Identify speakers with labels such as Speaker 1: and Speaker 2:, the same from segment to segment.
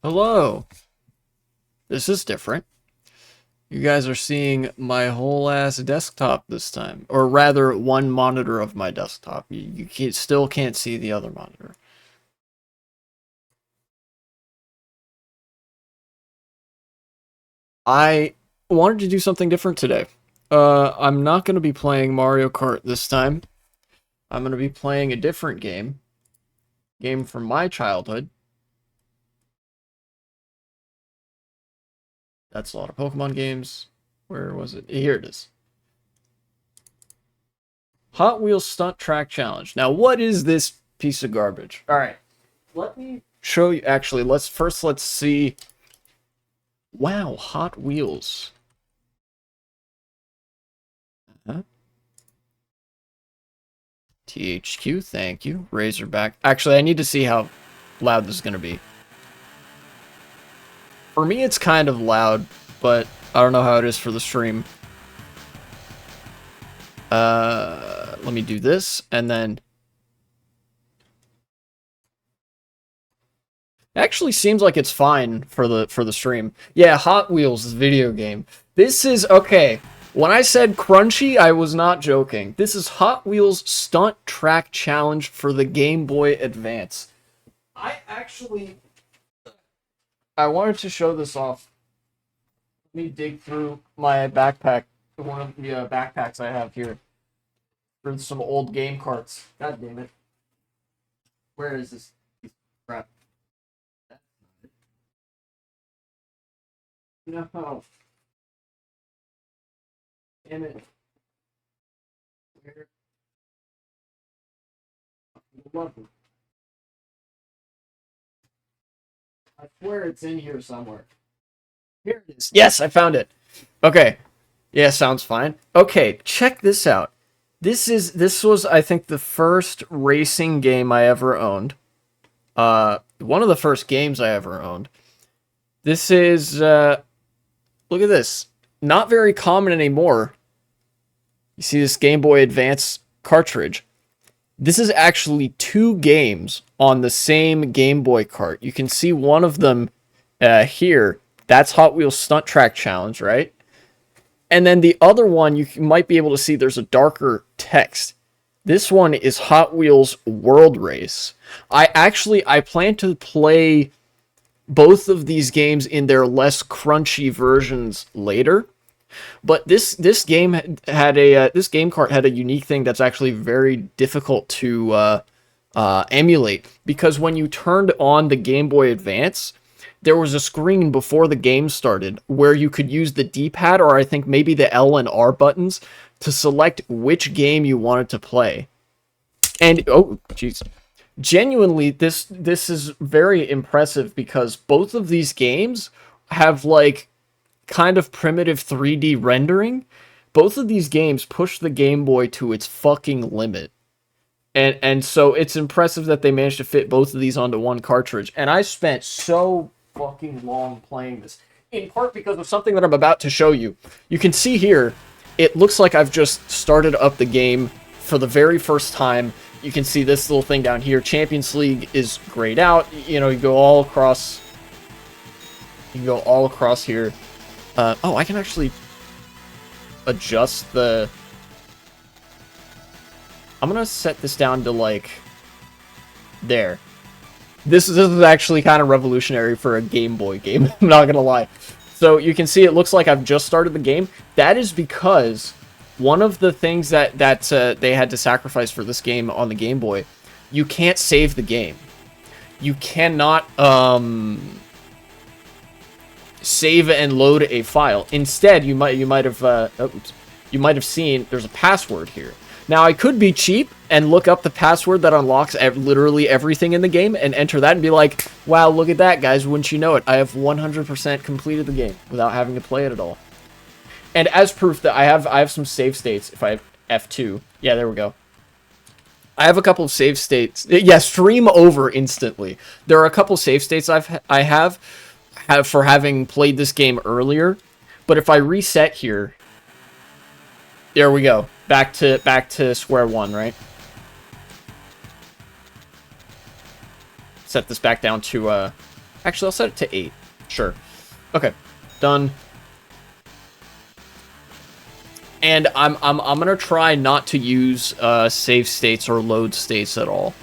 Speaker 1: Hello. This is different. You guys are seeing my whole ass desktop this time. Or rather, one monitor of my desktop. You still can't see the other monitor. I wanted to do something different today. I'm not going to be playing Mario Kart this time. I'm going to be playing a different game. Game from my childhood. That's a lot of Pokemon games. Where was it? Here it is. Hot Wheels Stunt Track Challenge. Now, what is this piece of garbage? All right, let me show you. Actually, let's see. Wow, Hot Wheels. Huh? THQ, thank you. Razorback. Actually, I need to see how loud this is gonna be. For me, it's kind of loud, but I don't know how it is for the stream. Let me do this, and then actually seems like it's fine for the stream. Yeah, Hot Wheels video game. This is okay. When I said crunchy, I was not joking. This is Hot Wheels Stunt Track Challenge for the Game Boy Advance. I wanted to show this off. Let me dig through my backpack, one of the backpacks I have here, for some old game carts. God damn it. Where is this piece of crap? No. Damn it. Where? Lovely. I swear it's in here somewhere. Here it is. Yes, I found it. Okay. Yeah, sounds fine. Okay, check this out. This was I think the first racing game I ever owned. One of the first games I ever owned. This is look at this. Not very common anymore. You see this Game Boy Advance cartridge. This is actually two games on the same Game Boy cart. You can see one of them here. That's Hot Wheels Stunt Track Challenge, right? And then the other one, you might be able to see there's a darker text. This one is Hot Wheels World Race. I plan to play both of these games in their less crunchy versions later. But this game had a this game cart had a unique thing that's actually very difficult to emulate, because when you turned on the Game Boy Advance, there was a screen before the game started where you could use the D-pad, or I think maybe the L and R buttons, to select which game you wanted to play. And oh jeez, genuinely this is very impressive, because both of these games have like kind of primitive 3D rendering. Both of these games push the Game Boy to its fucking limit. And so it's impressive that they managed to fit both of these onto one cartridge. And I spent so fucking long playing this, in part because of something that I'm about to show you. You can see here, it looks like I've just started up the game for the very first time. You can see this little thing down here. Champions League is grayed out. You know, you go all across. You can go all across here. Oh, I can actually adjust the... I'm gonna set this down to, like, there. This is actually kind of revolutionary for a Game Boy game, I'm not gonna lie. So you can see it looks like I've just started the game. That is because one of the things that they had to sacrifice for this game on the Game Boy, you can't save the game. You cannot save and load a file. Instead, you might have seen there's a password here. Now, I could be cheap and look up the password that unlocks literally everything in the game and enter that and be like, wow, look at that, guys, wouldn't you know it, I have 100% completed the game without having to play it at all. And as proof that I have some save states, if I have F2, yeah, there we go. I have a couple of save states. Yeah, stream over instantly. There are a couple of save states I have for having played this game earlier, but if I reset here, there we go. Back to square one, right? Set this back down to Actually, I'll set it to 8. Sure. Okay. Done. And I'm gonna try not to use save states or load states at all.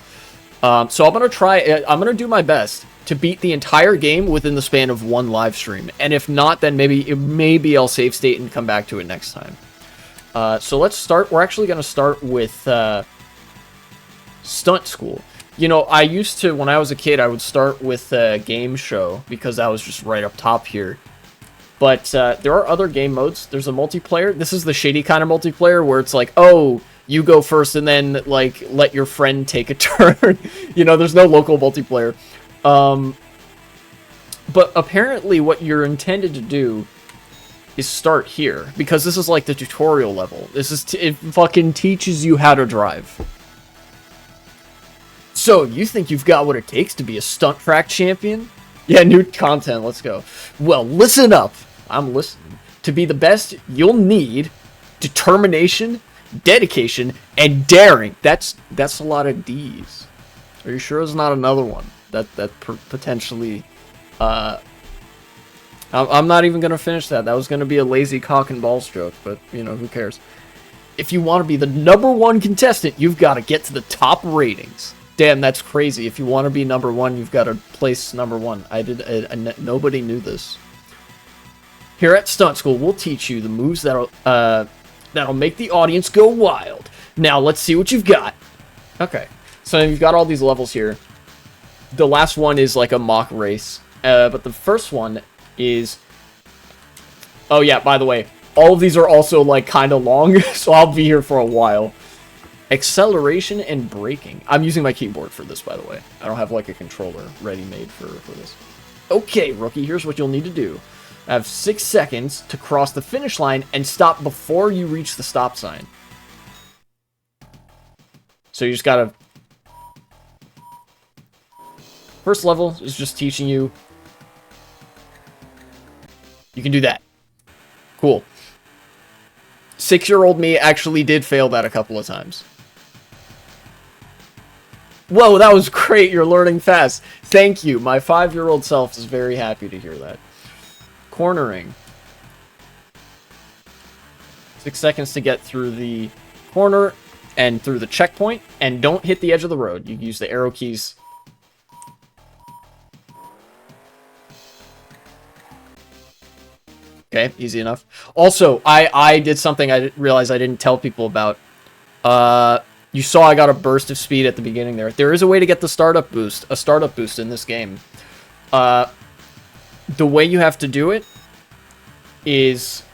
Speaker 1: So I'm gonna do my best to beat the entire game within the span of one live stream. And if not, then maybe I'll save state and come back to it next time. So let's start. We're actually gonna start with stunt school. You know, I used to, when I was a kid, I would start with a game show because that was just right up top here. But there are other game modes. There's a multiplayer. This is the shady kind of multiplayer where it's like, oh, you go first and then, like, let your friend take a turn. You know, there's no local multiplayer. But apparently what you're intended to do is start here. Because this is like the tutorial level. This is, it fucking teaches you how to drive. So, you think you've got what it takes to be a stunt track champion? Yeah, new content, let's go. Well, listen up. I'm listening. To be the best, you'll need determination, dedication, and daring. That's a lot of D's. Are you sure there's not another one that potentially... I'm not even going to finish that. That was going to be a lazy cock and balls joke, but, you know, who cares? If you want to be the #1 contestant, you've got to get to the top ratings. Damn, that's crazy. If you want to be #1, you've got to place #1. Nobody knew this. Here at Stunt School, we'll teach you the moves that'll make the audience go wild. Now, let's see what you've got. Okay, so you've got all these levels here. The last one is like a mock race, but the first one is... Oh yeah, by the way, all of these are also like kind of long, so I'll be here for a while. Acceleration and braking. I'm using my keyboard for this, by the way. I don't have like a controller ready-made for this. Okay, rookie, here's what you'll need to do. I have 6 seconds to cross the finish line and stop before you reach the stop sign. So you just gotta... First level is just teaching you. You can do that. Cool. 6-year-old me actually did fail that a couple of times. Whoa, that was great. You're learning fast. Thank you. My 5-year-old self is very happy to hear that. Cornering. 6 seconds to get through the corner and through the checkpoint. And don't hit the edge of the road. You use the arrow keys. Okay, easy enough. Also, I did something I realized I didn't tell people about. You saw I got a burst of speed at the beginning there. There is a way to get the startup boost, a startup boost in this game. The way you have to do it is,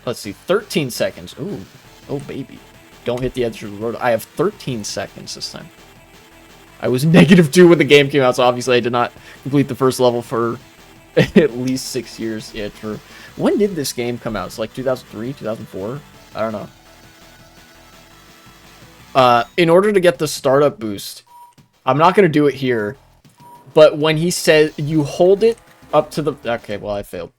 Speaker 1: let's see, 13 seconds. Ooh, oh baby. Don't hit the edge of the road. I have 13 seconds this time. I was -2 when the game came out, so obviously I did not complete the first level for at least 6 years. Yeah, true. When did this game come out? It's like 2003, 2004? I don't know. In order to get the startup boost, I'm not going to do it here, but when he says you hold it up to the... Okay, well, I failed.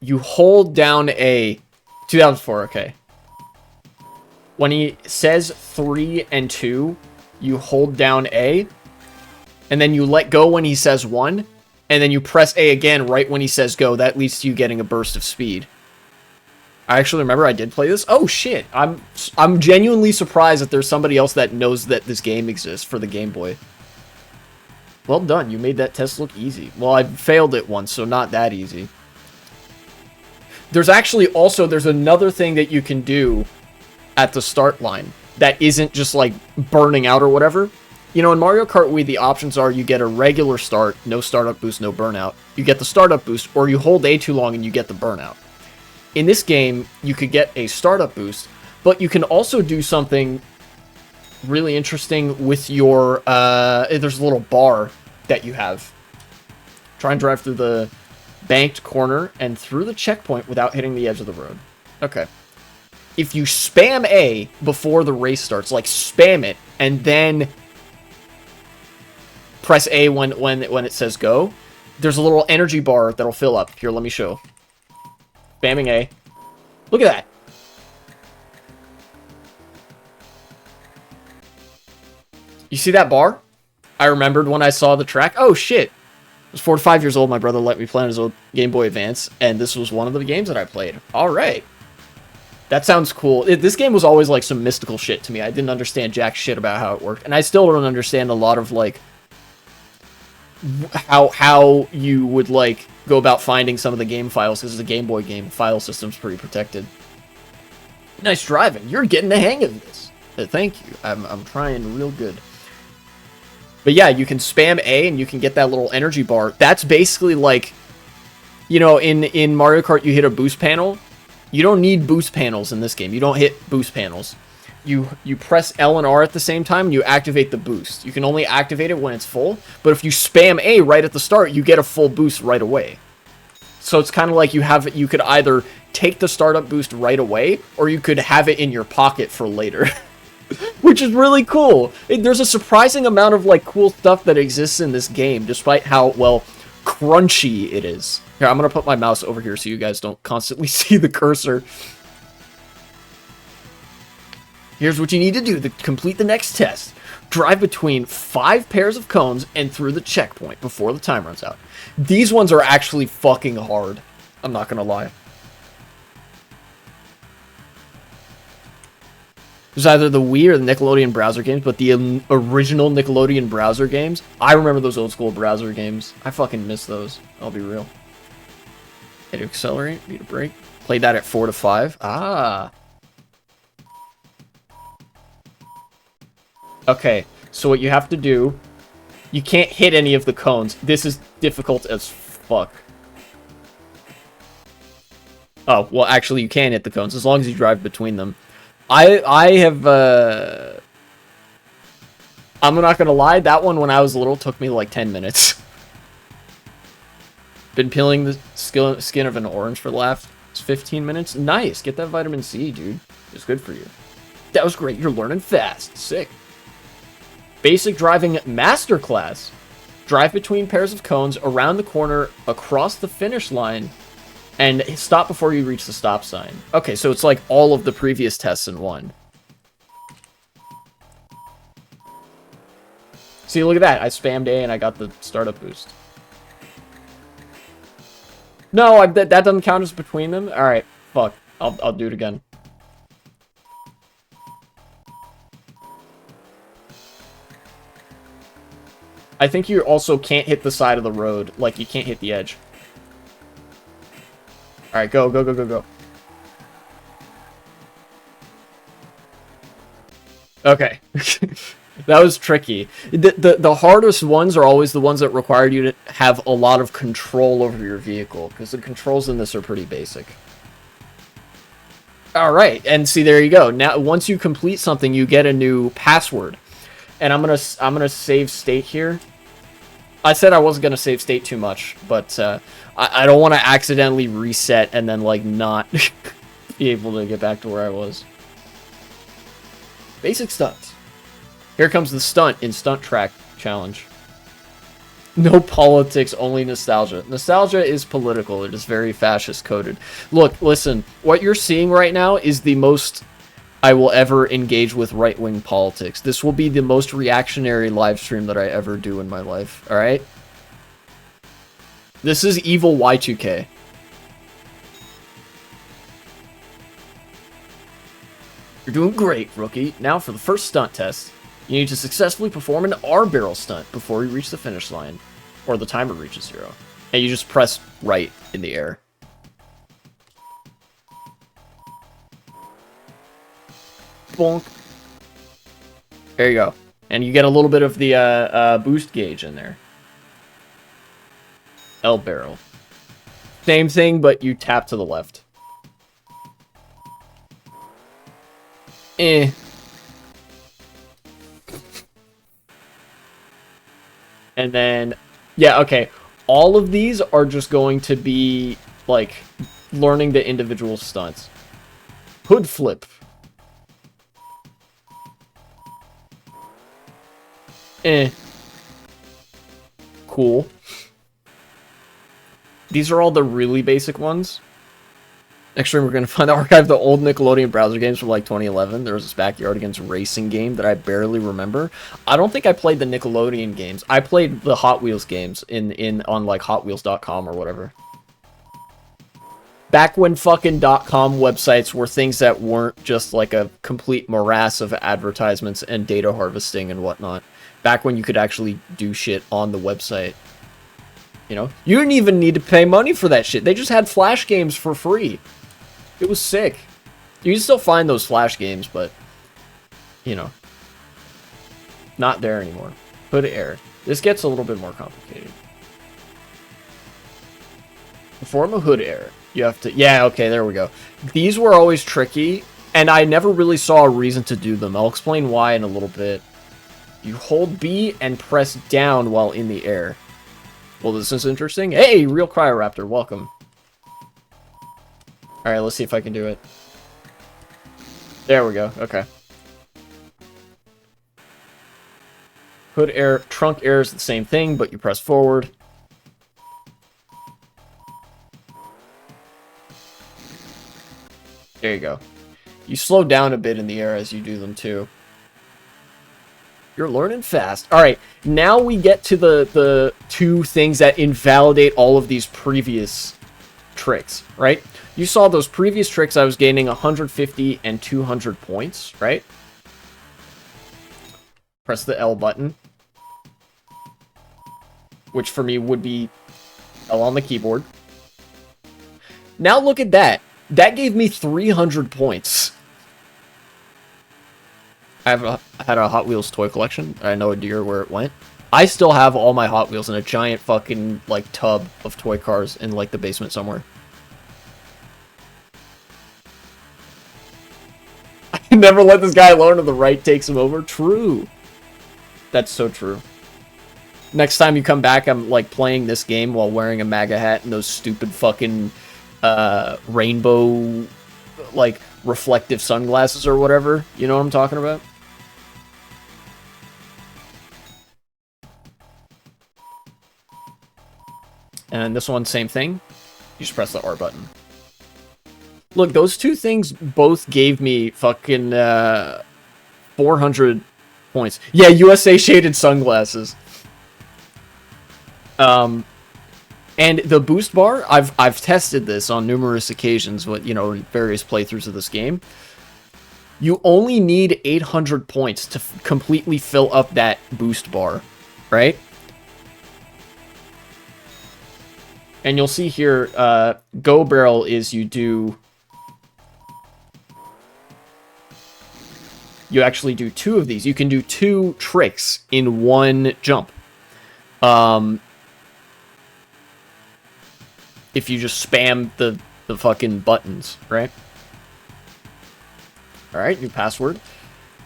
Speaker 1: You hold down A... 2004, okay. When he says 3 and 2, you hold down A, and then you let go when he says 1, and then you press A again right when he says go. That leads to you getting a burst of speed. I actually remember I did play this. Oh, shit. I'm genuinely surprised that there's somebody else that knows that this game exists for the Game Boy. Well done. You made that test look easy. Well, I failed it once, so not that easy. There's actually also, there's another thing that you can do at the start line that isn't just, like, burning out or whatever. You know, in Mario Kart Wii, the options are you get a regular start, no startup boost, no burnout. You get the startup boost, or you hold A too long and you get the burnout. In this game, you could get a startup boost, but you can also do something really interesting with your, there's a little bar that you have. Try and drive through the banked corner and through the checkpoint without hitting the edge of the road. Okay. If you spam A before the race starts, like spam it, and then press A when it says go, there's a little energy bar that'll fill up. Here, let me show. Spamming A. Look at that. You see that bar? I remembered when I saw the track. Oh, shit. was 4 to 5 years old. My brother let me play on his old Game Boy Advance, and this was one of the games that I played. All right. That sounds cool. This game was always like some mystical shit to me. I didn't understand jack shit about how it worked, and I still don't understand a lot of like how you would like go about finding some of the game files, because the Game Boy game file system's pretty protected. Nice driving. You're getting the hang of this. Thank you. I'm trying real good. But yeah, you can spam A and you can get that little energy bar. That's basically like, you know, in Mario Kart you hit a boost panel. You don't need boost panels in this game. You don't hit boost panels. You press L and R at the same time and you activate the boost. You can only activate it when it's full, but if you spam A right at the start, you get a full boost right away. So it's kind of like you could either take the startup boost right away, or you could have it in your pocket for later. Which is really cool. There's a surprising amount of like cool stuff that exists in this game, despite how, well, crunchy it is. Here, I'm gonna put my mouse over here so you guys don't constantly see the cursor. Here's what you need to do to complete the next test. Drive between 5 pairs of cones and through the checkpoint before the time runs out. These ones are actually fucking hard. I'm not gonna lie. There's either the Wii or the Nickelodeon browser games, but the original Nickelodeon browser games, I remember those old school browser games. I fucking miss those. I'll be real. Hit to accelerate, need a break. Played that at 4 to 5. Ah. Okay, so what you have to do, you can't hit any of the cones. This is difficult as fuck. Oh, well, actually, you can hit the cones as long as you drive between them. I have, I'm not gonna lie, that one when I was little took me like 10 minutes. Been peeling the skin of an orange for the last 15 minutes. Nice, get that vitamin C, dude. It's good for you. That was great, you're learning fast. Sick. Basic driving masterclass. Drive between pairs of cones, around the corner, across the finish line, and stop before you reach the stop sign. Okay, so it's like all of the previous tests in one. See, look at that. I spammed A and I got the startup boost. No, that doesn't count as between them? Alright, fuck. I'll do it again. I think you also can't hit the side of the road. Like, you can't hit the edge. Alright, go, go, go, go, go. Okay. That was tricky. The hardest ones are always the ones that require you to have a lot of control over your vehicle, because the controls in this are pretty basic. Alright, and see, there you go. Now, once you complete something, you get a new password. And I'm gonna save state here. I said I wasn't gonna save state too much, but I don't want to accidentally reset and then like not be able to get back to where I was. Basic stunts. Here comes the stunt in Stunt Track Challenge. No politics, only nostalgia. Nostalgia is political. It is very fascist coded. Look, listen, what you're seeing right now is the most I will ever engage with right-wing politics. This will be the most reactionary live stream that I ever do in my life, alright? This is evil Y2K. You're doing great, rookie. Now for the first stunt test. You need to successfully perform an R-barrel stunt before you reach the finish line, or the timer reaches 0. And you just press right in the air. Bonk. There you go. And you get a little bit of the boost gauge in there. L-barrel. Same thing, but you tap to the left. Eh. And then, yeah, okay. All of these are just going to be, like, learning the individual stunts. Hood flip. Eh. Cool. These are all the really basic ones. Next stream, we're going to find the archive of the old Nickelodeon browser games from like 2011. There was this Backyardigans racing game that I barely remember. I don't think I played the Nickelodeon games. I played the Hot Wheels games on like HotWheels.com or whatever. Back when fucking .com websites were things that weren't just like a complete morass of advertisements and data harvesting and whatnot. Back when you could actually do shit on the website. You know? You didn't even need to pay money for that shit. They just had Flash games for free. It was sick. You can still find those Flash games, but, you know, not there anymore. Hood error. This gets a little bit more complicated. Perform a hood error. You have to... Yeah, okay, there we go. These were always tricky, and I never really saw a reason to do them. I'll explain why in a little bit. You hold B and press down while in the air. Well, this is interesting. Hey, Real Cryoraptor, welcome. Alright, let's see if I can do it. There we go, okay. Hood air, trunk air is the same thing, but you press forward. There you go. You slow down a bit in the air as you do them too. You're learning fast. Alright, now we get to the two things that invalidate all of these previous tricks, right? You saw those previous tricks I was gaining 150 and 200 points, right? Press the L button. Which for me would be L on the keyboard. Now look at that. That gave me 300 points. I had a Hot Wheels toy collection. I know a deer where it went. I still have all my Hot Wheels in a giant fucking, like, tub of toy cars in, like, the basement somewhere. I never let this guy alone and the right takes him over. True. That's so true. Next time you come back, I'm, like, playing this game while wearing a MAGA hat and those stupid fucking, rainbow, like, reflective sunglasses or whatever. You know what I'm talking about? And this one, same thing. You just press the R button. Look, those two things both gave me fucking 400 points. Yeah, USA shaded sunglasses. And the boost bar, I've tested this on numerous occasions, with, you know, various playthroughs of this game. You only need 800 points to completely fill up that boost bar, right? And you'll see here, go barrel is you actually do two of these. You can do two tricks in one jump. If you just spam the fucking buttons, right? Alright, new password.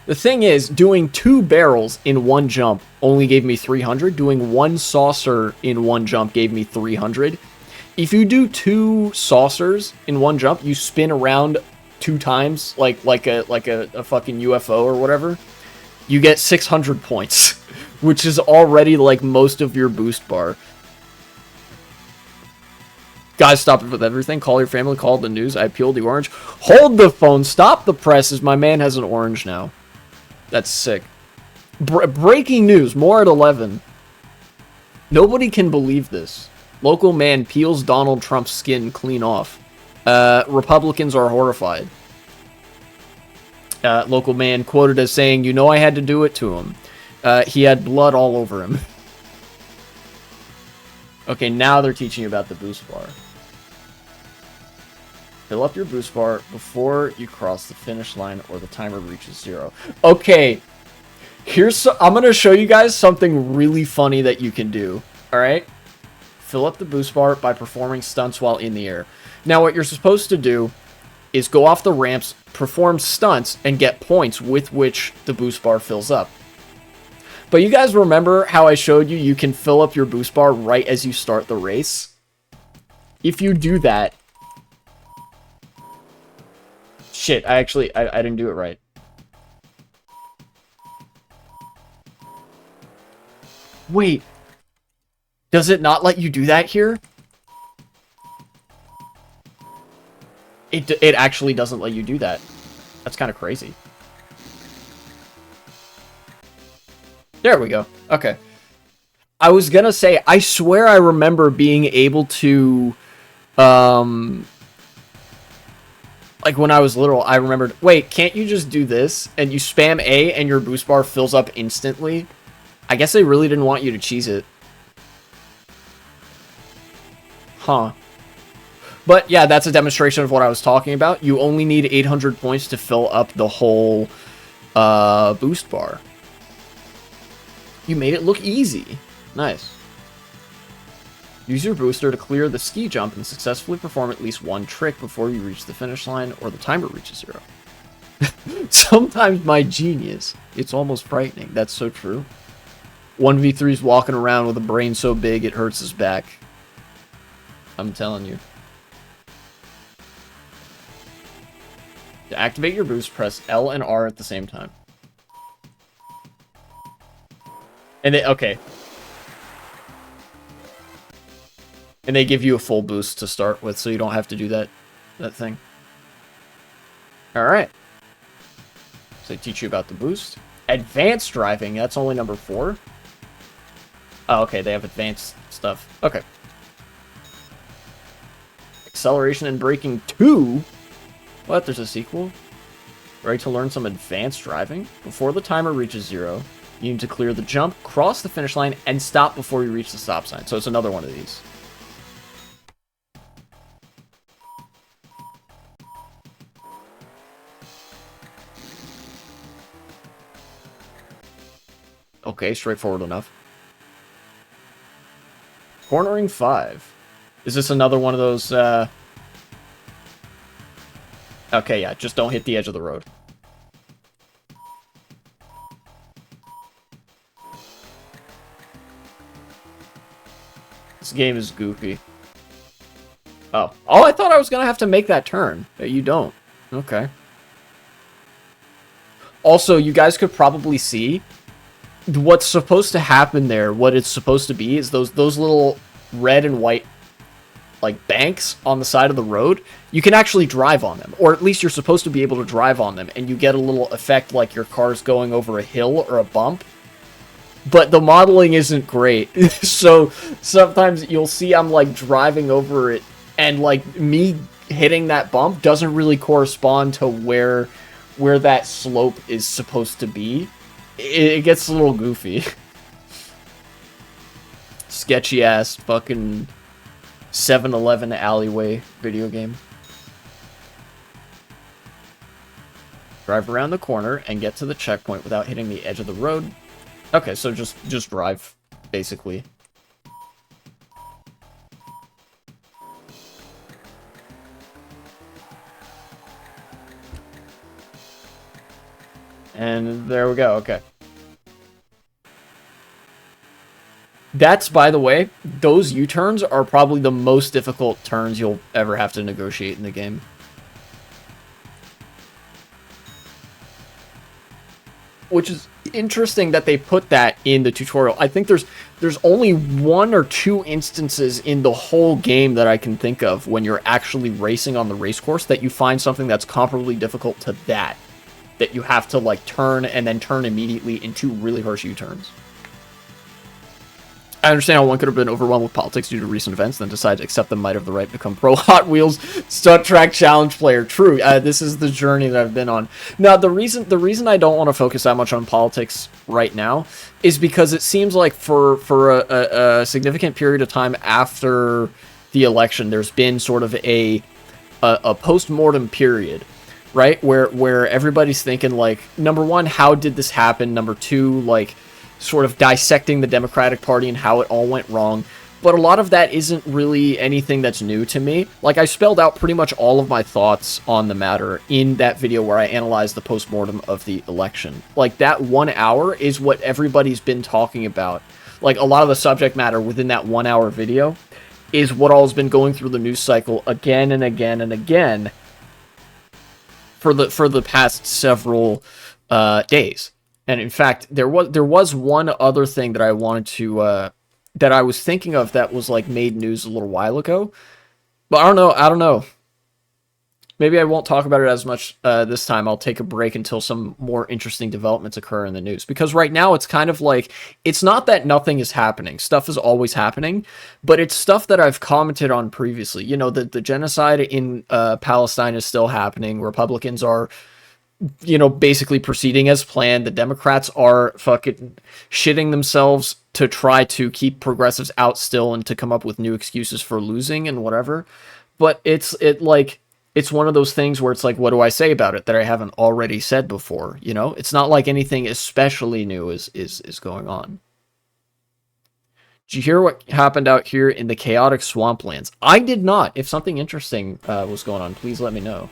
Speaker 1: The thing is, doing two barrels in one jump only gave me 300. Doing one saucer in one jump gave me 300. If you do two saucers in one jump, you spin around 2 times, like a fucking UFO or whatever, you get 600 points, which is already like most of your boost bar. Guys, stop it with everything. Call your family. Call the news. I peeled the orange. Hold the phone. Stop the presses. My man has an orange now. That's sick. Breaking news. More at 11. Nobody can believe this. Local man peels Donald Trump's skin clean off. Republicans are horrified. Local man quoted as saying, "You know I had to do it to him. He had blood all over him." Okay, now they're teaching you about the boost bar. Fill up your boost bar before you cross the finish line or the timer reaches 0. Okay, I'm going to show you guys something really funny that you can do. Alright? Fill up the boost bar by performing stunts while in the air. Now what you're supposed to do is go off the ramps, perform stunts, and get points with which the boost bar fills up. But you guys remember how I showed you you can fill up your boost bar right as you start the race? If you do that... Shit, I didn't do it right. Wait. Does it not let you do that here? It actually doesn't let you do that. That's kind of crazy. There we go. Okay. I was gonna say, I swear I remember being able to, like when I was little, I remembered, wait, can't you just do this? And you spam A and your boost bar fills up instantly? I guess they really didn't want you to cheese it. Huh. But yeah, that's a demonstration of what I was talking about. You only need 800 points to fill up the whole boost bar. You made it look easy. Nice. Use your booster to clear the ski jump and successfully perform at least one trick before you reach the finish line or the timer reaches 0. Sometimes my genius. It's almost frightening. That's so true. 1v3's walking around with a brain so big it hurts his back. I'm telling you. To activate your boost, press L and R at the same time. And okay. And they give you a full boost to start with, so you don't have to do that thing. Alright. So they teach you about the boost. Advanced driving, that's only number 4. Oh, okay, they have advanced stuff. Okay. Acceleration and braking 2? What? There's a sequel? Ready to learn some advanced driving? Before the timer reaches 0, you need to clear the jump, cross the finish line, and stop before you reach the stop sign. So it's another one of these. Okay, straightforward enough. Cornering 5. Is this another one of those, Okay, yeah, just don't hit the edge of the road. This game is goofy. Oh. Oh, I thought I was gonna have to make that turn. But you don't. Okay. Also, you guys could probably see what's supposed to happen there, what it's supposed to be, is those little red and white, like, banks on the side of the road. You can actually drive on them, or at least you're supposed to be able to drive on them, and you get a little effect like your car's going over a hill or a bump. But the modeling isn't great, so sometimes you'll see I'm, like, driving over it, and, like, me hitting that bump doesn't really correspond to where that slope is supposed to be. It gets a little goofy. Sketchy ass fucking 7-Eleven alleyway video game. Drive around the corner and get to the checkpoint without hitting the edge of the road. Okay, so just drive, basically. And there we go, okay. That's, by the way, those U-turns are probably the most difficult turns you'll ever have to negotiate in the game. Which is interesting that they put that in the tutorial. I think there's only 1 or 2 instances in the whole game that I can think of when you're actually racing on the race course that you find something that's comparably difficult to that you have to, like, turn and then turn immediately into really harsh U-turns. I understand how one could have been overwhelmed with politics due to recent events, then decide to accept the might of the right, become pro Hot Wheels stunt track challenge player. True, this is the journey that I've been on. Now, the reason I don't want to focus that much on politics right now is because it seems like for a significant period of time after the election, there's been sort of a post-mortem period, right, where everybody's thinking, like, number one, how did this happen? Number two, like, sort of dissecting the Democratic Party and how it all went wrong. But a lot of that isn't really anything that's new to me. Like, I spelled out pretty much all of my thoughts on the matter in that video where I analyzed the postmortem of the election. Like, that 1 hour is what everybody's been talking about. Like, a lot of the subject matter within that 1 hour video is what all has been going through the news cycle again and again and again for the past several days. And in fact, there was one other thing that I wanted to that I was thinking of that was, like, made news a little while ago. But I don't know. maybe I won't talk about it as much this time. I'll take a break until some more interesting developments occur in the news. Because right now it's kind of like, it's not that nothing is happening. Stuff is always happening, but it's stuff that I've commented on previously. You know, the genocide in Palestine is still happening. Republicans are, you know, basically proceeding as planned. The Democrats are fucking shitting themselves to try to keep progressives out still and to come up with new excuses for losing and whatever. But it's one of those things where it's like, what do I say about it that I haven't already said before? You know, it's not like anything especially new is going on. Did you hear what happened out here in the chaotic swamplands? I did not. If something interesting was going on, please let me know.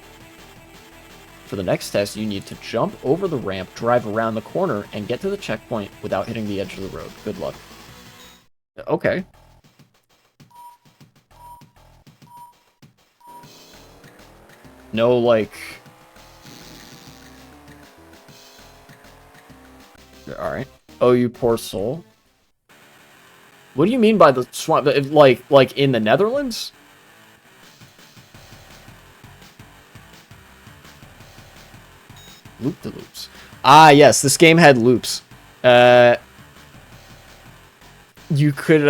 Speaker 1: For the next test, you need to jump over the ramp, drive around the corner, and get to the checkpoint without hitting the edge of the road. Good luck. Okay. No, like... Alright. Oh, you poor soul. What do you mean by the swamp? Like in the Netherlands? Loop-de-loops. Ah, yes, this game had loops. You could,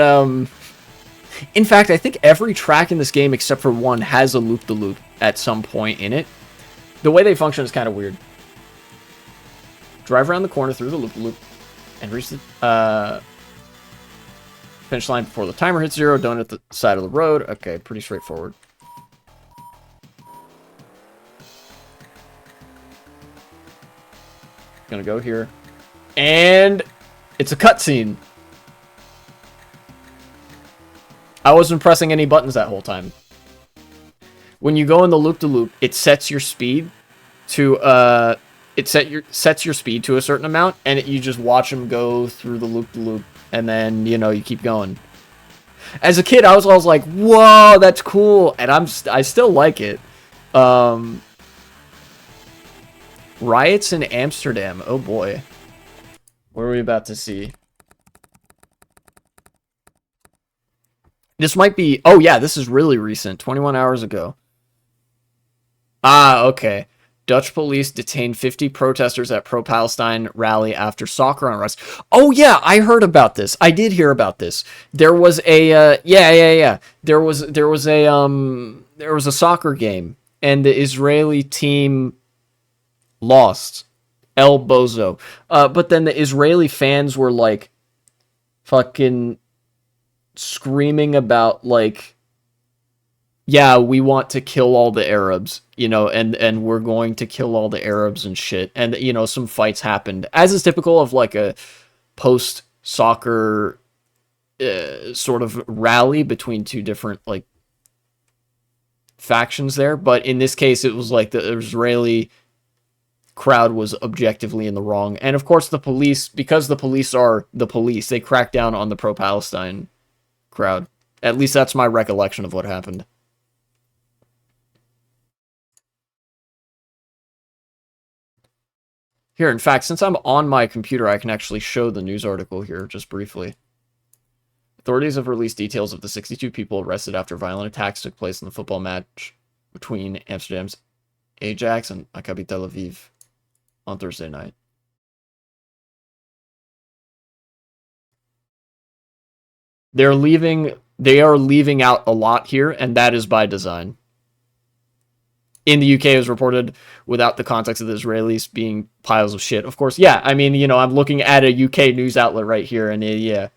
Speaker 1: in fact, I think every track in this game except for one has a loop-de-loop at some point in it. The way they function is kind of weird. Drive around the corner through the loop-de-loop and reach the finish line before the timer hits 0. Don't hit the side of the road. Okay, pretty straightforward. Gonna go here. And it's a cutscene. I wasn't pressing any buttons that whole time. When you go in the loop-de-loop, it sets your speed to sets your speed to a certain amount, and you just watch them go through the loop-de-loop, and then, you know, you keep going. As a kid, I was always like, whoa, that's cool, and I still like it. Riots in Amsterdam. Oh boy. What are we about to see? This might be... Oh yeah, this is really recent. 21 hours ago. Ah, okay. Dutch police detained 50 protesters at pro-Palestine rally after soccer unrest. Oh yeah, I heard about this. I did hear about this. There was a... yeah. There was a soccer game, and the Israeli team... lost. El Bozo. But then the Israeli fans were like fucking screaming about like, yeah, we want to kill all the Arabs, you know, and we're going to kill all the Arabs and shit. And, you know, some fights happened, as is typical of like a post-soccer sort of rally between two different like factions there. But in this case, it was like the Israeli crowd was objectively in the wrong, and of course the police, because the police are the police, they crack down on the pro-Palestine crowd. At least that's my recollection of what happened. Here, in fact, since I'm on my computer, I can actually show the news article here just briefly. Authorities have released details of the 62 people arrested after violent attacks took place in the football match between Amsterdam's Ajax and Maccabi Tel Aviv on Thursday night. They are leaving out a lot here, and that is by design. In the UK, it was reported without the context of the Israelis being piles of shit. Of course, yeah, I mean, you know, I'm looking at a UK news outlet right here, and yeah.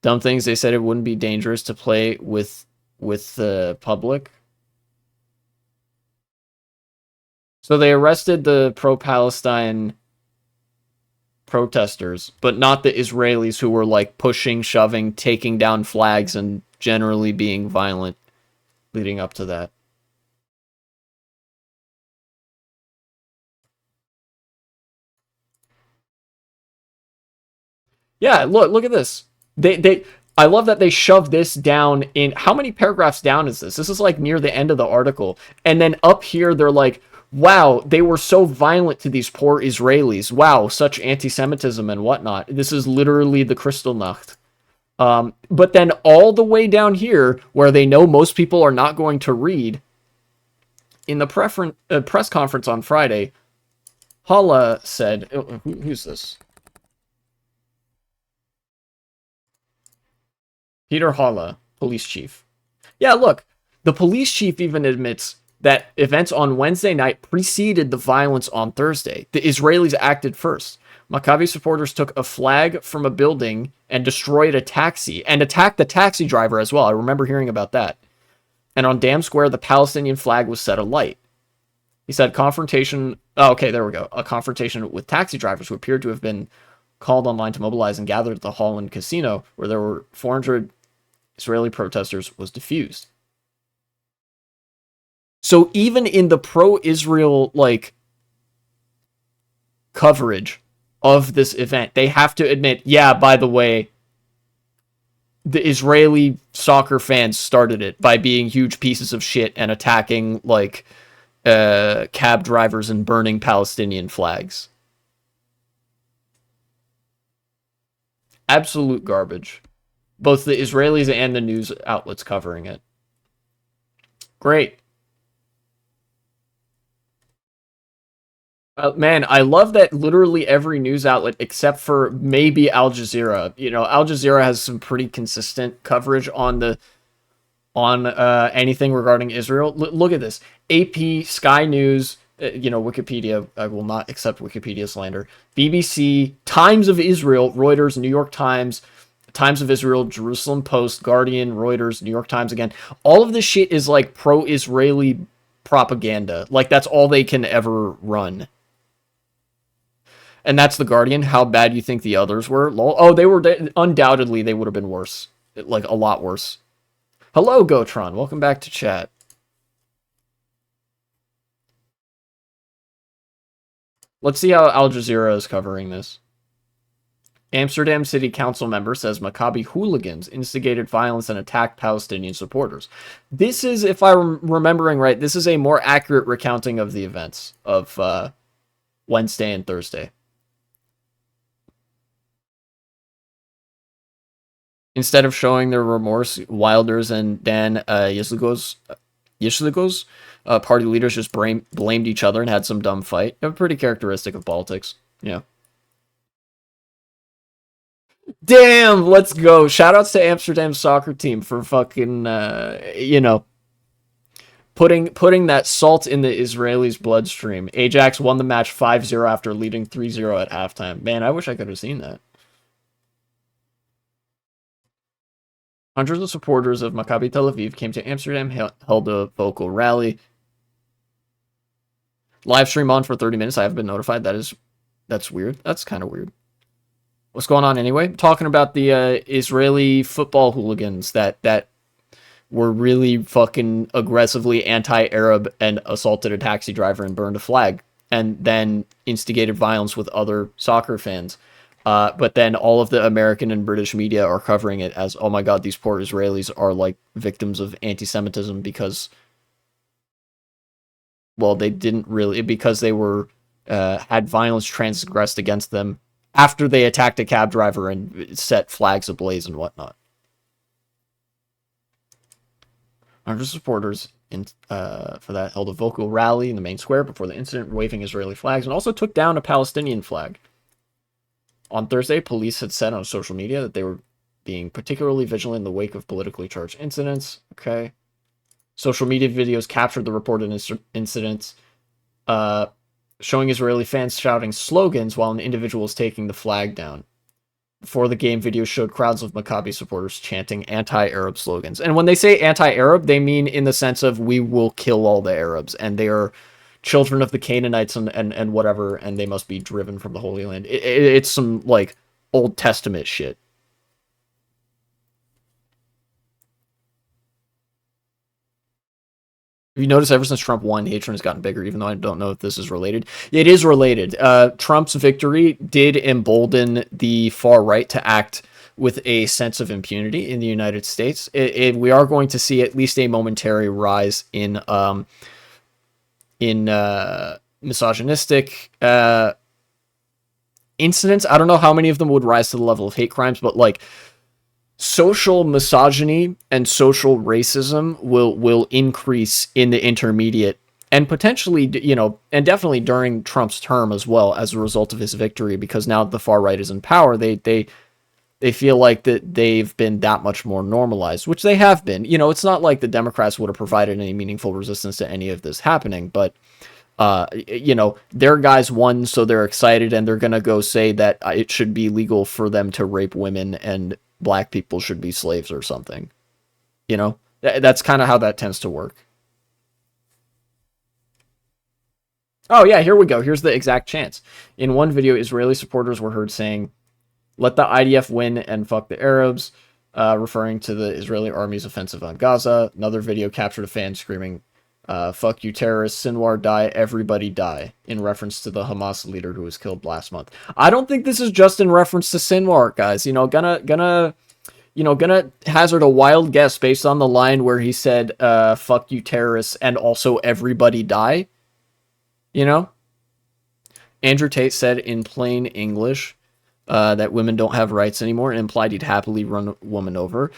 Speaker 1: Dumb things, they said it wouldn't be dangerous to play with the public. So they arrested the pro-Palestine protesters, but not the Israelis who were like pushing, shoving, taking down flags, and generally being violent leading up to that. Yeah, look at this. I love that they shoved this down in... How many paragraphs down is this? This is like near the end of the article. And then up here, they're like, wow, they were so violent to these poor Israelis. Wow, such anti-Semitism and whatnot. This is literally the Kristallnacht. But then all the way down here, where they know most people are not going to read, in the press conference on Friday, Hala said, who's this? Peter Hala, police chief. Yeah, look, the police chief even admits that events on Wednesday night preceded the violence on Thursday. The Israelis acted first. Maccabi supporters took a flag from a building and destroyed a taxi and attacked the taxi driver as well. I remember hearing about that. And on Dam Square, the Palestinian flag was set alight. He said confrontation. Oh, okay, there we go. A confrontation with taxi drivers who appeared to have been called online to mobilize and gathered at the Holland Casino, where there were 400 Israeli protesters, was diffused. So even in the pro-Israel like coverage of this event, they have to admit, yeah, by the way, the Israeli soccer fans started it by being huge pieces of shit and attacking like cab drivers and burning Palestinian flags. Absolute garbage. Both the Israelis and the news outlets covering it. Great. Man, I love that literally every news outlet except for maybe Al Jazeera. You know, Al Jazeera has some pretty consistent coverage on anything regarding Israel. Look at this: AP, Sky News, Wikipedia. I will not accept Wikipedia slander. BBC, Times of Israel, Reuters, New York Times, Times of Israel, Jerusalem Post, Guardian, Reuters, New York Times again. All of this shit is like pro-Israeli propaganda. Like that's all they can ever run. And that's the Guardian. How bad you think the others were? Lol. Oh, they were undoubtedly they would have been worse, like a lot worse. Hello, Gotron. Welcome back to chat. Let's see how Al Jazeera is covering this. Amsterdam City Council member says Maccabi hooligans instigated violence and attacked Palestinian supporters. This is, if I'm remembering right, this is a more accurate recounting of the events of Wednesday and Thursday. Instead of showing their remorse, Wilders and Dan Yisligos, party leaders just blamed each other and had some dumb fight. Pretty characteristic of politics. Yeah. Damn, let's go. Shoutouts to Amsterdam soccer team for fucking, putting that salt in the Israelis' bloodstream. Ajax won the match 5-0 after leading 3-0 at halftime. Man, I wish I could have seen that. Hundreds of supporters of Maccabi Tel Aviv came to Amsterdam, held a vocal rally. Live stream on for 30 minutes. I haven't been notified. That's weird. That's kind of weird. What's going on anyway? Talking about the Israeli football hooligans that were really fucking aggressively anti-Arab and assaulted a taxi driver and burned a flag, and then instigated violence with other soccer fans. But then all of the American and British media are covering it as, oh my god, these poor Israelis are like victims of anti-Semitism because, well, they didn't really, because they were, had violence transgressed against them after they attacked a cab driver and set flags ablaze and whatnot. Hundreds of supporters for that held a vocal rally in the main square before the incident, waving Israeli flags, and also took down a Palestinian flag. On Thursday, police had said on social media that they were being particularly vigilant in the wake of politically charged incidents. Okay. Social media videos captured the reported incidents, showing Israeli fans shouting slogans while an individual was taking the flag down. Before the game, video showed crowds of Maccabi supporters chanting anti-Arab slogans. And when they say anti-Arab, they mean in the sense of we will kill all the Arabs, and they are children of the Canaanites and whatever, and they must be driven from the Holy Land. It's some, like, Old Testament shit. Have you noticed ever since Trump won, hatred has gotten bigger, even though I don't know if this is related? It is related. Trump's victory did embolden the far right to act with a sense of impunity in the United States. We are going to see at least a momentary rise in misogynistic incidents. I don't know how many of them would rise to the level of hate crimes, but like social misogyny and social racism will increase in the intermediate and potentially, and definitely during Trump's term as well as a result of his victory, because now the far right is in power, they feel like that they've been that much more normalized, which they have been. It's not like the Democrats would have provided any meaningful resistance to any of this happening, but their guys won, so they're excited, and they're gonna go say that it should be legal for them to rape women and black people should be slaves or something. That's kind of how that tends to work. Oh yeah, here we go. Here's the exact chance. In one video, Israeli supporters were heard saying, "Let the IDF win and fuck the Arabs," referring to the Israeli army's offensive on Gaza. Another video captured a fan screaming, "Fuck you, terrorists! Sinwar die! Everybody die!" in reference to the Hamas leader who was killed last month. I don't think this is just in reference to Sinwar, guys. Gonna hazard a wild guess based on the line where he said, "Fuck you, terrorists," and also "everybody die." You know, Andrew Tate said in plain English that women don't have rights anymore, and implied he'd happily run a woman over.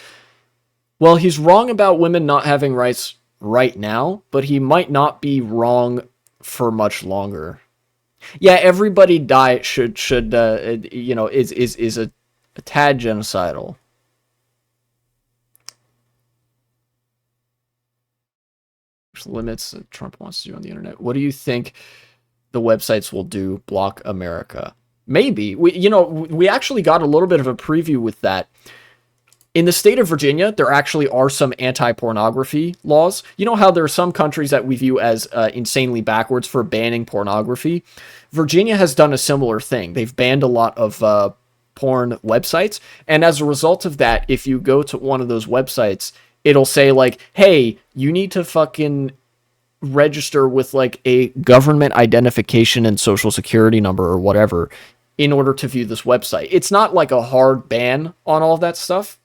Speaker 1: Well, he's wrong about women not having rights right now, but he might not be wrong for much longer. Yeah, everybody die should is a tad genocidal. There's limits that Trump wants to do on the internet. What do you think the websites will do? Block America? Maybe. We actually got a little bit of a preview with that. In the state of Virginia, there actually are some anti-pornography laws. You know how there are some countries that we view as insanely backwards for banning pornography? Virginia has done a similar thing. They've banned a lot of porn websites, and as a result of that, if you go to one of those websites, it'll say like, "Hey, you need to fucking register with like a government identification and social security number or whatever in order to view this website." It's not like a hard ban on all of that stuff,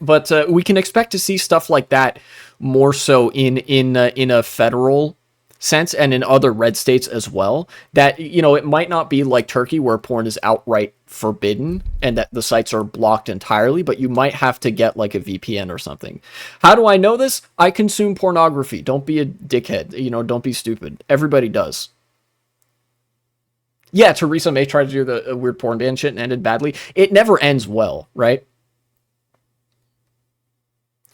Speaker 1: but we can expect to see stuff like that more so in a federal sense and in other red states as well. That it might not be like Turkey where porn is outright forbidden and that the sites are blocked entirely, but you might have to get like a VPN or something. How do I know this? I consume pornography. Don't be a dickhead. Don't be stupid. Everybody does. Yeah, Theresa May tried to do the weird porn ban shit and ended badly. It never ends well, right?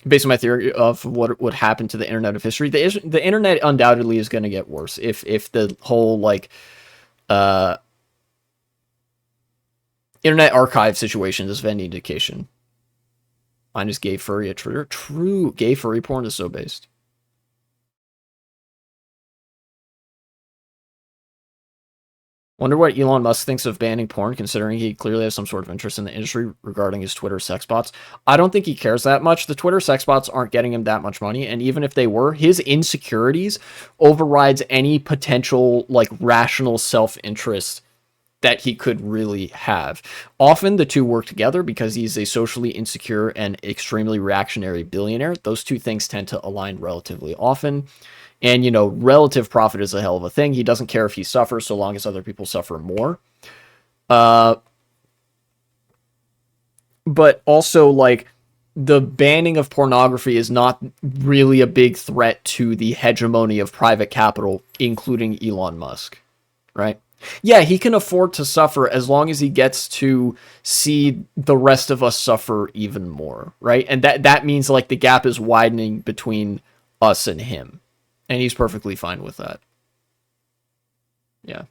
Speaker 1: Based on my theory of what would happen to the internet of history, the internet undoubtedly is going to get worse if the whole like internet archive situation is of any indication. Mine is gay furry a Twitter. True, gay furry porn is so based. Wonder what Elon Musk thinks of banning porn, considering he clearly has some sort of interest in the industry regarding his Twitter sex bots. I don't think he cares that much. The Twitter sex bots aren't getting him that much money, and even if they were, his insecurities overrides any potential like rational self-interest that he could really have. Often the two work together because he's a socially insecure and extremely reactionary billionaire. Those two things tend to align relatively often. And, relative profit is a hell of a thing. He doesn't care if he suffers so long as other people suffer more. But also, like, the banning of pornography is not really a big threat to the hegemony of private capital, including Elon Musk, right? Yeah, he can afford to suffer as long as he gets to see the rest of us suffer even more, right? And that means, like, the gap is widening between us and him. And he's perfectly fine with that. Yeah.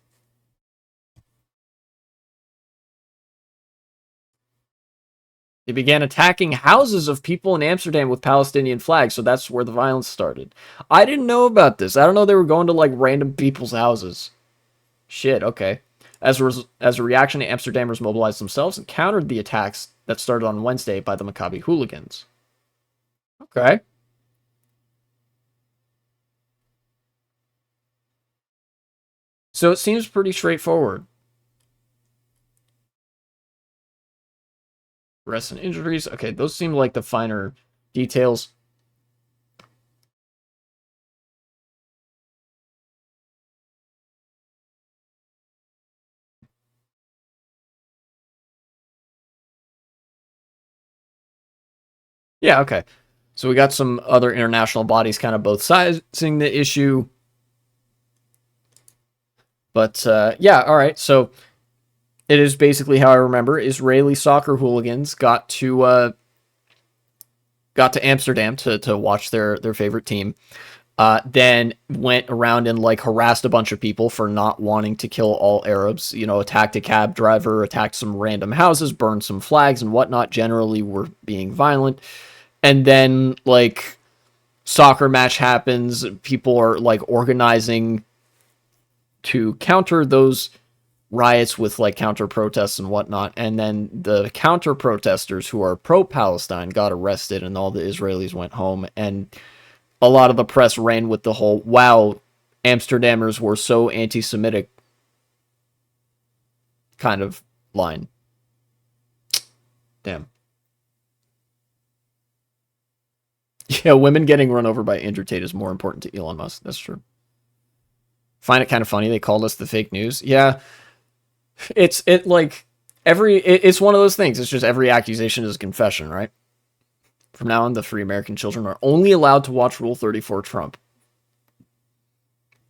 Speaker 1: They began attacking houses of people in Amsterdam with Palestinian flags, so that's where the violence started. I didn't know about this. I don't know they were going to like random people's houses. Shit, okay. As a reaction, the Amsterdammers mobilized themselves and countered the attacks that started on Wednesday by the Maccabi hooligans. Okay. So it seems pretty straightforward. Arrests and injuries. Okay, those seem like the finer details. Yeah, okay. So we got some other international bodies kind of both sizing the issue. But yeah, all right. So it is basically how I remember. Israeli soccer hooligans got to Amsterdam to watch their favorite team. Then went around and like harassed a bunch of people for not wanting to kill all Arabs. You know, attacked a cab driver, attacked some random houses, burned some flags and whatnot. Generally, were being violent. And then like soccer match happens, people are like organizing to counter those riots with like counter protests and whatnot. And then the counter protesters who are pro Palestine got arrested, and all the Israelis went home. And a lot of the press ran with the whole, wow, Amsterdammers were so anti Semitic kind of line. Damn. Yeah, women getting run over by Andrew Tate is more important to Elon Musk. That's true. Find it kind of funny they called us the fake news. Yeah, it's one of those things. It's just every accusation is a confession, right? From now on, the free American children are only allowed to watch Rule 34 Trump.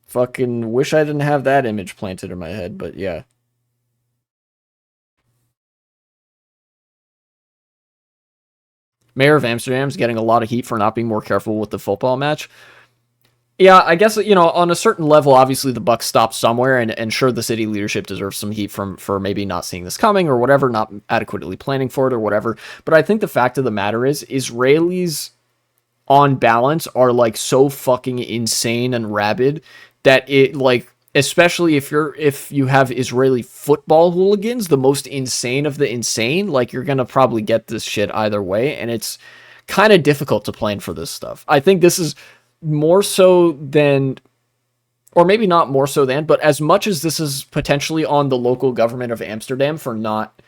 Speaker 1: Fucking wish I didn't have that image planted in my head, but yeah. Mayor of Amsterdam's getting a lot of heat for not being more careful with the football match. Yeah, I guess, you know, on a certain level, obviously the buck stops somewhere, and sure, the city leadership deserves some heat for maybe not seeing this coming or whatever, not adequately planning for it or whatever. But I think the fact of the matter is, Israelis, on balance, are like so fucking insane and rabid that it like, especially if you have Israeli football hooligans, the most insane of the insane, like you're gonna probably get this shit either way, and it's kind of difficult to plan for this stuff. I think this is more so than, or maybe not more so than, but as much as this is potentially on the local government of Amsterdam for not,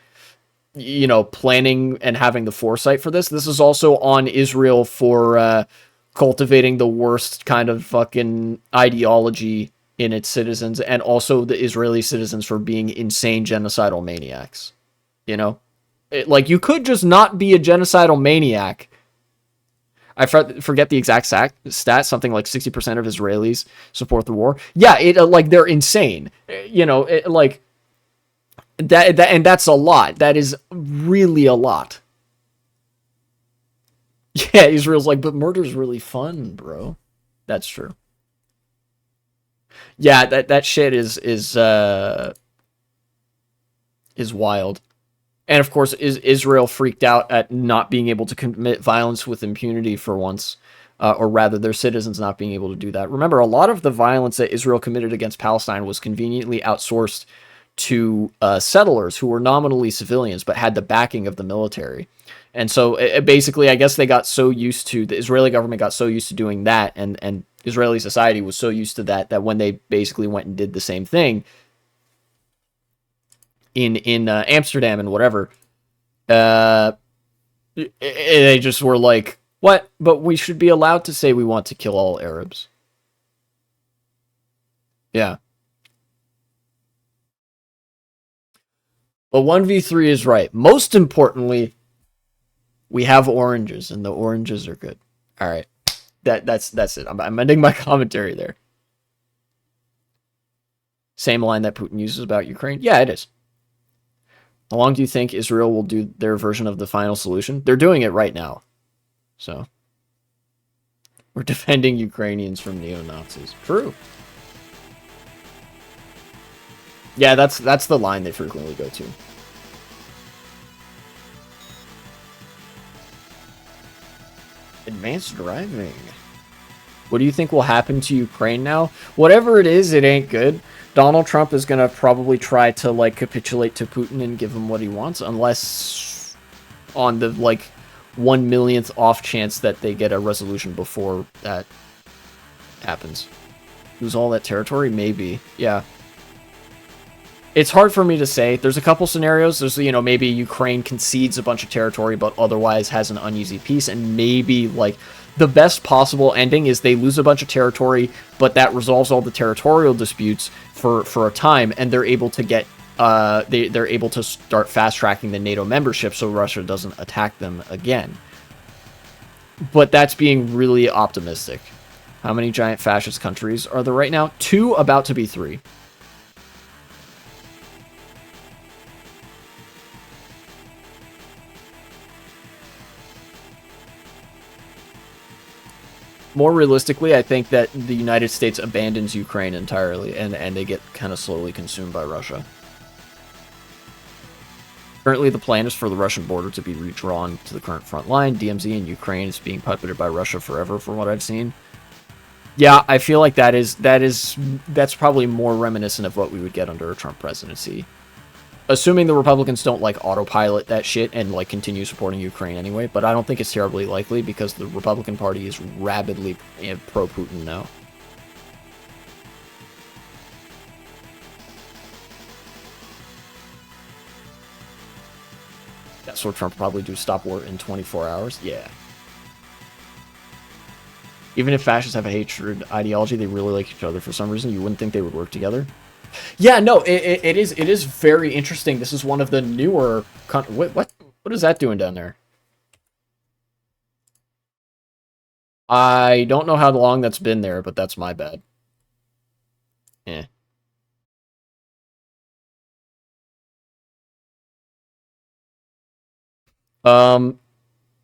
Speaker 1: you know, planning and having the foresight for this, this is also on Israel for cultivating the worst kind of fucking ideology in its citizens, and also the Israeli citizens for being insane genocidal maniacs. You know, like you could just not be a genocidal maniac. I forget the exact stat. Something like 60% of Israelis support the war. Yeah, it like they're insane. You know, like that, and that's a lot. That is really a lot. Yeah, Israel's like, but murder's really fun, bro. That's true. Yeah, that shit is wild. And of course, is Israel freaked out at not being able to commit violence with impunity for once, or rather, their citizens not being able to do that. Remember, a lot of the violence that Israel committed against Palestine was conveniently outsourced to settlers who were nominally civilians but had the backing of the military. And so, basically, I guess they got so used to, the Israeli government got so used to doing that, and Israeli society was so used to that, that when they basically went and did the same thing in Amsterdam and whatever, they just were like, what? But we should be allowed to say we want to kill all Arabs. Yeah. But 1v3 is right. Most importantly, we have oranges, and the oranges are good. All right. That's it. I'm ending my commentary there. Same line that Putin uses about Ukraine? Yeah, it is. How long do you think Israel will do their version of the final solution? They're doing it right now. So, we're defending Ukrainians from neo-Nazis. True. Yeah, that's the line they frequently go to. Advanced driving. What do you think will happen to Ukraine now? Whatever it is, it ain't good. Donald Trump is going to probably try to, like, capitulate to Putin and give him what he wants, unless on the, like, 1/1,000,000th off chance that they get a resolution before that happens. Lose all that territory? Maybe. Yeah. It's hard for me to say. There's a couple scenarios. There's, you know, maybe Ukraine concedes a bunch of territory, but otherwise has an uneasy peace, and maybe, like, the best possible ending is they lose a bunch of territory, but that resolves all the territorial disputes for a time, and they're able to get they're able to start fast tracking the NATO membership so Russia doesn't attack them again. But that's being really optimistic. How many giant fascist countries are there right now? 2, about to be 3. More realistically, I think that the United States abandons Ukraine entirely, and they get kind of slowly consumed by Russia. Currently, the plan is for the Russian border to be redrawn to the current front line. DMZ and Ukraine is being puppeted by Russia forever, from what I've seen. Yeah, I feel like that's probably more reminiscent of what we would get under a Trump presidency. Assuming the Republicans don't, like, autopilot that shit and, like, continue supporting Ukraine anyway, but I don't think it's terribly likely because the Republican Party is rabidly pro-Putin now. That's what Trump probably do, stop war in 24 hours? Yeah. Even if fascists have a hatred ideology, they really like each other for some reason. You wouldn't think they would work together. Yeah, no, it is very interesting. This is one of the newer... What is that doing down there? I don't know how long that's been there, but that's my bad. Eh.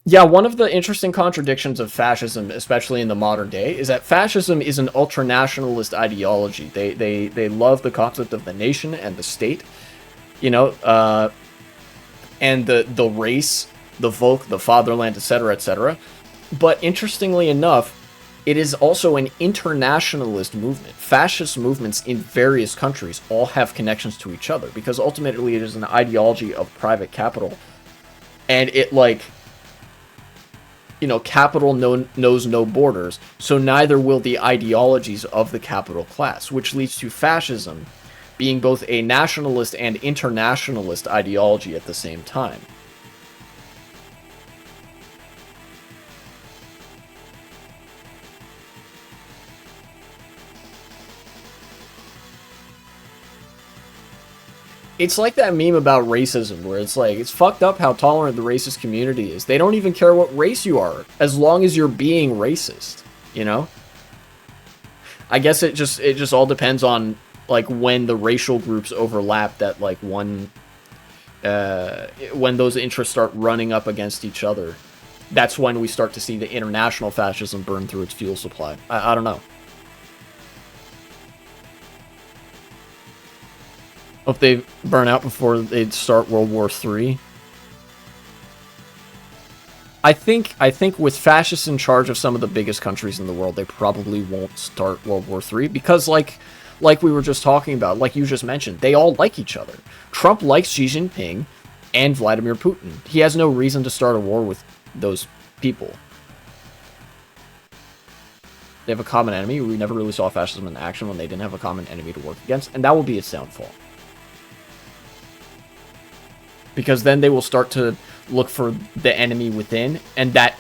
Speaker 1: Yeah, one of the interesting contradictions of fascism, especially in the modern day, is that fascism is an ultranationalist ideology. They love the concept of the nation and the state, you know, and the race, the Volk, the fatherland, etc., etc. But interestingly enough, it is also an internationalist movement. Fascist movements in various countries all have connections to each other because ultimately it is an ideology of private capital. And it, like, you know, capital knows no borders, so neither will the ideologies of the capital class, which leads to fascism being both a nationalist and internationalist ideology at the same time. It's like that meme about racism, where it's like, it's fucked up how tolerant the racist community is. They don't even care what race you are, as long as you're being racist, you know? I guess it just all depends on, like, when the racial groups overlap, that, like, when those interests start running up against each other. That's when we start to see the international fascism burn through its fuel supply. I don't know. Hope they burn out before they start World War III. I think with fascists in charge of some of the biggest countries in the world, they probably won't start World War III because, like we were just talking about, like you just mentioned, they all like each other. Trump likes Xi Jinping and Vladimir Putin. He has no reason to start a war with those people. They have a common enemy. We never really saw fascism in action when they didn't have a common enemy to work against, and that will be its downfall. Because then they will start to look for the enemy within, and that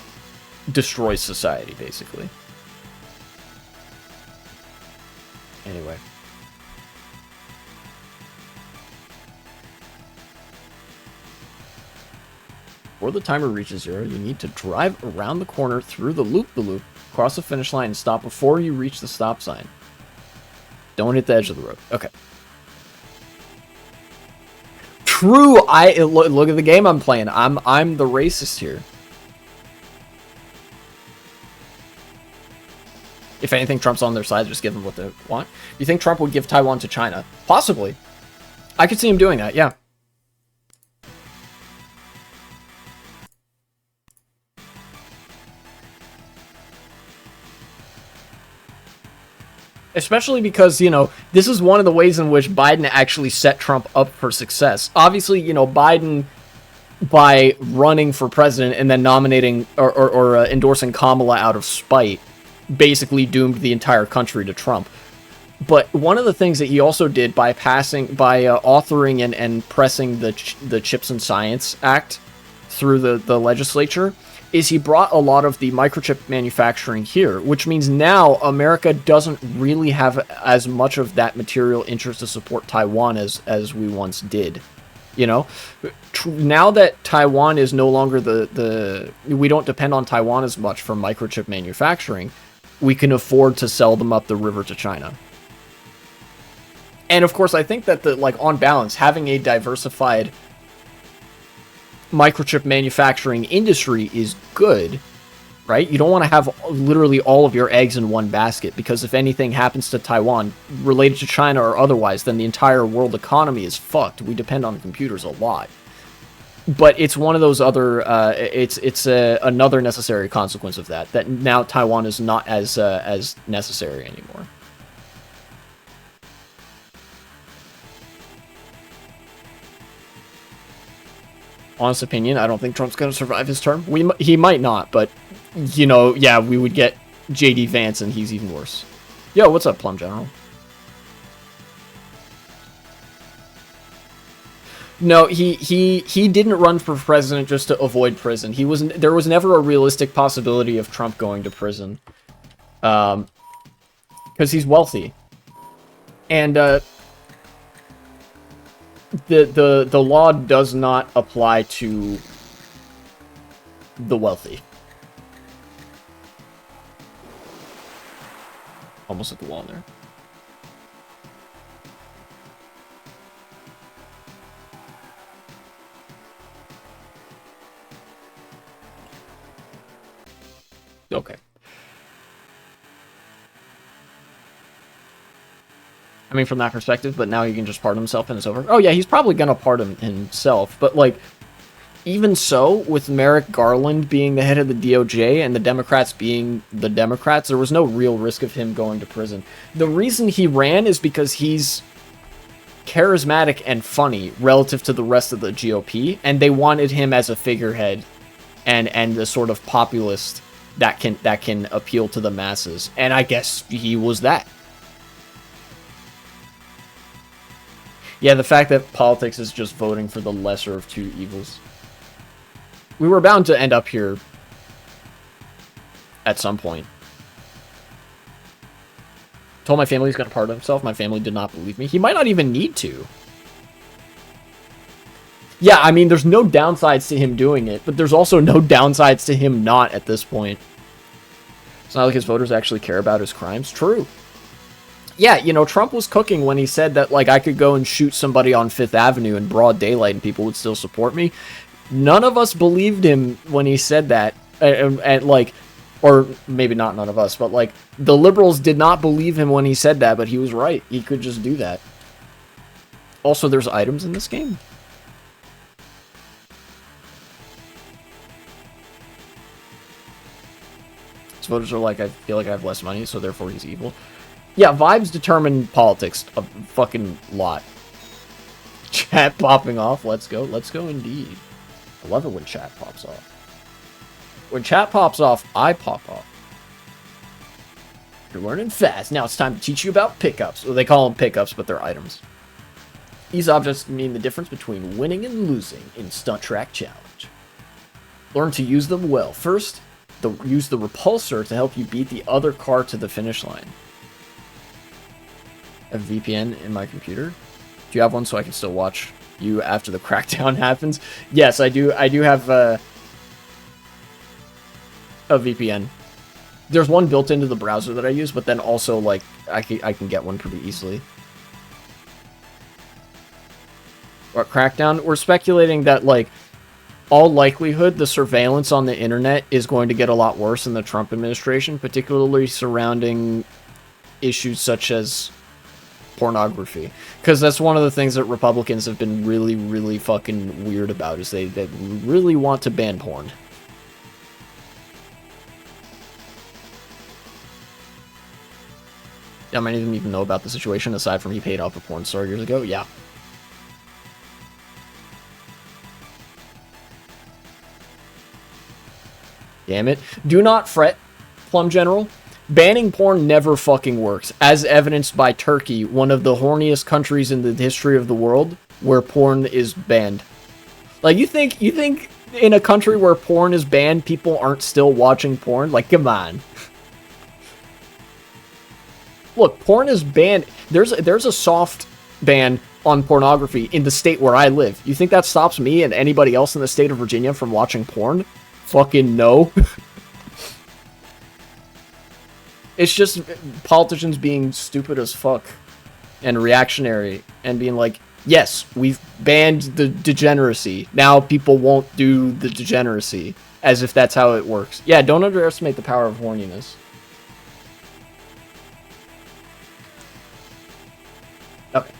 Speaker 1: destroys society, basically. Anyway. Before the timer reaches 0, you need to drive around the corner through the loop-the-loop, cross the finish line, and stop before you reach the stop sign. Don't hit the edge of the road. Okay. True, look at the game I'm playing. I'm the racist here. If anything, Trump's on their side. Just give them what they want. You think Trump would give Taiwan to China? Possibly. I could see him doing that. Yeah. Especially because, you know, this is one of the ways in which Biden actually set Trump up for success. Obviously, you know, Biden, by running for president and then nominating or endorsing Kamala out of spite, basically doomed the entire country to Trump. But one of the things that he also did by authoring and pressing the Chips and Science Act through the legislature is he brought a lot of the microchip manufacturing here, which means now America doesn't really have as much of that material interest to support Taiwan as we once did. You know, now that Taiwan is no longer we don't depend on Taiwan as much for microchip manufacturing, we can afford to sell them up the river to China. And of course, I think that on balance, having a diversified microchip manufacturing industry is good, right? You don't want to have literally all of your eggs in one basket, because if anything happens to Taiwan related to China or otherwise, then the entire world economy is fucked. We depend on computers a lot. But it's one of those other, it's another necessary consequence of that now Taiwan is not as necessary anymore. Honest opinion, I don't think Trump's going to survive his term. He might not, but, you know, yeah, we would get J.D. Vance, and he's even worse. Yo, what's up, Plum General? No, he didn't run for president just to avoid prison. There was never a realistic possibility of Trump going to prison. Because he's wealthy. And, the law does not apply to the wealthy. Almost at the wall there. Okay. I mean, from that perspective, but now he can just pardon himself and it's over. Oh yeah, he's probably gonna pardon himself, but like, even so, with Merrick Garland being the head of the DOJ and the Democrats being the Democrats, there was no real risk of him going to prison. The reason he ran is because he's charismatic and funny relative to the rest of the GOP, and they wanted him as a figurehead and the sort of populist that can appeal to the masses. And I guess he was that. Yeah, the fact that politics is just voting for the lesser of two evils. We were bound to end up here at some point. Told my family he's going to pardon himself. My family did not believe me. He might not even need to. Yeah, I mean, there's no downsides to him doing it, but there's also no downsides to him not at this point. It's not like his voters actually care about his crimes. True. Yeah, you know, Trump was cooking when he said that, like, I could go and shoot somebody on Fifth Avenue in broad daylight and people would still support me. None of us believed him when he said that. And like, or maybe not none of us, but, like, the liberals did not believe him when he said that, but he was right. He could just do that. Also, there's items in this game. His voters are like, I feel like I have less money, so therefore he's evil. Yeah, vibes determine politics a fucking lot. Chat popping off. Let's go indeed. I love it when chat pops off. When chat pops off, I pop off. You're learning fast. Now it's time to teach you about pickups. Well, they call them pickups, but they're items. These objects mean the difference between winning and losing in Stunt Track Challenge. Learn to use them well. First, use the repulsor to help you beat the other car to the finish line. I have a VPN in my computer. Do you have one so I can still watch you after the crackdown happens? Yes, I do. I do have a VPN. There's one built into the browser that I use, but then also, like, I can get one pretty easily. What, crackdown? We're speculating that, like, all likelihood, the surveillance on the internet is going to get a lot worse in the Trump administration, particularly surrounding issues such as pornography, because that's one of the things that Republicans have been really, really fucking weird about, is they really want to ban porn. Yeah, many of them even know about the situation, aside from he paid off a porn star years ago. Yeah. Damn it. Do not fret, Plum General. Banning porn never fucking works, as evidenced by Turkey, one of the horniest countries in the history of the world, where porn is banned. Like, you think in a country where porn is banned, people aren't still watching porn? Like, come on. Look, porn is banned. There's a soft ban on pornography in the state where I live. You think that stops me and anybody else in the state of Virginia from watching porn? Fucking no. It's just politicians being stupid as fuck and reactionary and being like, yes, we've banned the degeneracy. Now people won't do the degeneracy, as if that's how it works. Yeah, don't underestimate the power of horniness. Okay.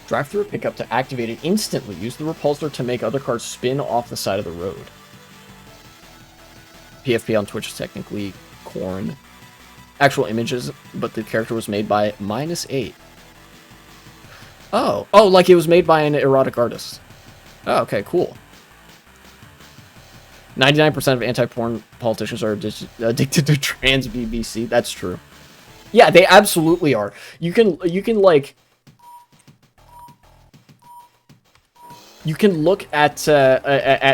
Speaker 1: Drive through a pickup to activate it instantly. Use the repulsor to make other cars spin off the side of the road. PFP on Twitch is technically corn. Actual images, but the character was made by -8. Oh, like it was made by an erotic artist. Oh, okay, cool. 99% of anti-porn politicians are addicted to trans BBC. That's true. Yeah, they absolutely are. You can like, you can look at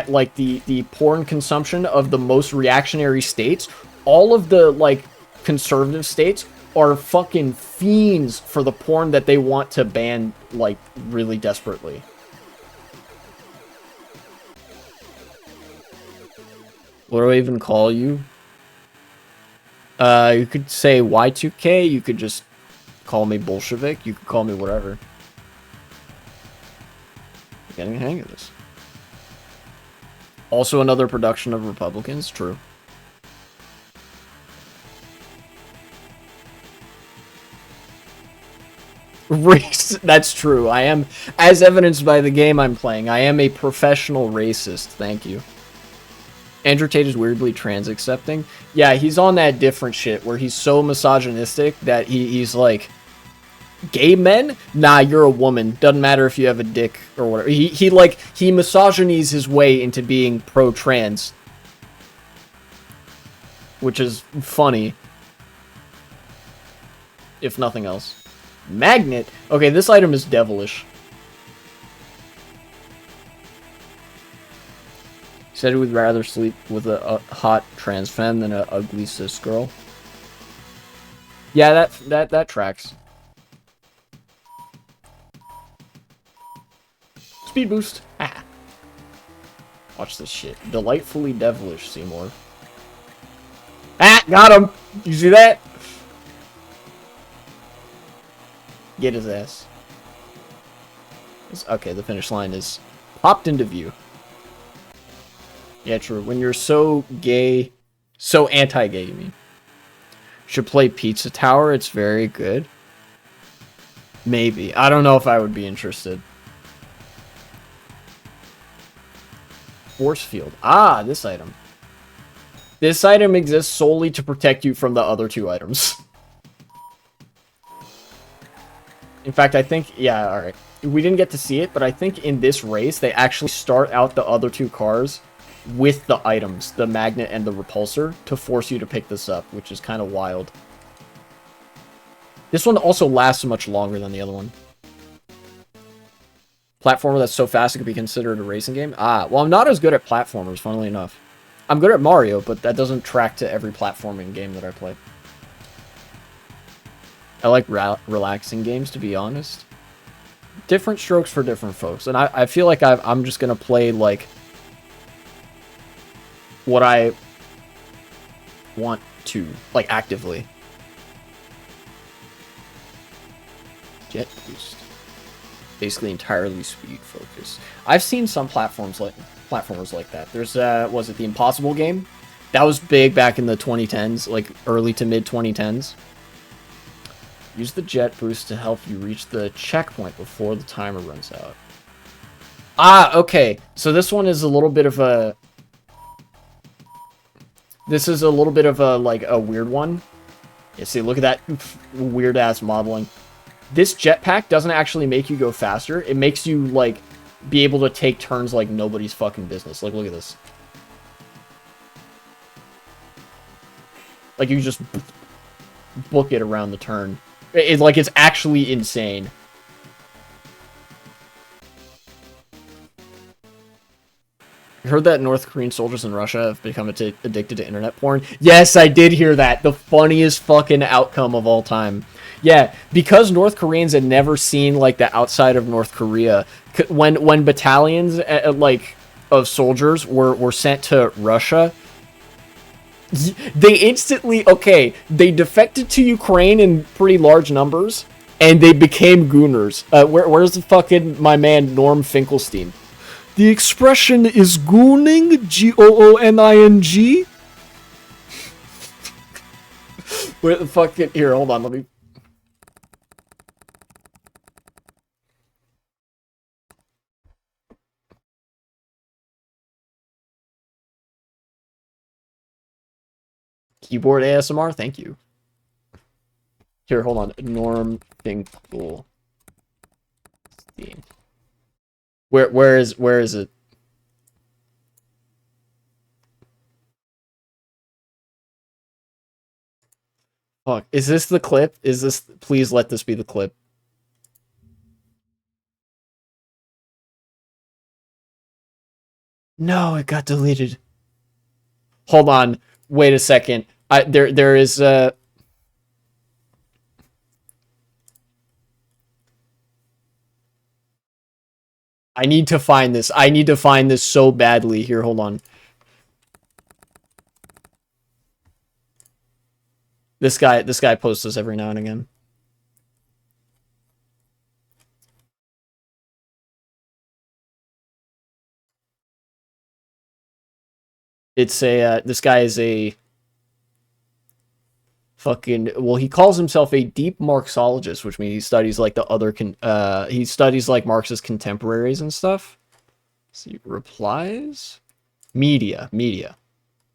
Speaker 1: like the porn consumption of the most reactionary states. All of the like conservative states are fucking fiends for the porn that they want to ban, like, really desperately. What do I even call you? You could say Y2K, you could just call me Bolshevik, you could call me whatever. I'm getting a hang of this. Also another production of Republicans, true. Race, that's true. I am, as evidenced by the game I'm playing, I am a professional racist. Thank you. Andrew Tate is weirdly trans accepting. Yeah, he's on that different shit where he's so misogynistic that he's like, gay men? Nah, you're a woman. Doesn't matter if you have a dick or whatever. He misogynies his way into being pro-trans, which is funny, if nothing else. Magnet? Okay, this item is devilish. Said he would rather sleep with a hot trans femme than a ugly cis girl. Yeah, that tracks. Speed boost. Ah. Watch this shit. Delightfully devilish, Seymour. Ah, got him. You see that? Get his ass. Okay, the finish line is popped into view. Yeah, true. When you're so gay, so anti-gay, you mean. Should play Pizza Tower. It's very good. Maybe. I don't know if I would be interested. Force field. Ah, this item. This item exists solely to protect you from the other two items. In fact, I think, yeah, alright. We didn't get to see it, but I think in this race, they actually start out the other two cars with the items, the magnet and the repulsor, to force you to pick this up, which is kind of wild. This one also lasts much longer than the other one. Platformer that's so fast it could be considered a racing game? Ah, well, I'm not as good at platformers, funnily enough. I'm good at Mario, but that doesn't track to every platforming game that I play. I like relaxing games, to be honest. Different strokes for different folks. And I feel like I'm just going to play, like, what I want to, like, actively. Jet boost. Basically entirely speed focus. I've seen some platformers like that. There's, was it the Impossible game? That was big back in the 2010s, like, early to mid 2010s. Use the jet boost to help you reach the checkpoint before the timer runs out. Ah, okay. So this one is a little bit of a... This is a little bit of a, like, a weird one. Yeah, see, look at that weird-ass modeling. This jetpack doesn't actually make you go faster. It makes you, like, be able to take turns like nobody's fucking business. Like, look at this. Like, you just book it around the turn. It's like, it's actually insane. heard that North Korean soldiers in Russia have become addicted to internet porn? Yes, I did hear that. The funniest fucking outcome of all time. Yeah, because North Koreans had never seen like the outside of North Korea. When battalions like of soldiers were sent to Russia, they instantly they defected to Ukraine in pretty large numbers, and they became gooners. Where's the fucking my man Norm Finkelstein? The expression is gooning, Gooning. Where the fucking here? Hold on, let me. Keyboard ASMR, thank you. Here, hold on. Norm Finkelstein. Where is it? Fuck. Is this the clip? Is this please let this be the clip? No, it got deleted. Hold on. Wait a second. There is I need to find this. I need to find this so badly. Here, hold on. This guy posts this every now and again. It's a this guy is a fucking he calls himself a deep Marxologist, which means he studies like the other he studies like Marx's contemporaries and stuff. See replies, media.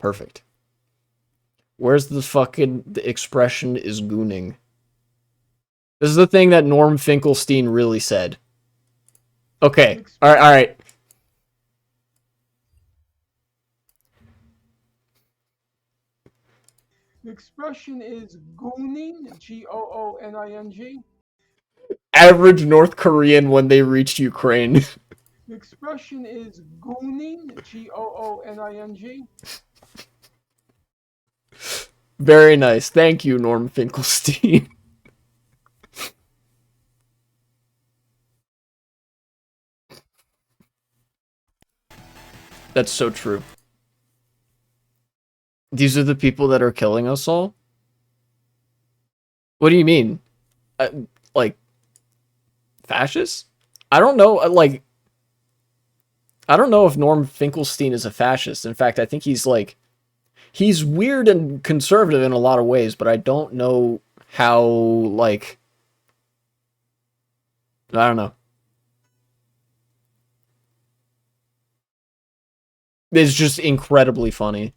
Speaker 1: Perfect. Where's the fucking the expression is gooning? This is the thing that Norm Finkelstein really said. Okay. All right.
Speaker 2: The expression is gooning, Gooning.
Speaker 1: Average North Korean when they reached Ukraine.
Speaker 2: The expression is gooning, Gooning.
Speaker 1: Very nice. Thank you, Norm Finkelstein. That's so true. These are the people that are killing us all? What do you mean? Like, fascists? I don't know, like... I don't know if Norm Finkelstein is a fascist. In fact, I think he's, like... He's weird and conservative in a lot of ways, but I don't know how, like... I don't know. It's just incredibly funny.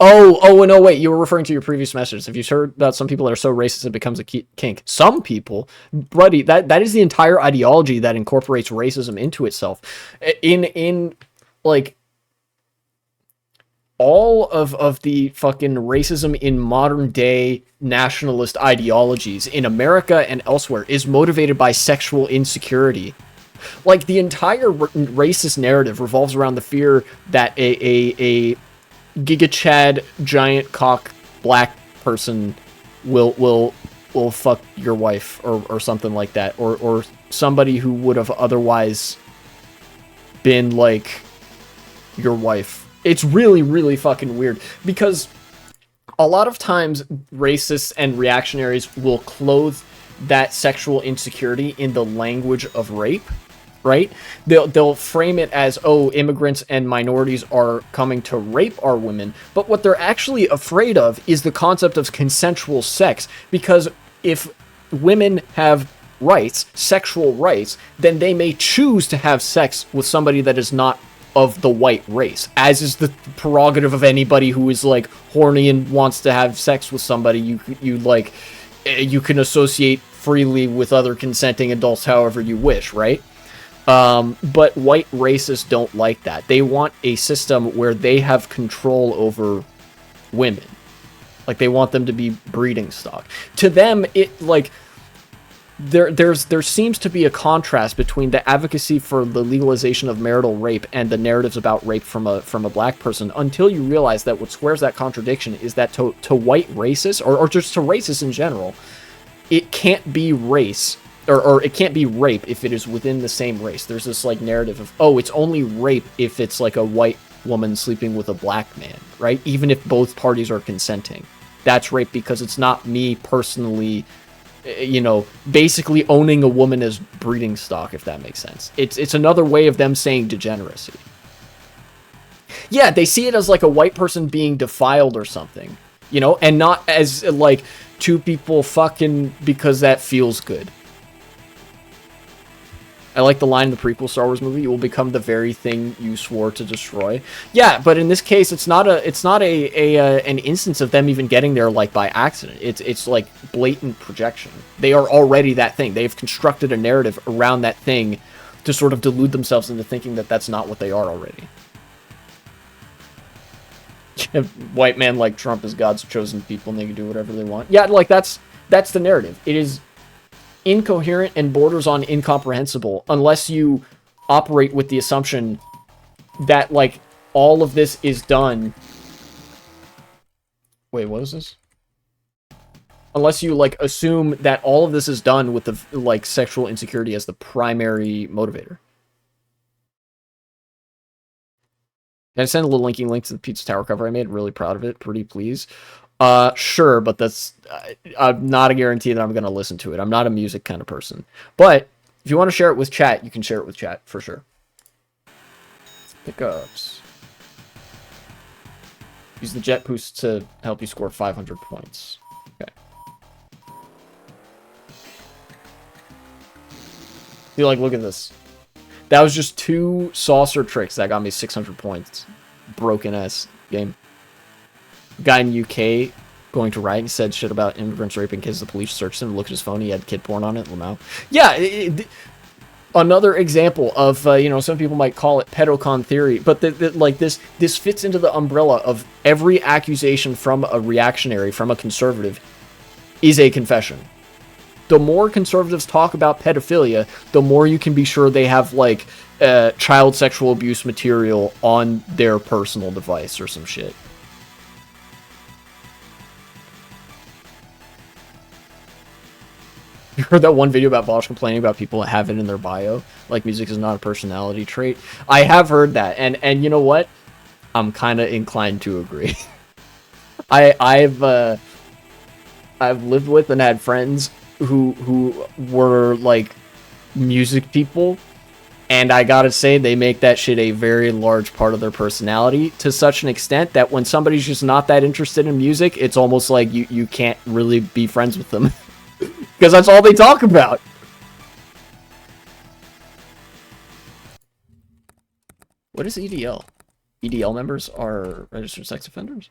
Speaker 1: Oh, no, wait, you were referring to your previous message. Have you heard about some people that are so racist it becomes a kink? Some people, buddy, that is the entire ideology that incorporates racism into itself. In like, all of the fucking racism in modern day nationalist ideologies in America and elsewhere is motivated by sexual insecurity. Like, the entire racist narrative revolves around the fear that a Giga Chad giant cock black person will fuck your wife or something like that, or somebody who would have otherwise been like your wife. It's really, really fucking weird, because a lot of times racists and reactionaries will clothe that sexual insecurity in the language of rape. Right? They'll frame it as, oh, immigrants and minorities are coming to rape our women. But what they're actually afraid of is the concept of consensual sex. Because if women have rights, sexual rights, then they may choose to have sex with somebody that is not of the white race. As is the prerogative of anybody who is, like, horny and wants to have sex with somebody. You can associate freely with other consenting adults however you wish, right? But white racists don't like that. They want a system where they have control over women. Like, they want them to be breeding stock. To them, it, like, there seems to be a contrast between the advocacy for the legalization of marital rape and the narratives about rape from a black person, until you realize that what squares that contradiction is that to white racists, or just to racists in general, it can't be race, or it can't be rape if it is within the same race. There's this like narrative of, oh, it's only rape if it's like a white woman sleeping with a black man, right? Even if both parties are consenting, that's rape because it's not me personally, you know, basically owning a woman as breeding stock, if that makes sense. It's another way of them saying degeneracy. Yeah, they see it as like a white person being defiled or something, you know, and not as like two people fucking because that feels good. I like the line in the prequel Star Wars movie, "You will become the very thing you swore to destroy." Yeah, but in this case, it's not an instance of them even getting there like by accident. It's like blatant projection. They are already that thing. They've constructed a narrative around that thing to sort of delude themselves into thinking that that's not what they are already. White man like Trump is God's chosen people, and they can do whatever they want. Yeah, like that's the narrative. It is incoherent and borders on incomprehensible unless you operate with the assumption that like all of this is done. Wait, what is this? Unless you like assume that all of this is done with the like sexual insecurity as the primary motivator. Can I send a little linking link to the Pizza Tower cover I made? Really proud of it. Pretty please. Sure, but that's not a guarantee that I'm going to listen to it. I'm not a music kind of person. But if you want to share it with chat, you can share it with chat for sure. Pickups. Use the jet boost to help you score 500 points. Okay. See, like, look at this. That was just 2 saucer tricks that got me 600 points. Broken ass game. Guy in UK going to riot and said shit about immigrants raping kids. The police searched him, looked at his phone, he had kid porn on it. Lamau. Yeah, another example of you know, some people might call it pedocon theory, but like this fits into the umbrella of every accusation from a reactionary, from a conservative, is a confession. The more conservatives talk about pedophilia, the more you can be sure they have like child sexual abuse material on their personal device or some shit. You heard that one video about Vosh complaining about people that have it in their bio, like music is not a personality trait? I have heard that, and you know what? I'm kind of inclined to agree. I've lived with and had friends who were like music people, and I gotta say they make that shit a very large part of their personality, to such an extent that when somebody's just not that interested in music, it's almost like you can't really be friends with them. Because that's all they talk about. What is EDL? EDL members are registered sex offenders?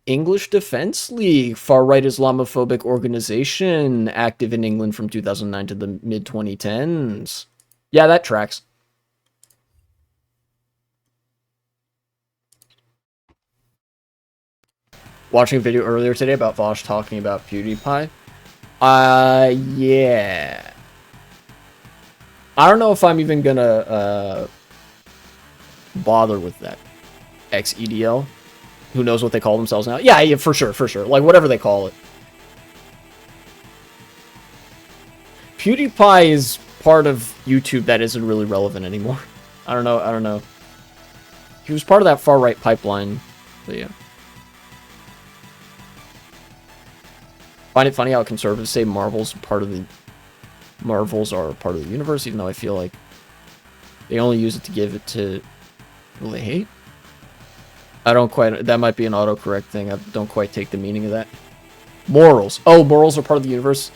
Speaker 1: English Defense League, far-right Islamophobic organization, active in England from 2009 to the mid-2010s. Yeah, that tracks. Watching a video earlier today about Vosh talking about PewDiePie. Yeah. I don't know if I'm even gonna bother with that. XEDL. Who knows what they call themselves now? Yeah, for sure. Like, whatever they call it. PewDiePie is part of YouTube that isn't really relevant anymore. I don't know. He was part of that far-right pipeline, but yeah. Find it funny how conservatives say Marvels are part of the universe, even though I feel like they only use it to give it to people they hate. I don't quite. That might be an autocorrect thing. I don't quite take the meaning of that. Morals. Oh, morals are part of the universe.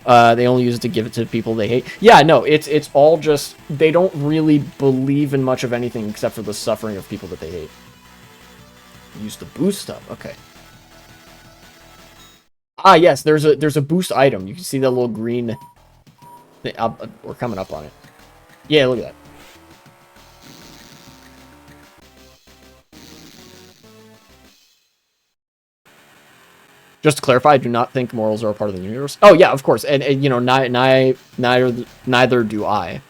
Speaker 1: They only use it to give it to people they hate. Yeah, no, it's all just, they don't really believe in much of anything except for the suffering of people that they hate. Use the boost stuff. Okay. Ah, yes, there's a boost item. You can see that little green thing. We're coming up on it. Yeah, look at that. Just to clarify, I do not think morals are a part of the universe. Oh yeah, of course, and you know, neither do I.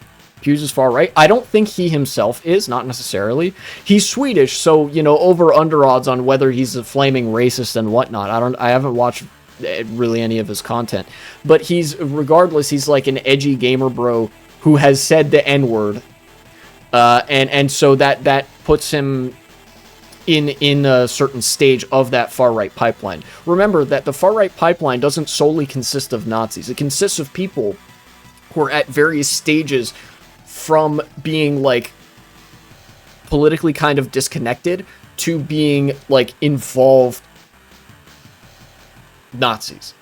Speaker 1: Hughes is far right. I don't think he himself is, not necessarily. He's Swedish, so you know, over under odds on whether he's a flaming racist and whatnot. I haven't watched really any of his content, but regardless, he's like an edgy gamer bro who has said the N-word, and so that puts him in a certain stage of that far-right pipeline. Remember that the far-right pipeline doesn't solely consist of Nazis. It consists of people who are at various stages from being, like, politically kind of disconnected to being, like, involved Nazis.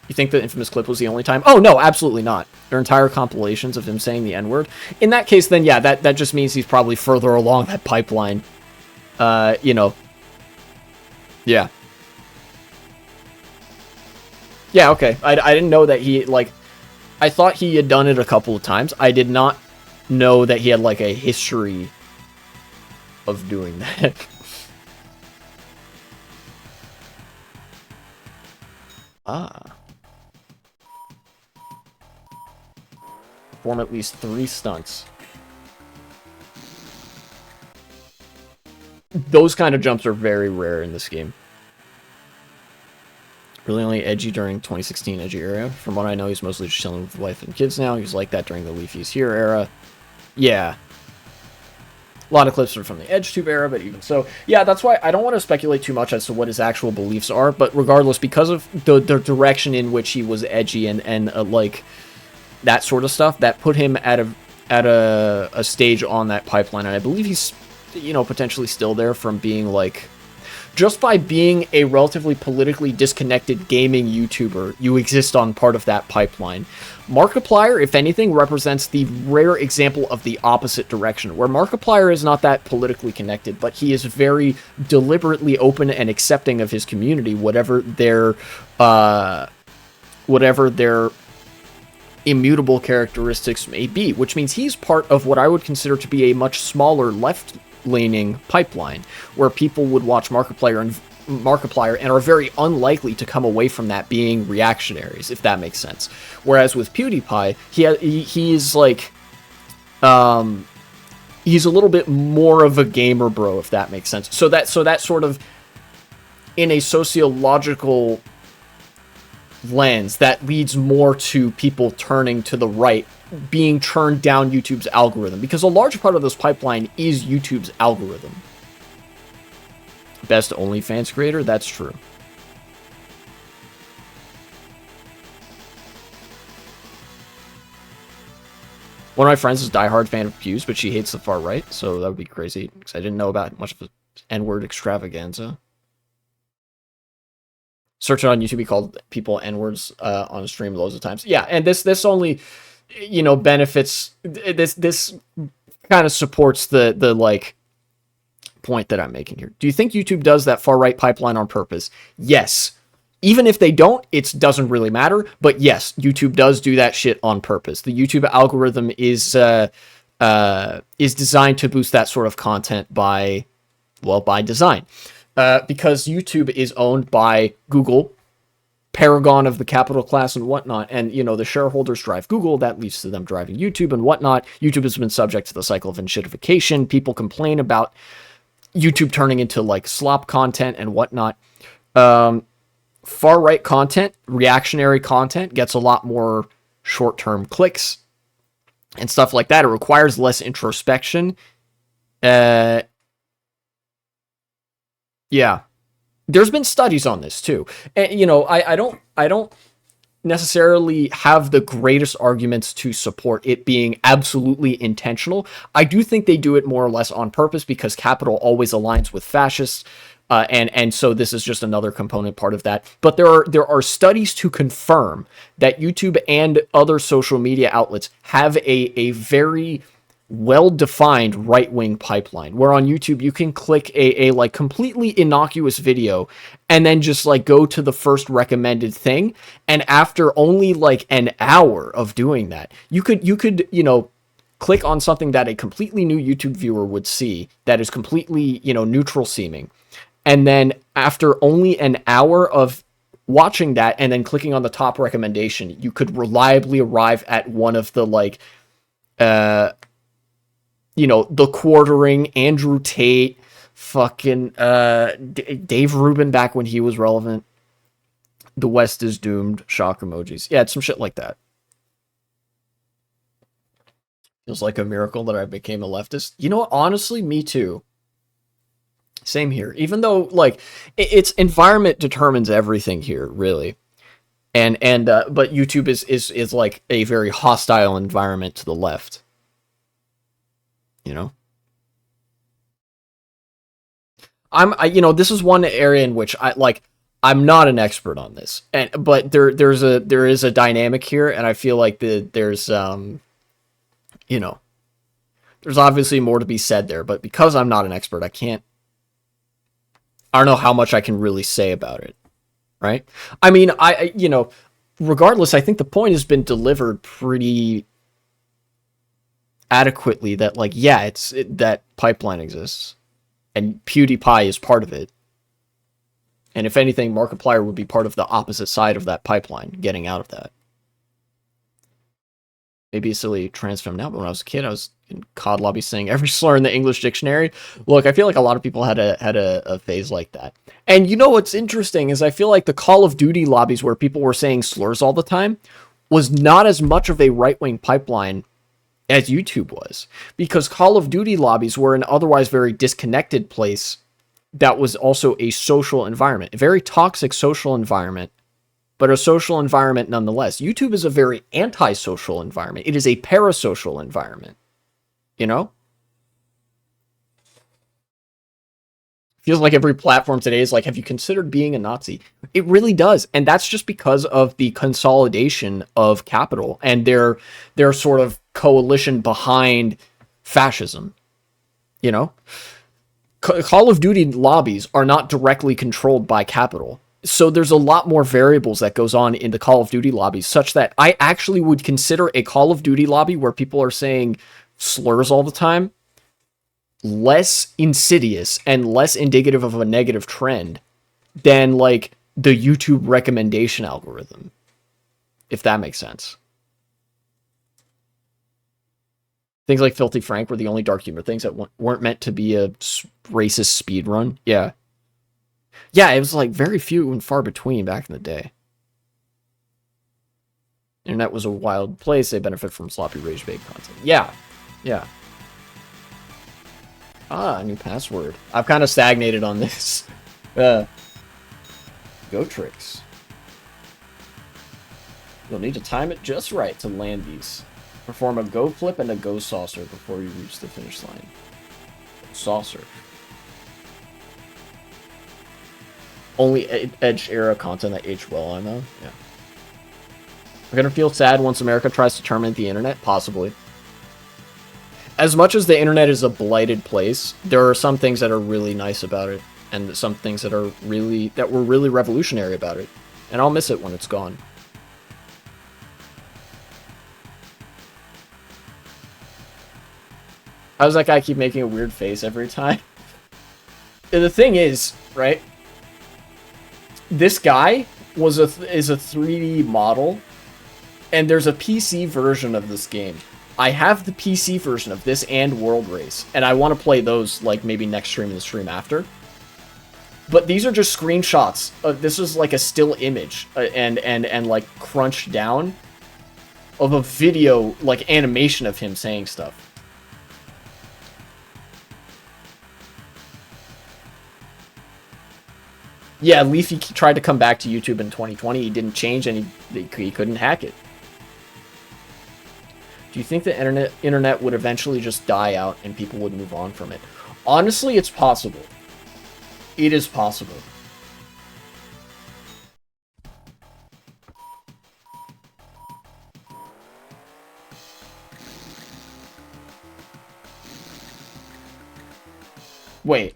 Speaker 1: You think the infamous clip was the only time? Oh, no, absolutely not. There are entire compilations of him saying the N-word. In that case, then, yeah, that just means he's probably further along that pipeline. You know. Yeah. Yeah, okay. I didn't know that he, like... I thought he had done it a couple of times. I did not know that he had, like, a history of doing that. Perform at least 3 stunts. Those kind of jumps are very rare in this game. Really only edgy during 2016 edgy era. From what I know, he's mostly just chilling with wife and kids now. He was like that during the Leafy's Here era. Yeah. A lot of clips are from the EdgeTube era, but even so. Yeah, that's why I don't want to speculate too much as to what his actual beliefs are, but regardless, because of the direction in which he was edgy and like, that sort of stuff, that put him at a stage on that pipeline, and I believe he's, you know, potentially still there from being, like... Just by being a relatively politically disconnected gaming YouTuber, you exist on part of that pipeline. Markiplier, if anything, represents the rare example of the opposite direction, where Markiplier is not that politically connected, but he is very deliberately open and accepting of his community, whatever their immutable characteristics may be, which means he's part of what I would consider to be a much smaller left-leaning pipeline, where people would watch Markiplier and are very unlikely to come away from that being reactionaries, if that makes sense. Whereas with PewDiePie, he's like, he's a little bit more of a gamer bro, if that makes sense. So that sort of, in a sociological lens, that leads more to people turning to the right, being turned down YouTube's algorithm, because a large part of this pipeline is YouTube's algorithm. Best OnlyFans creator? That's true. One of my friends is a diehard fan of Pews, but she hates the far right, so that would be crazy, because I didn't know about much of the N-word extravaganza. Search it on YouTube, he called people N-words on stream loads of times. Yeah, and this only, you know, benefits, this kind of supports the like point that I'm making here. Do you think YouTube does that far right pipeline on purpose? Yes. Even if they don't, it doesn't really matter. But yes, YouTube does do that shit on purpose. The YouTube algorithm is designed to boost that sort of content by design. Because YouTube is owned by Google, paragon of the capital class and whatnot, and, you know, the shareholders drive Google, that leads to them driving YouTube and whatnot. YouTube has been subject to the cycle of enshittification. People complain about YouTube turning into, like, slop content and whatnot. Far-right content, reactionary content, gets a lot more short-term clicks and stuff like that. It requires less introspection. Yeah. There's been studies on this too. And, you know, I don't necessarily have the greatest arguments to support it being absolutely intentional. I do think they do it more or less on purpose, because capital always aligns with fascists. And so this is just another component part of that. But there are studies to confirm that YouTube and other social media outlets have a very well-defined right-wing pipeline, where on YouTube you can click a like completely innocuous video and then just like go to the first recommended thing, and after only like an hour of doing that, you could you know, click on something that a completely new YouTube viewer would see that is completely, you know, neutral seeming, and then after only an hour of watching that and then clicking on the top recommendation, you could reliably arrive at one of the like, you know, The Quartering, Andrew Tate, fucking Dave Rubin back when he was relevant. The West is Doomed, shock emojis. Yeah, it's some shit like that. Feels like a miracle that I became a leftist. You know what? Honestly, me too. Same here. Even though, like, it's environment determines everything here, really. But YouTube is like a very hostile environment to the left. You know? You know, this is one area in which I'm not an expert on this, but there is a dynamic here, and I feel like there's you know, there's obviously more to be said there, but because I'm not an expert, I don't know how much I can really say about it, right? I mean, you know, regardless, I think the point has been delivered pretty adequately that, like, yeah, that pipeline exists, and PewDiePie is part of it. And if anything, Markiplier would be part of the opposite side of that pipeline, getting out of that. Maybe a silly transfem now, but when I was a kid, I was in COD lobby saying every slur in the English dictionary. Look, I feel like a lot of people had a phase like that. And you know what's interesting is I feel like the Call of Duty lobbies where people were saying slurs all the time was not as much of a right-wing pipeline as YouTube was. Because Call of Duty lobbies were an otherwise very disconnected place that was also a social environment, a very toxic social environment, but a social environment nonetheless. YouTube is a very antisocial environment. It is a parasocial environment, you know? Feels like every platform today is like, have you considered being a Nazi? It really does. And that's just because of the consolidation of capital and their sort of coalition behind fascism, you know? Call of Duty lobbies are not directly controlled by capital. So there's a lot more variables that goes on in the Call of Duty lobbies, such that I actually would consider a Call of Duty lobby where people are saying slurs all the time less insidious and less indicative of a negative trend than like the YouTube recommendation algorithm, if that makes sense. Things like Filthy Frank were the only dark humor things that weren't meant to be a racist speed run. Yeah. Yeah, it was like very few and far between back in the day. Internet was a wild place. They benefit from sloppy rage bait content. Yeah. Yeah. Ah, new password. I've kind of stagnated on this. Go tricks. You'll need to time it just right to land these. Perform a go flip and a go saucer before you reach the finish line. Saucer. Only Edge era content that aged well, I know. Yeah. We're gonna feel sad once America tries to terminate the internet? Possibly. As much as the internet is a blighted place, there are some things that are really nice about it, and some things that were really revolutionary about it. And I'll miss it when it's gone. How does that guy keep making a weird face every time? And the thing is, right? This guy is a 3D model, and there's a PC version of this game. I have the PC version of this and World Race, and I want to play those like maybe next stream and the stream after. But these are just screenshots. This is like a still image and like crunched down of a video, like animation of him saying stuff. Yeah, Leafy tried to come back to YouTube in 2020. He didn't change, and he couldn't hack it. Do you think the internet would eventually just die out and people would move on from it? Honestly, it's possible. It is possible. Wait,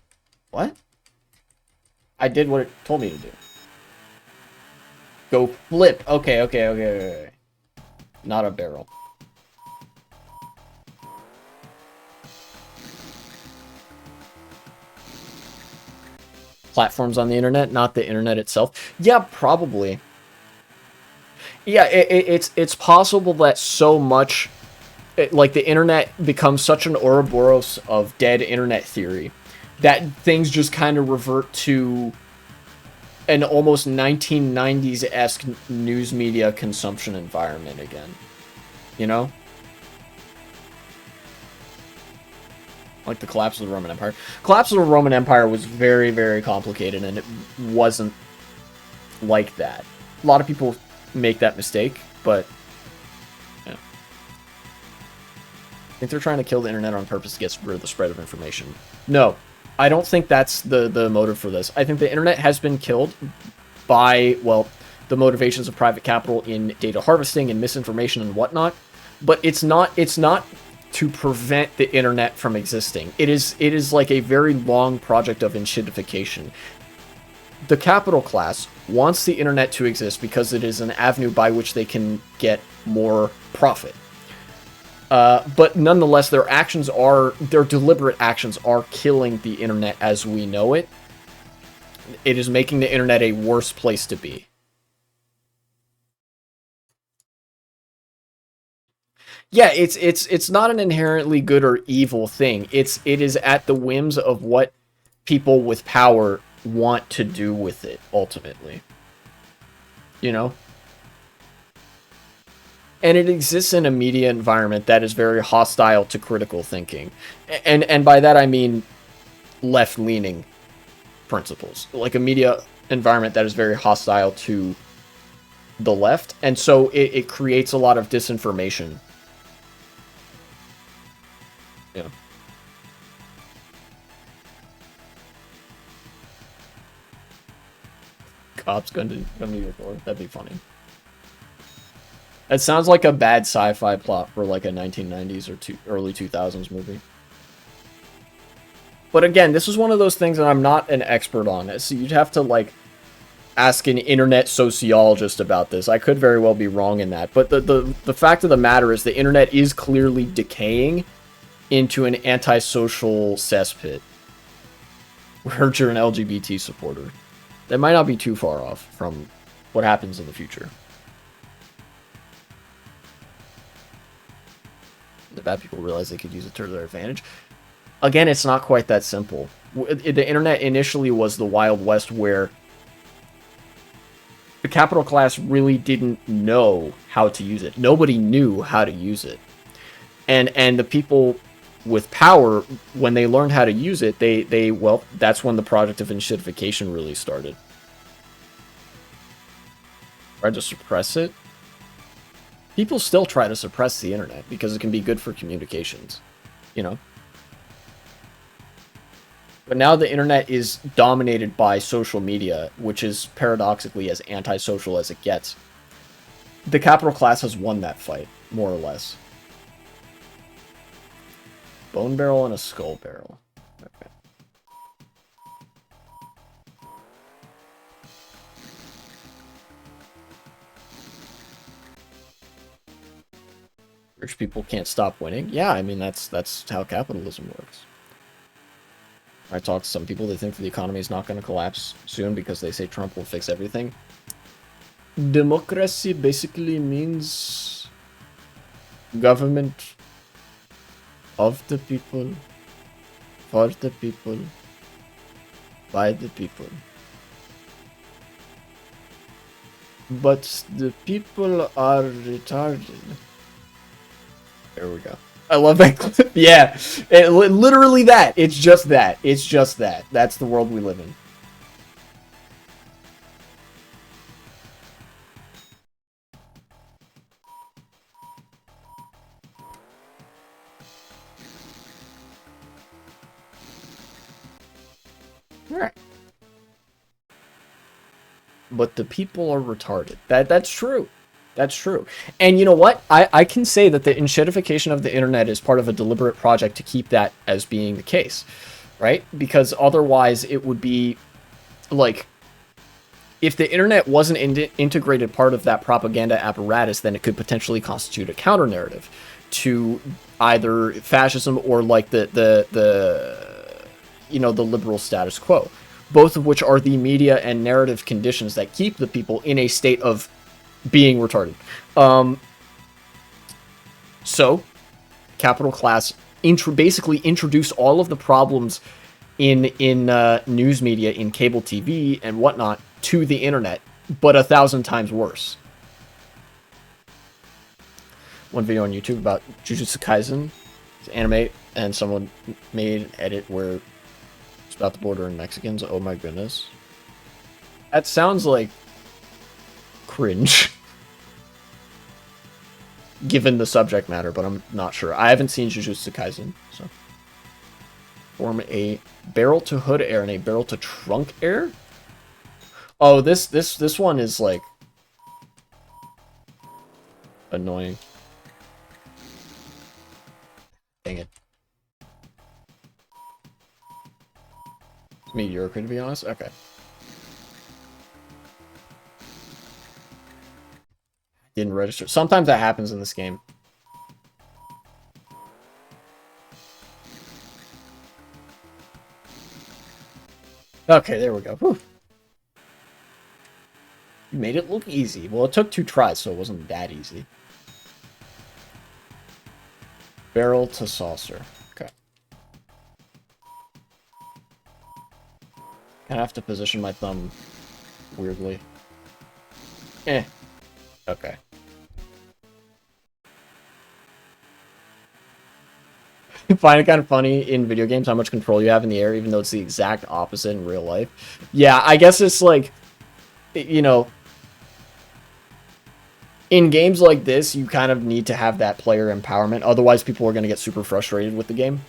Speaker 1: what? I did what it told me to do. Go flip. Okay. Not a barrel. platforms on the internet, not the internet itself. Yeah, probably. Yeah, it's possible that so much, like the internet becomes such an Ouroboros of dead internet theory that things just kind of revert to an almost 1990s-esque news media consumption environment again. You know? Like the collapse of the Roman Empire. Collapse of the Roman Empire was very, very complicated, and it wasn't like that. A lot of people make that mistake, but yeah. I think they're trying to kill the internet on purpose to get rid of the spread of information. No, I don't think that's the motive for this. I think the internet has been killed by, well, the motivations of private capital in data harvesting and misinformation and whatnot. But it's not to prevent the internet from existing. It is like a very long project of enshittification. The capital class wants the internet to exist because it is an avenue by which they can get more profit. But nonetheless, their deliberate actions are killing the internet as we know it. It is making the internet a worse place to be. Yeah, it's not an inherently good or evil thing. It is at the whims of what people with power want to do with it, ultimately. You know? And it exists in a media environment that is very hostile to critical thinking. And by that I mean left-leaning principles. Like a media environment that is very hostile to the left. And so it creates a lot of disinformation. Yeah. Cops come to your door. That'd be funny. It sounds like a bad sci-fi plot for like a 1990s or early 2000s movie. But again, this is one of those things that I'm not an expert on. So you'd have to like ask an internet sociologist about this. I could very well be wrong in that. But the fact of the matter is the internet is clearly decaying into an antisocial cesspit. Where you're an LGBT supporter. That might not be too far off from what happens in the future. The bad people realize they could use it to their advantage. Again, it's not quite that simple. The internet initially was the Wild West where the capital class really didn't know how to use it. Nobody knew how to use it. And the people with power, when they learned how to use it, well, that's when the project of enshittification really started. Tried to suppress it. People still try to suppress the internet because it can be good for communications, you know? But now the internet is dominated by social media, which is paradoxically as antisocial as it gets. The capital class has won that fight, more or less. Bone barrel and a skull barrel. Okay. Rich people can't stop winning. Yeah, I mean that's how capitalism works. I talk to some people, they think the economy is not going to collapse soon because they say Trump will fix everything. Democracy basically means government of the people, for the people, by the people. But the people are retarded. There we go. I love that clip. Yeah, literally that. It's just that. It's just that. That's the world we live in. Alright. But the people are retarded. That's true. That's true. And you know what? I can say that the enshittification of the internet is part of a deliberate project to keep that as being the case, right? Because otherwise it would be like, if the internet wasn't an integrated part of that propaganda apparatus, then it could potentially constitute a counter-narrative to either fascism or like the liberal status quo, both of which are the media and narrative conditions that keep the people in a state of being retarded. So, capital class basically introduced all of the problems in news media, in cable TV and whatnot, to the internet, but 1,000 times worse. One video on YouTube about Jujutsu Kaisen, it's anime, and someone made an edit where it's about the border and Mexicans. Oh my goodness. That sounds like cringe. Given the subject matter, but I'm not sure. I haven't seen Jujutsu Kaisen, so. Form a barrel to hood air and a barrel to trunk air? Oh, this one is like annoying. Dang it. It's mediocre, to be honest. Okay. Didn't register. Sometimes that happens in this game. Okay, there we go. Whew. You made it look easy. Well, it took 2 tries, so it wasn't that easy. Barrel to saucer. Okay. Kind of have to position my thumb weirdly. Okay. I find it kind of funny in video games how much control you have in the air, even though it's the exact opposite in real life. Yeah, I guess it's like, you know, in games like this, you kind of need to have that player empowerment. Otherwise, people are going to get super frustrated with the game.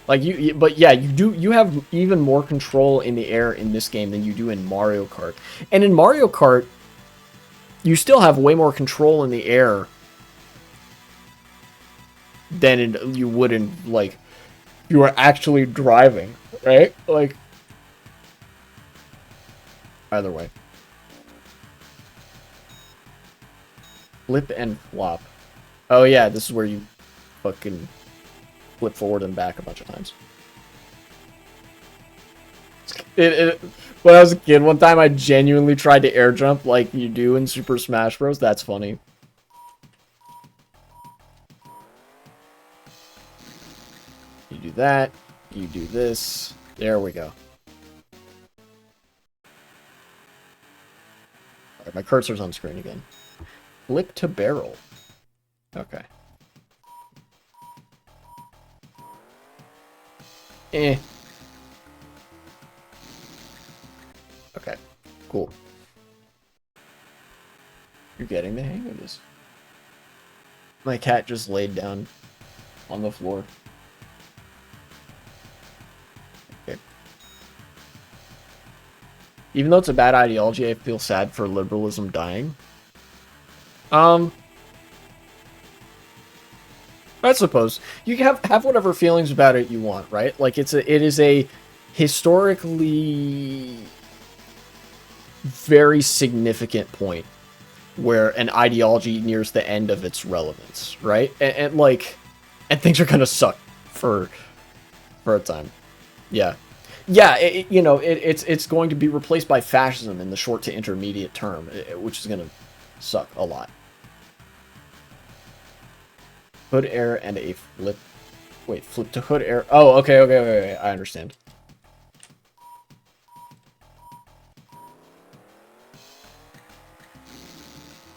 Speaker 1: Like, but yeah, you have even more control in the air in this game than you do in Mario Kart. And in Mario Kart, you still have way more control in the air than you would in, like, you are actually driving, right? Like, either way. Flip and flop. Oh yeah, this is where you fucking flip forward and back a bunch of times. When I was a kid, one time I genuinely tried to air jump like you do in Super Smash Bros. That's funny. You do that. You do this. There we go. Alright, my cursor's on screen again. Flip to barrel. Okay. Okay, cool. You're getting the hang of this. My cat just laid down on the floor. Okay. Even though it's a bad ideology, I feel sad for liberalism dying. I suppose you can have whatever feelings about it you want, right? Like it is a historically very significant point where an ideology nears the end of its relevance, right? And things are gonna suck for a time. Yeah, it's going to be replaced by fascism in the short to intermediate term, which is gonna suck a lot. Hood air and a flip. Wait, flip to hood air. Oh, okay, I understand.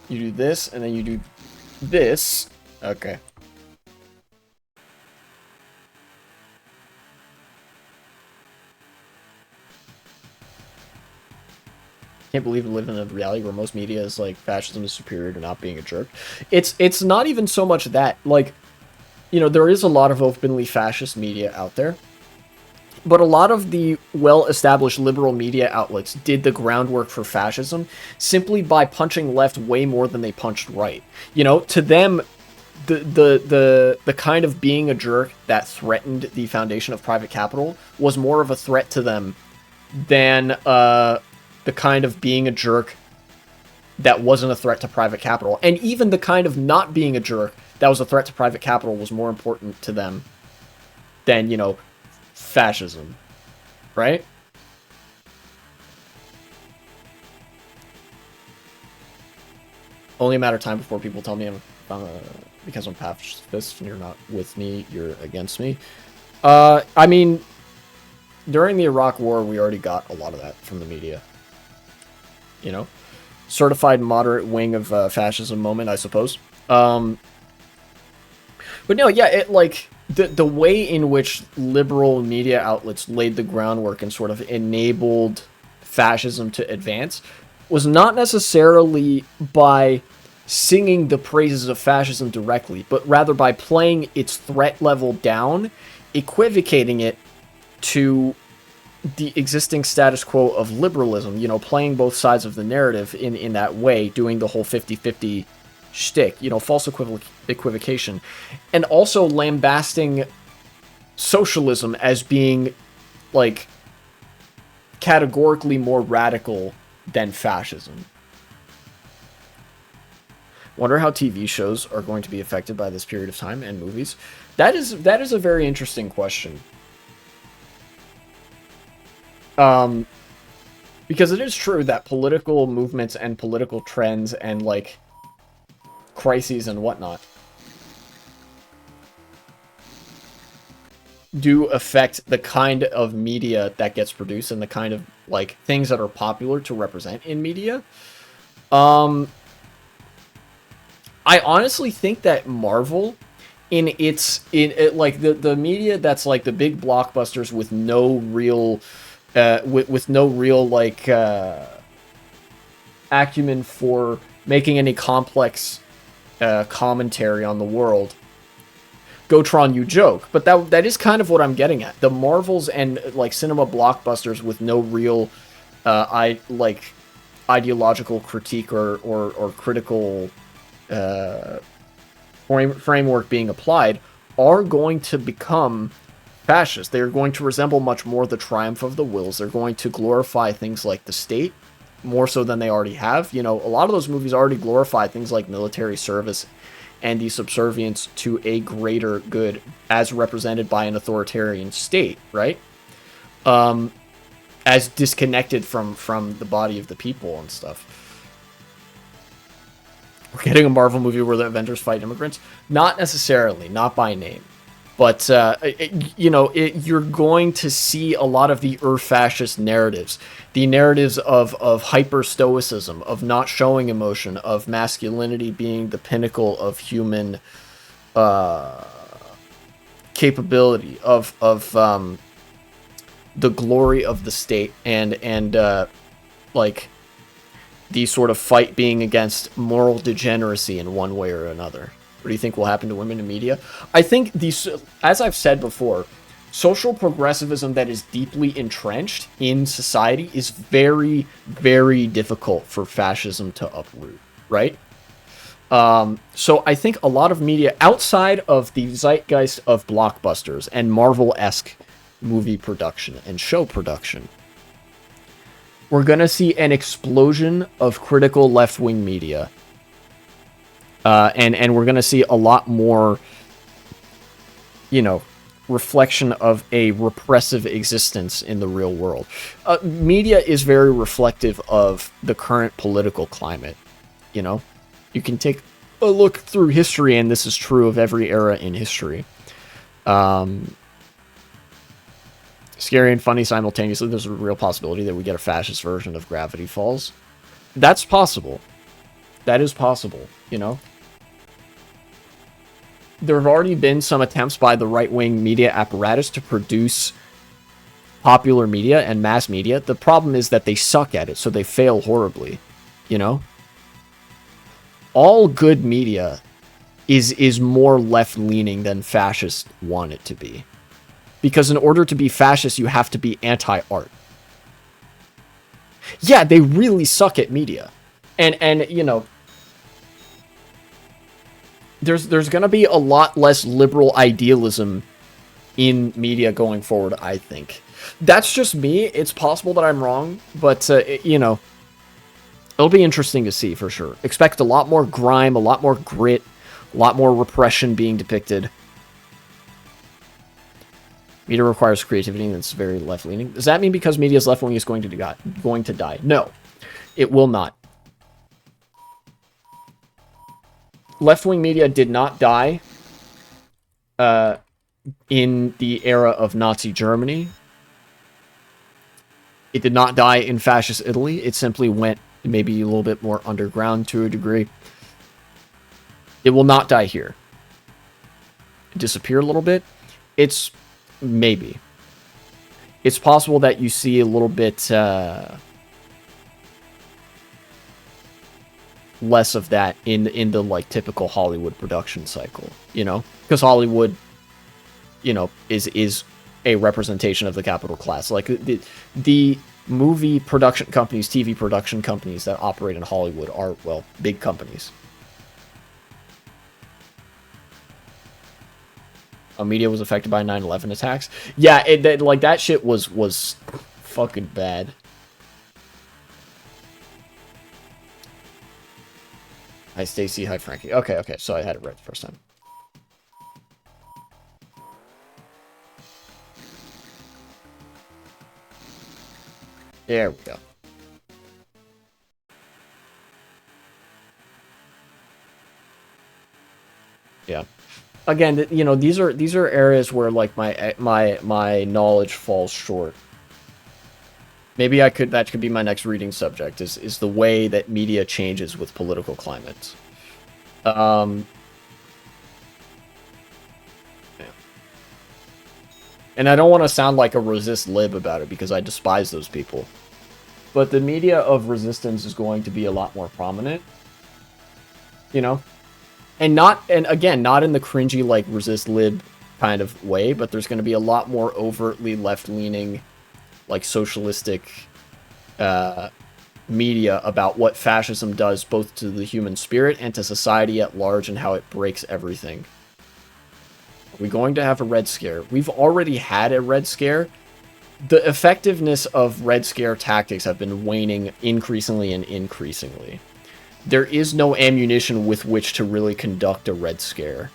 Speaker 1: You do this, and then you do this. Okay. Can't believe we live in a reality where most media is like fascism is superior to not being a jerk. It's not even so much that, like, you know, there is a lot of openly fascist media out there, but a lot of the well-established liberal media outlets did the groundwork for fascism simply by punching left way more than they punched right. You know, to them, the kind of being a jerk that threatened the foundation of private capital was more of a threat to them than the kind of being a jerk that wasn't a threat to private capital. And even the kind of not being a jerk that was a threat to private capital was more important to them than, fascism, right? Only a matter of time before people tell me because I'm pacifist and you're not with me, you're against me. I mean, during the Iraq War, we already got a lot of that from the media. Certified moderate wing of fascism moment, I suppose. But no, yeah, it the way in which liberal media outlets laid the groundwork and sort of enabled fascism to advance was not necessarily by singing the praises of fascism directly, but rather by playing its threat level down, equivocating it to the existing status quo of liberalism, playing both sides of the narrative in that way, doing the whole 50-50 shtick, false equivocation, and also lambasting socialism as being, categorically more radical than fascism. Wonder how TV shows are going to be affected by this period of time, and movies. That is a very interesting question. Because it is true that political movements and political trends and, crises and whatnot do affect the kind of media that gets produced and the kind of, things that are popular to represent in media. I honestly think that Marvel, the media that's, the big blockbusters with no real... with no real acumen for making any complex commentary on the world. Gotron, you joke, but that is kind of what I'm getting at. The Marvels and cinema blockbusters with no real ideological critique or critical framework being applied are going to become fascist. They are going to resemble much more the triumph of the wills. They're going to glorify things like the state more so than they already have. A lot of those movies already glorify things like military service and the subservience to a greater good as represented by an authoritarian state, right? As disconnected from the body of the people and stuff. We're getting a Marvel movie where the Avengers fight immigrants? Not necessarily, not by name. But, you're going to see a lot of the fascist narratives. The narratives of hyper-stoicism, of not showing emotion, of masculinity being the pinnacle of human capability, of the glory of the state, and the sort of fight being against moral degeneracy in one way or another. What do you think will happen to women in media? I think as I've said before, social progressivism that is deeply entrenched in society is very, very difficult for fascism to uproot, right? So I think a lot of media outside of the zeitgeist of blockbusters and Marvel-esque movie production and show production, we're going to see an explosion of critical left-wing media. And we're going to see a lot more, reflection of a repressive existence in the real world. Media is very reflective of the current political climate, You can take a look through history, and this is true of every era in history. Scary and funny simultaneously. There's a real possibility that we get a fascist version of Gravity Falls. That's possible. That is possible, There have already been some attempts by the right-wing media apparatus to produce popular media and mass media. The problem is that they suck at it, so they fail horribly, All good media is more left-leaning than fascists want it to be. Because in order to be fascist, you have to be anti-art. Yeah, they really suck at media. And there's going to be a lot less liberal idealism in media going forward, I think. That's just me. It's possible that I'm wrong, but, it'll be interesting to see for sure. Expect a lot more grime, a lot more grit, a lot more repression being depicted. Media requires creativity and it's very left-leaning. Does that mean because media is left-wing is going to die? No, it will not. Left-wing media did not die in the era of Nazi Germany. It did not die in fascist Italy. It simply went maybe a little bit more underground to a degree. It will not die here. Disappear a little bit. It's maybe. It's possible that you see a little bit less of that in the like typical Hollywood production cycle, you know, because Hollywood, you know, is a representation of the capital class. Like the movie production companies, TV production companies that operate in Hollywood are, well, big companies. Media was affected by 9/11 attacks. Yeah, like that shit was fucking bad. Hi, Stacy. Hi, Frankie. Okay, so I had it right the first time. There we go. Yeah. Again, you know, these are areas where like my knowledge falls short. Maybe that could be my next reading subject is the way that media changes with political climates. Yeah. And I don't want to sound like a resist lib about it because I despise those people. But the media of resistance is going to be a lot more prominent. You know? And again, not in the cringy, like, resist lib kind of way, but there's going to be a lot more overtly left-leaning, like, socialistic media about what fascism does both to the human spirit and to society at large and how it breaks everything. Are we going to have a Red Scare? We've already had a Red Scare. The effectiveness of Red Scare tactics have been waning increasingly and increasingly. There is no ammunition with which to really conduct a Red Scare.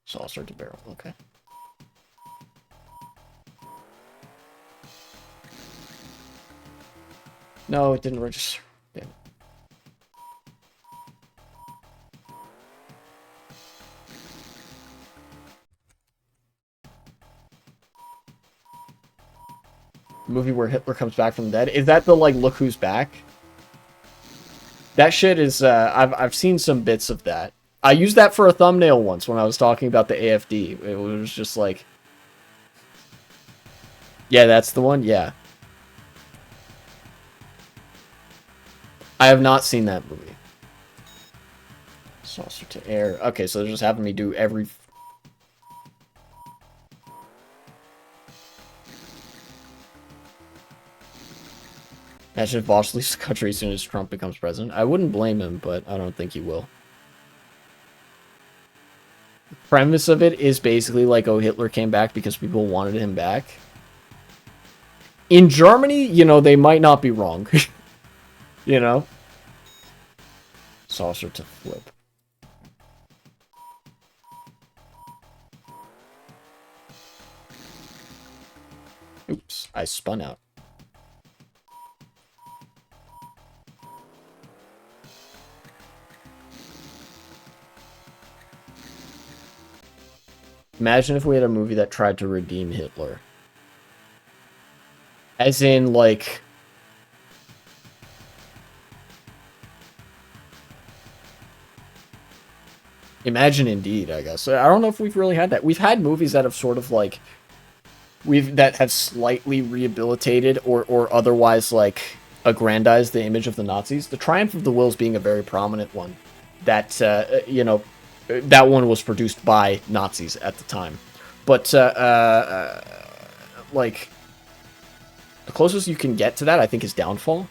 Speaker 1: Saucer to barrel, okay. No, it didn't register. Damn it. Movie where Hitler comes back from the dead. Is that the, like, look who's back? That shit is, I've seen some bits of that. I used that for a thumbnail once when I was talking about the AFD. It was just like... Yeah, that's the one? Yeah. I have not seen that movie. Saucer to air. Okay, so they're just having me do every... Imagine if Bosch leaves the country as soon as Trump becomes president. I wouldn't blame him, but I don't think he will. The premise of it is basically like, oh, Hitler came back because people wanted him back. In Germany, you know, they might not be wrong. You know? Saucer to flip. Oops, I spun out. Imagine if we had a movie that tried to redeem Hitler. As in, like... Imagine Indeed, I guess. I don't know if we've really had that. We've had movies that have sort of, like... that have slightly rehabilitated or otherwise, like, aggrandized the image of the Nazis. The Triumph of the Wills being a very prominent one. That, you know... That one was produced by Nazis at the time. But, like... The closest you can get to that, I think, is Downfall.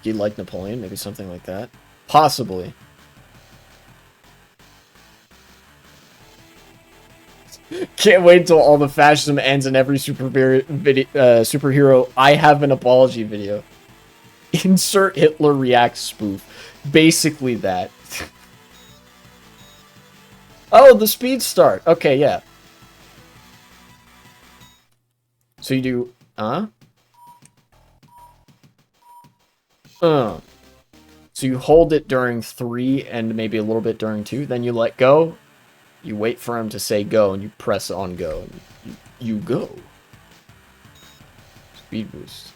Speaker 1: You'd like Napoleon, maybe something like that. Possibly. Can't wait until all the fascism ends and every superhero I have an apology video. Insert Hitler reacts spoof. Basically that. Oh, the speed start. Okay, yeah. So you do, So you hold it during 3 and maybe a little bit during 2, then you let go. You wait for him to say go, and you press on go, and you go. Speed boost.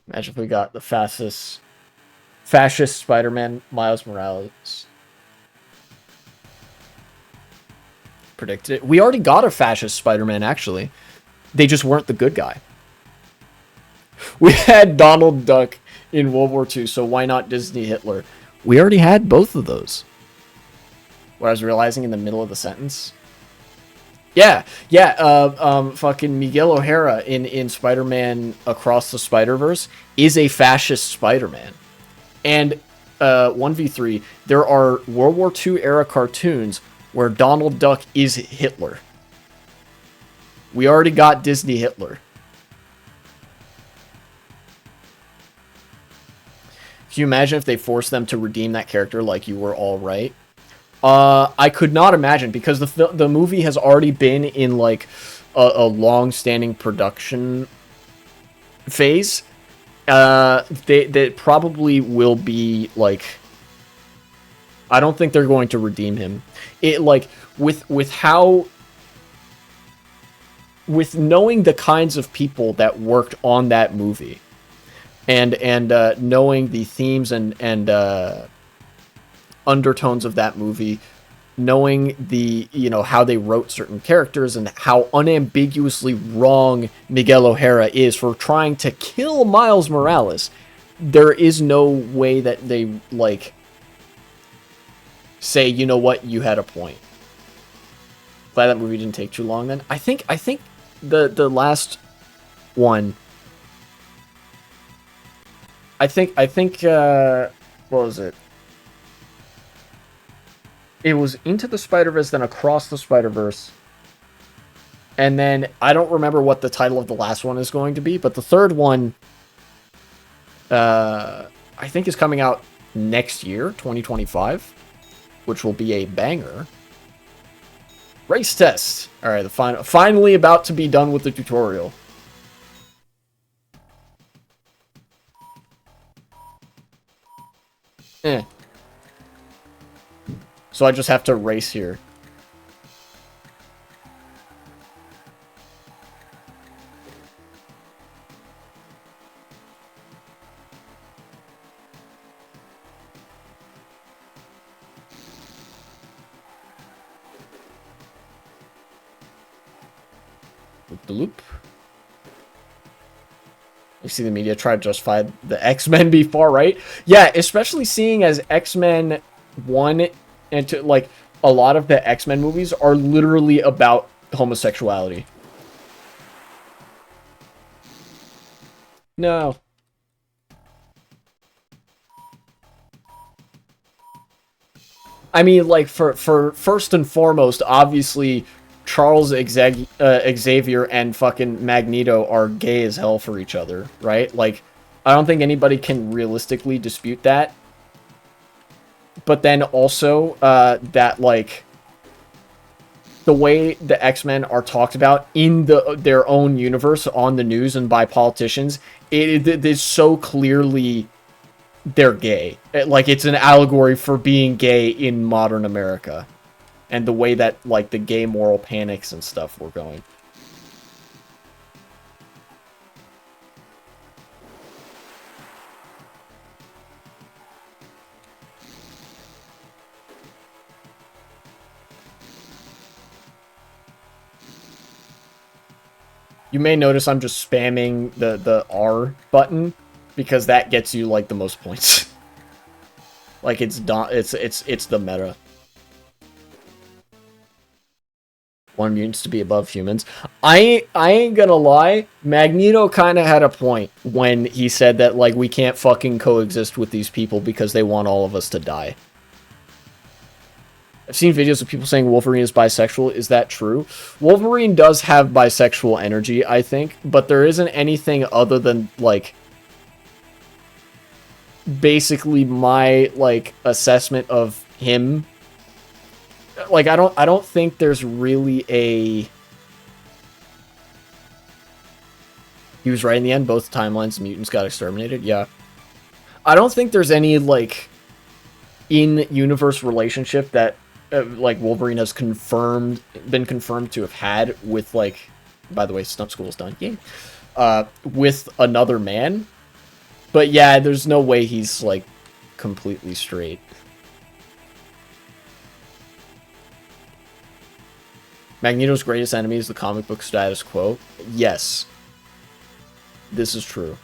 Speaker 1: Imagine if we got the fascist Spider-Man, Miles Morales. Predicted it. We already got a fascist Spider-Man, actually. They just weren't the good guy. We had Donald Duck in World War II, so why not Disney Hitler? We already had both of those. What I was realizing in the middle of the sentence. Yeah, fucking Miguel O'Hara in Spider-Man Across the Spider-Verse is a fascist Spider-Man. And 1v3, there are World War II era cartoons where Donald Duck is Hitler. We already got Disney Hitler. Can you imagine if they forced them to redeem that character like You Were All Right? I could not imagine, because the movie has already been in like a long-standing production phase. They probably will be like, I don't think they're going to redeem him. It like with knowing the kinds of people that worked on that movie, and knowing the themes and undertones of that movie, knowing the, how they wrote certain characters and how unambiguously wrong Miguel O'Hara is for trying to kill Miles Morales, there is no way that they like say, you know what, you had a point. Glad that movie didn't take too long then. I think the last one, I think what was it? It was Into the Spider-Verse, then Across the Spider-Verse. And then I don't remember what the title of the last one is going to be, but the third one I think is coming out next year, 2025, which will be a banger. Race test. All right, finally about to be done with the tutorial. So I just have to race here. Loop the loop. You see the media try to justify the X-Men be far right. Yeah, especially seeing as X-Men 1 and 2, like, a lot of the X-Men movies are literally about homosexuality. No. I mean, like, for first and foremost, obviously, Charles Xavier and fucking Magneto are gay as hell for each other, right? Like, I don't think anybody can realistically dispute that. But then also, that, like, the way the X-Men are talked about in their own universe on the news and by politicians, it is so clearly they're gay. Like, it's an allegory for being gay in modern America. And the way that, like, the gay moral panics and stuff were going. You may notice I'm just spamming the R button, because that gets you, like, the most points. Like, it's the meta. want mutants to be above humans. I ain't gonna lie, Magneto kind of had a point when he said that, like, we can't fucking coexist with these people because they want all of us to die. I've seen videos of people saying Wolverine is bisexual. Is that true? Wolverine does have bisexual energy, I think, but there isn't anything other than, like, basically my, like, assessment of him. Like, I don't think there's really a... He was right in the end. Both timelines, mutants got exterminated. Yeah. I don't think there's any, like, in-universe relationship that, like, Wolverine has been confirmed to have had with, like... By the way, Stunt School's done. Yay. With another man. But yeah, there's no way he's, like, completely straight. Magneto's greatest enemy is the comic book status quo. Yes. This is true.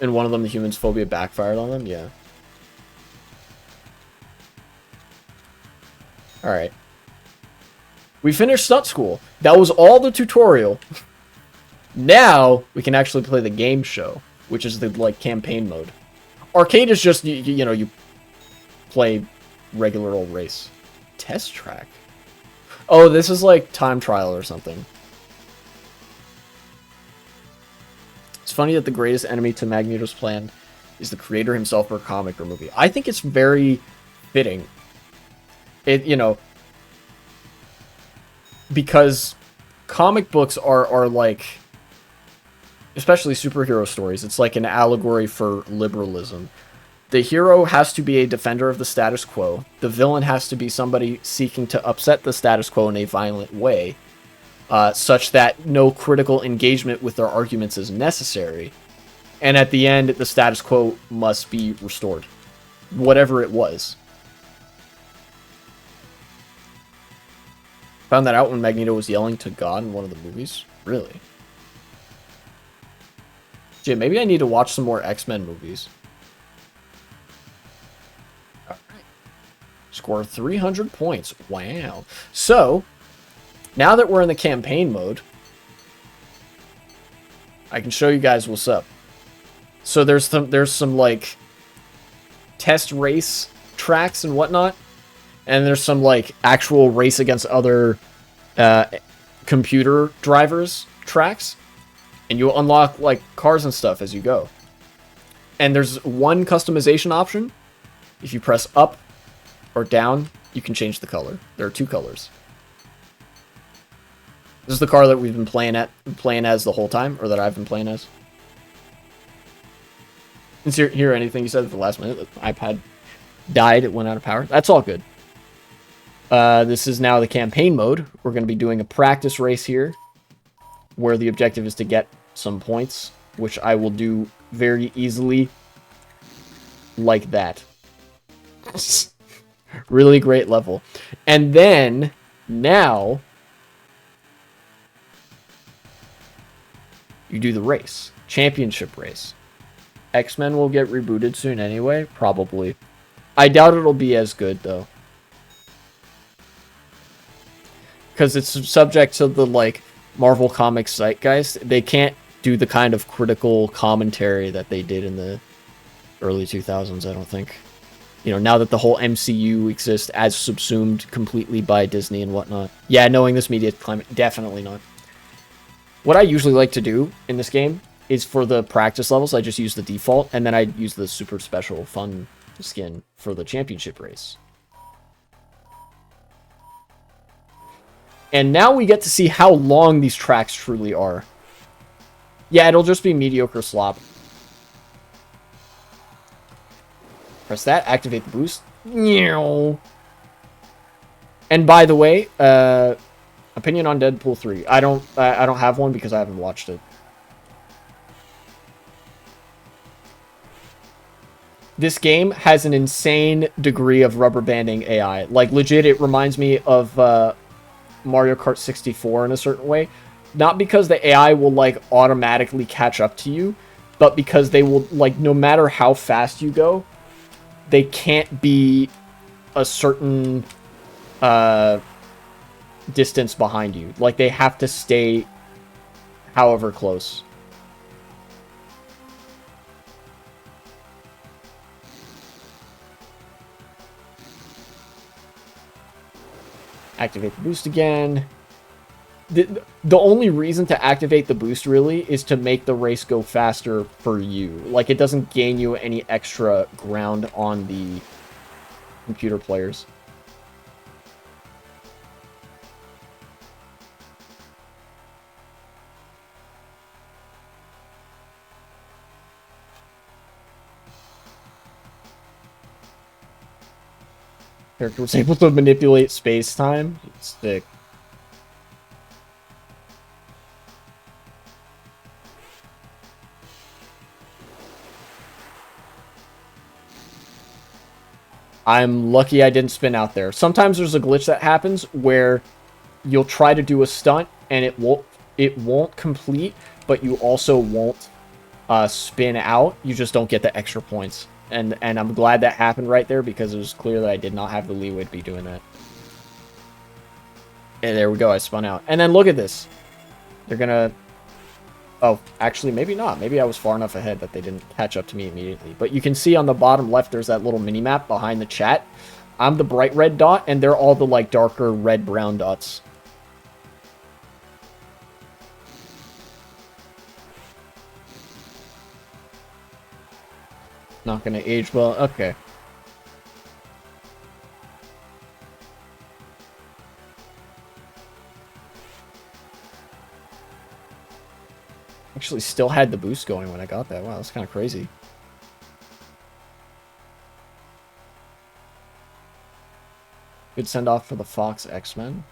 Speaker 1: And one of them, the human's phobia, backfired on them? Yeah. Alright. We finished Stunt School. That was all the tutorial. Now, we can actually play the game show, which is the, like, campaign mode. Arcade is just, you know, you play regular old race. Test track? Oh, this is like time trial or something. It's funny that the greatest enemy to Magneto's plan is the creator himself or comic or movie. I think it's very fitting. It, you know, because comic books are like, especially superhero stories, it's like an allegory for liberalism. The hero has to be a defender of the status quo. The villain has to be somebody seeking to upset the status quo in a violent way, such that no critical engagement with their arguments is necessary. And at the end, the status quo must be restored, whatever it was. Found that out when Magneto was yelling to God in one of the movies. Really? Jim, maybe I need to watch some more X-Men movies. Score 300 points. Wow. So, now that we're in the campaign mode, I can show you guys what's up. So there's some like test race tracks and whatnot, and there's some like actual race against other computer drivers tracks, and you unlock like cars and stuff as you go. And there's one customization option. If you press up or down, you can change the color. There are two colors. This is the car that we've been playing as the whole time, or that I've been playing as. Didn't hear anything you said at the last minute. The iPad died, it went out of power. That's all good. This is now the campaign mode. We're going to be doing a practice race here, where the objective is to get some points, which I will do very easily, like that. Really great level. And then, now, you do the race. Championship race. X-Men will get rebooted soon anyway, probably. I doubt it'll be as good, though. Because it's subject to the, like, Marvel Comics zeitgeist. They can't do the kind of critical commentary that they did in the early 2000s, I don't think. You know, now that the whole MCU exists as subsumed completely by Disney and whatnot. Yeah, knowing this media climate, definitely not. What I usually like to do in this game is for the practice levels, I just use the default, and then I use the super special fun skin for the championship race. And now we get to see how long these tracks truly are. Yeah, it'll just be mediocre slop. Press that, activate the boost. And by the way, opinion on Deadpool 3. I don't have one because I haven't watched it. This game has an insane degree of rubber banding AI. Like, legit, it reminds me of Mario Kart 64 in a certain way. Not because the AI will, like, automatically catch up to you, but because they will, like, no matter how fast you go, they can't be a certain distance behind you. Like, they have to stay however close. Activate the boost again. The only reason to activate the boost, really, is to make the race go faster for you. Like, it doesn't gain you any extra ground on the computer players. Character was able to manipulate space-time. Sick. I'm lucky I didn't spin out there. Sometimes there's a glitch that happens where you'll try to do a stunt and it won't complete, but you also won't spin out. You just don't get the extra points. And I'm glad that happened right there, because it was clear that I did not have the leeway to be doing that. And there we go, I spun out. And then look at this. They're gonna... Oh, actually, maybe not. Maybe I was far enough ahead that they didn't catch up to me immediately. But you can see on the bottom left, there's that little mini-map behind the chat. I'm the bright red dot, and they're all the, like, darker red-brown dots. Not gonna age well. Okay. Actually still had the boost going when I got that. Wow, that's kind of crazy. Good send-off for the Fox X-Men.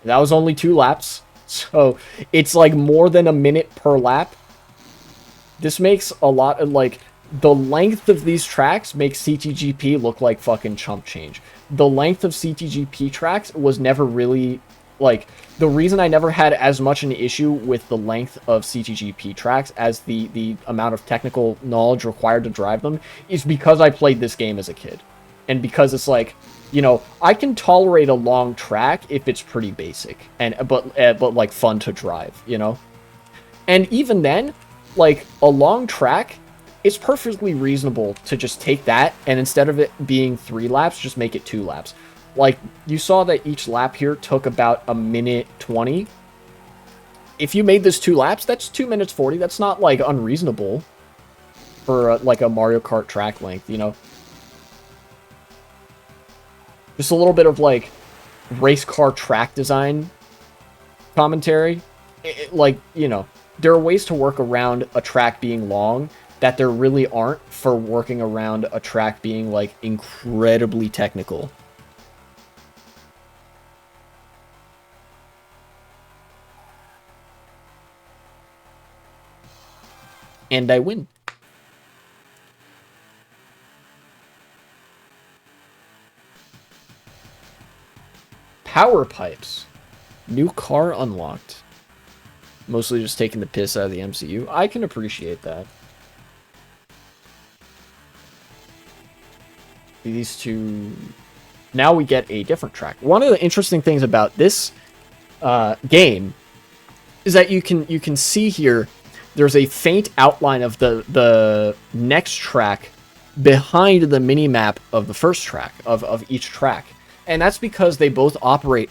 Speaker 1: That was only 2 laps, so it's like more than a minute per lap. This makes a lot of, like, the length of these tracks makes CTGP look like fucking chump change. The length of CTGP tracks was never really, like, the reason I never had as much an issue with the length of CTGP tracks as the amount of technical knowledge required to drive them is because I played this game as a kid. And because it's like, you know, I can tolerate a long track if it's pretty basic, but like fun to drive, you know? And even then, like, a long track, it's perfectly reasonable to just take that, and instead of it being 3 laps, just make it 2 laps. Like, you saw that each lap here took about a minute 20. If you made this 2 laps, that's 2 minutes 40. That's not, like, unreasonable for, like, a Mario Kart track length, you know? Just a little bit of, like, race car track design commentary. Like, you know, there are ways to work around a track being long that there really aren't for working around a track being, like, incredibly technical. And I win. Power pipes. New car unlocked. Mostly just taking the piss out of the MCU. I can appreciate that. These two... Now we get a different track. One of the interesting things about this game is that you can see here there's a faint outline of the next track behind the mini-map of the first track, of each track. And that's because they both operate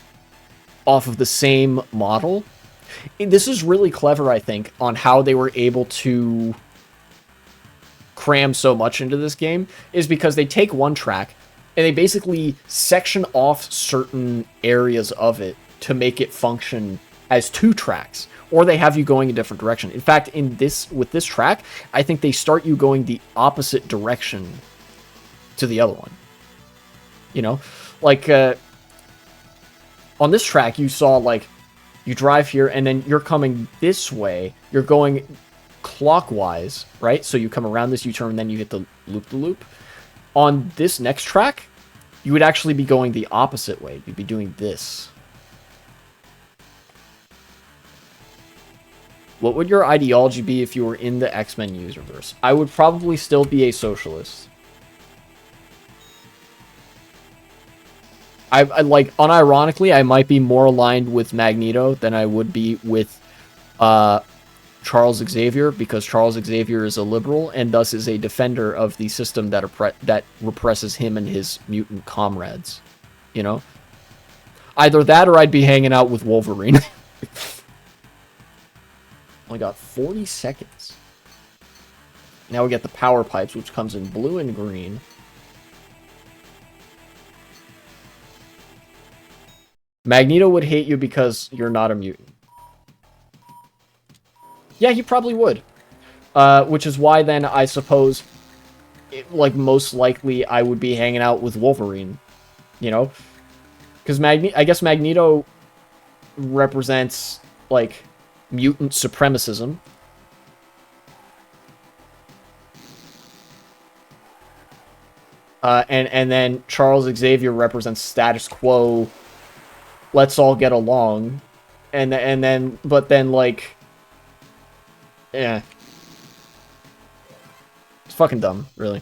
Speaker 1: off of the same model. This is really clever, I think, on how they were able to cram so much into this game, is because they take one track and they basically section off certain areas of it to make it function as 2 tracks, or they have you going a different direction. In fact, with this track, I think they start you going the opposite direction to the other one. You know, like on this track, you saw, like, you drive here and then you're coming this way. You're going clockwise, right? So you come around this U-turn and then you hit the loop-the-loop. On this next track, you would actually be going the opposite way. You'd be doing this. What would your ideology be if you were in the X-Men universe? I would probably still be a socialist. I like, unironically, I might be more aligned with Magneto than I would be with Charles Xavier, because Charles Xavier is a liberal and thus is a defender of the system that represses him and his mutant comrades. You know? Either that or I'd be hanging out with Wolverine. Only got 40 seconds. Now we get the power pipes, which comes in blue and green. Magneto would hate you because you're not a mutant. Yeah, he probably would. Which is why then I suppose, like, most likely I would be hanging out with Wolverine. You know? Because I guess Magneto represents, like, mutant supremacism. And then Charles Xavier represents status quo. Let's all get along. But then, like, yeah. It's fucking dumb, really.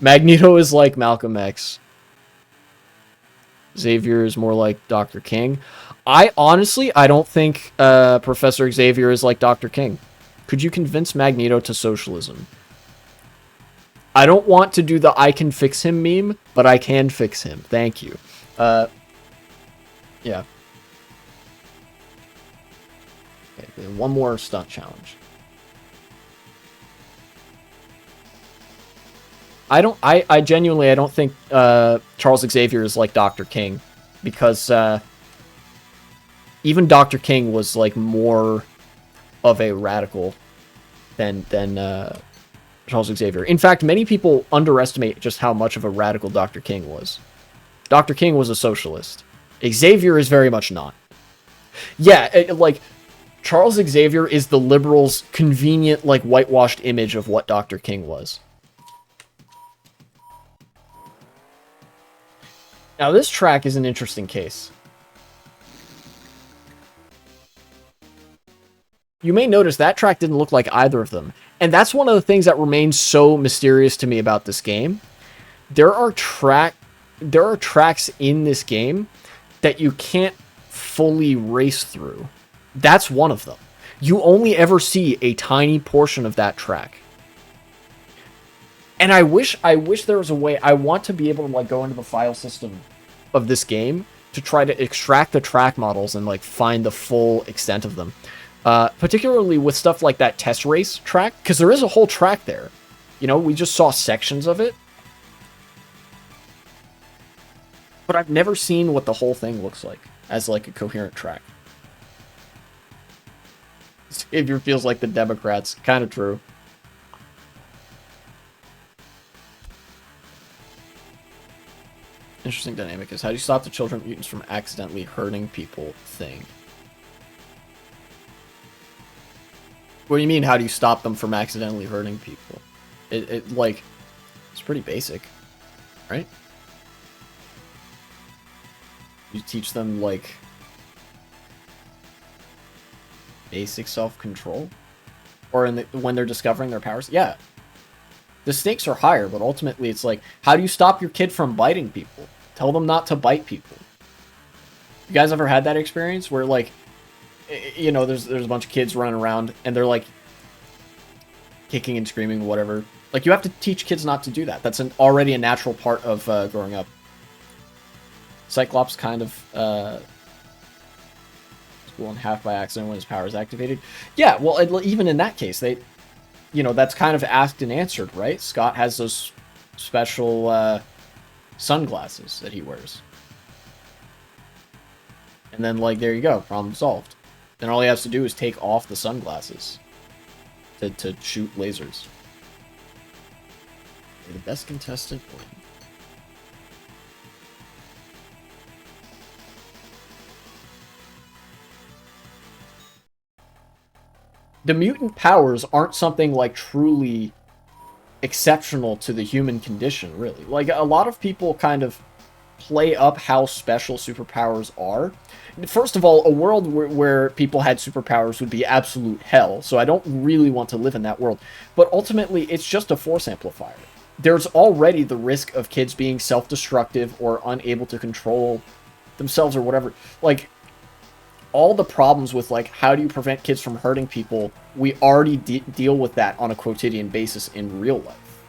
Speaker 1: Magneto is like Malcolm X. Xavier is more like Dr. King. I don't think Professor Xavier is like Dr. King. Could you convince Magneto to socialism? I don't want to do the I can fix him meme, but I can fix him. Thank you. Yeah. Okay, one more stunt challenge. I genuinely don't think Charles Xavier is like Dr. King, because even Dr. King was like more of a radical than Charles Xavier. In fact, many people underestimate just how much of a radical Dr. King was. Dr. King was a socialist. Xavier is very much not. Yeah, like, Charles Xavier is the liberals' convenient, like, whitewashed image of what Dr. King was. Now, this track is an interesting case. You may notice that track didn't look like either of them. And that's one of the things that remains so mysterious to me about this game. There are tracks in this game that you can't fully race through. That's one of them. You only ever see a tiny portion of that track. And I wish there was a way. I want to be able to, like, go into the file system of this game to try to extract the track models and, like, find the full extent of them. Particularly with stuff like that test race track, because there is a whole track there. You know, we just saw sections of it. But I've never seen what the whole thing looks like as, like, a coherent track. Xavier feels like the Democrats. Kind of true. Interesting dynamic is, how do you stop the children mutants from accidentally hurting people thing? What do you mean, how do you stop them from accidentally hurting people? Like, it's pretty basic, right? You teach them, like, basic self-control? Or when they're discovering their powers? Yeah. The stakes are higher, but ultimately it's like, how do you stop your kid from biting people? Tell them not to bite people. You guys ever had that experience where, like, you know, there's a bunch of kids running around and they're, like, kicking and screaming, whatever. Like, you have to teach kids not to do that. That's already a natural part of growing up. Cyclops kind of school in half by accident when his power is activated. Yeah, well, even in that case, you know, that's kind of asked and answered, right? Scott has those special sunglasses that he wears. And then, like, there you go, problem solved. Then all he has to do is take off the sunglasses to shoot lasers. You're the best contestant win. The mutant powers aren't something, like, truly exceptional to the human condition, really. Like, a lot of people kind of play up how special superpowers are. First of all, a world where people had superpowers would be absolute hell, so I don't really want to live in that world. But ultimately, it's just a force amplifier. there's already the risk of kids being self-destructive or unable to control themselves or whatever. Like, all the problems with, like, how do you prevent kids from hurting people, we already deal with that on a quotidian basis in real life.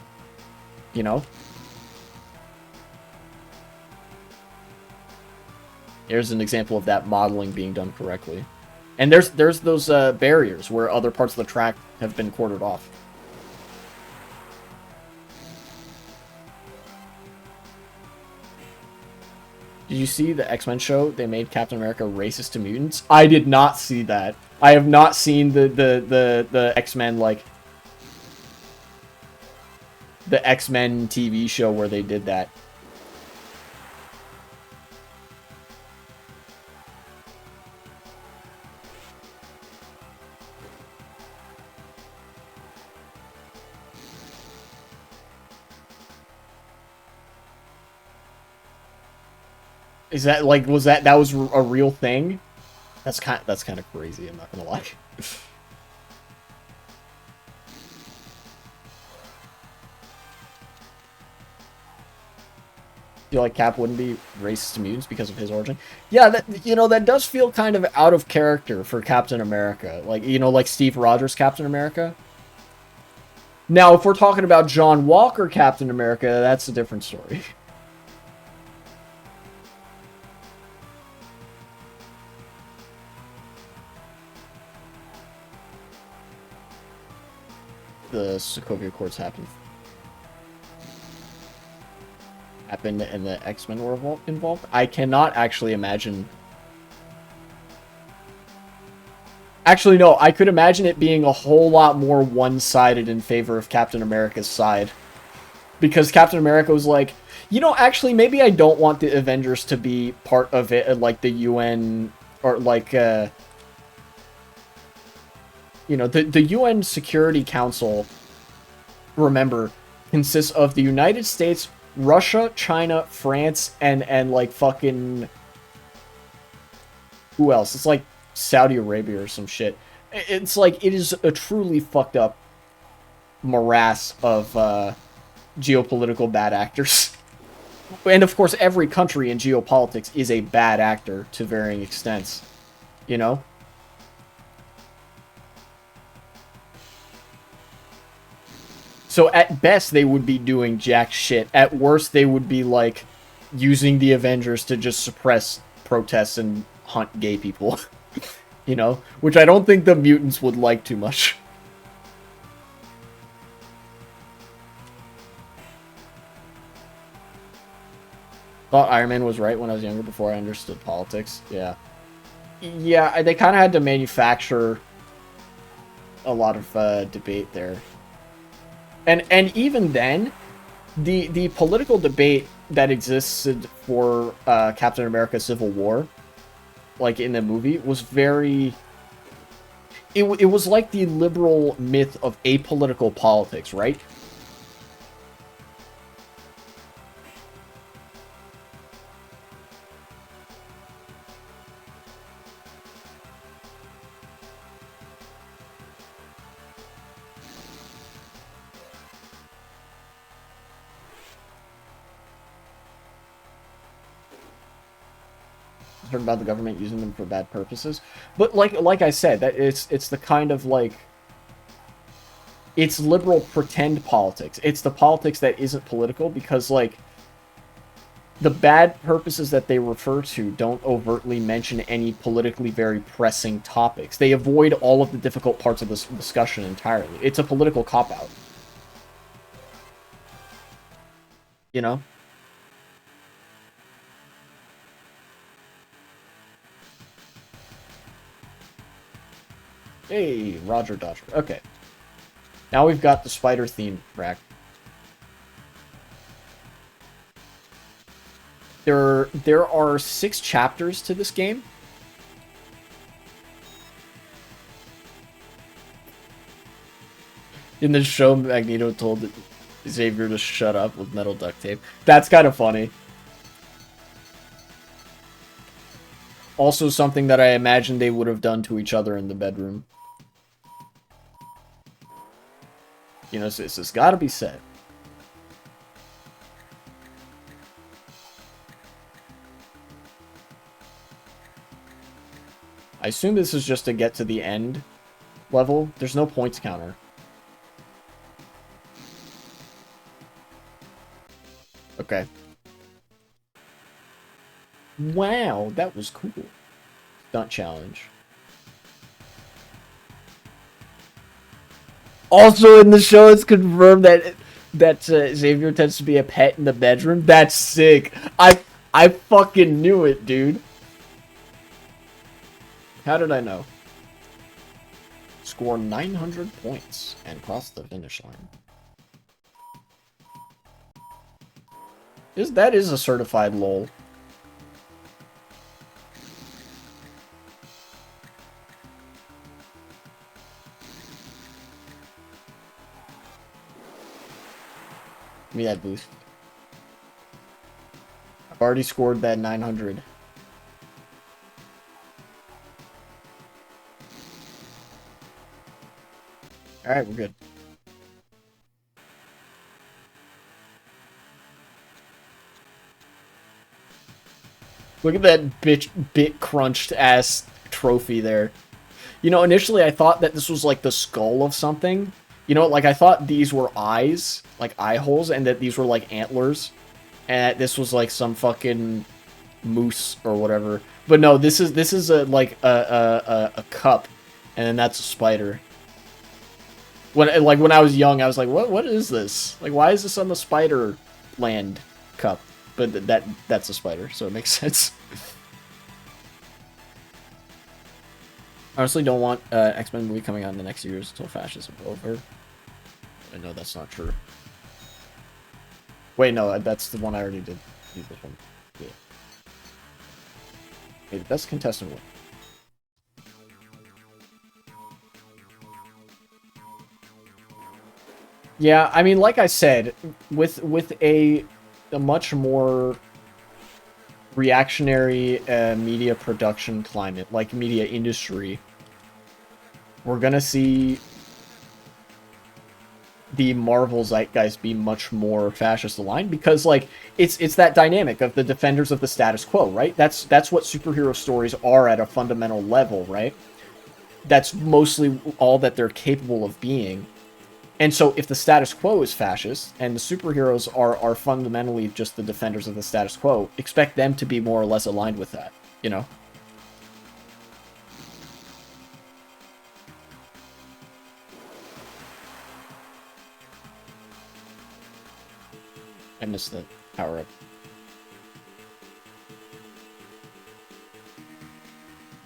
Speaker 1: You know? Here's an example of that modeling being done correctly. And there's those barriers where other parts of the track have been cordoned off. Did you see the X-Men show? They made Captain America racist to mutants. I did not see that. I have not seen the X-Men, like, the X-Men TV show where they did that. Is that, like, that was a real thing? That's kind of crazy, I'm not gonna lie. Feel like Cap wouldn't be racist to mutants because of his origin? Yeah, that, you know, that does feel kind of out of character for Captain America. Like, you know, like Steve Rogers Captain America. Now, if we're talking about John Walker Captain America, that's a different story. The Sokovia Accords happened and the X-Men were involved. I cannot actually imagine. Actually, no, I could imagine it being a whole lot more one-sided in favor of Captain America's side. Because Captain America was like, you know, actually, maybe I don't want the Avengers to be part of it, like the UN, or like, you know, the UN Security Council, remember, consists of the United States, Russia, China, France, and like fucking... Who else? It's like Saudi Arabia or some shit. It's like, it is a truly fucked up morass of geopolitical bad actors. And of course, every country in geopolitics is a bad actor to varying extents. You know? So at best, they would be doing jack shit. At worst, they would be, like, using the Avengers to just suppress protests and hunt gay people. You know? Which I don't think the mutants would like too much. Thought Iron Man was right when I was younger before I understood politics. Yeah. Yeah, they kind of had to manufacture a lot of debate there. And even then, the political debate that existed for Captain America Civil War, like in the movie, was very... It was like the liberal myth of apolitical politics, right? About the government using them for bad purposes, but like I said, that it's the kind of, like, it's liberal pretend politics. It's the politics that isn't political, because, like, the bad purposes that they refer to don't overtly mention any politically very pressing topics. They avoid all of the difficult parts of this discussion entirely. It's a political cop-out. You know? Hey, Roger Dodger. Okay. Now we've got the spider theme track. There are 6 chapters to this game. In the show, Magneto told Xavier to shut up with metal duct tape. That's kind of funny. Also something that I imagine they would have done to each other in the bedroom. You know, this has got to be said. I assume this is just to get to the end level. There's no points counter. Okay. Wow, that was cool. Stunt challenge. Also in the show, it's confirmed that Xavier tends to be a pet in the bedroom. That's sick. I fucking knew it, dude. How did I know? Score 900 points and cross the finish line. That is a certified lol. Give me that boost. I've already scored that 900. Alright, we're good. Look at that bit crunched ass trophy there. You know, initially I thought that this was like the skull of something. You know, like I thought these were eyes, like eye holes, and that these were like antlers. And this was like some fucking moose or whatever. But no, this is a like a cup, and then that's a spider. When I was young, I was like, what is this? Like, why is this on the Spider Land cup? But that's a spider, so it makes sense. I honestly don't want X-Men movie coming out in the next years until fascism is over. I know that's not true. Wait, no, that's the one I already did. This one. Yeah. Okay, the best contestant win. Yeah, I mean, like I said, with a much more reactionary media production climate, like media industry, we're gonna see the Marvel zeitgeist be much more fascist aligned because, like, it's that dynamic of the defenders of the status quo, right? That's what superhero stories are at a fundamental level, right? That's mostly all that they're capable of being. And so if the status quo is fascist, and the superheroes are fundamentally just the defenders of the status quo, expect them to be more or less aligned with that, you know? I missed the power-up.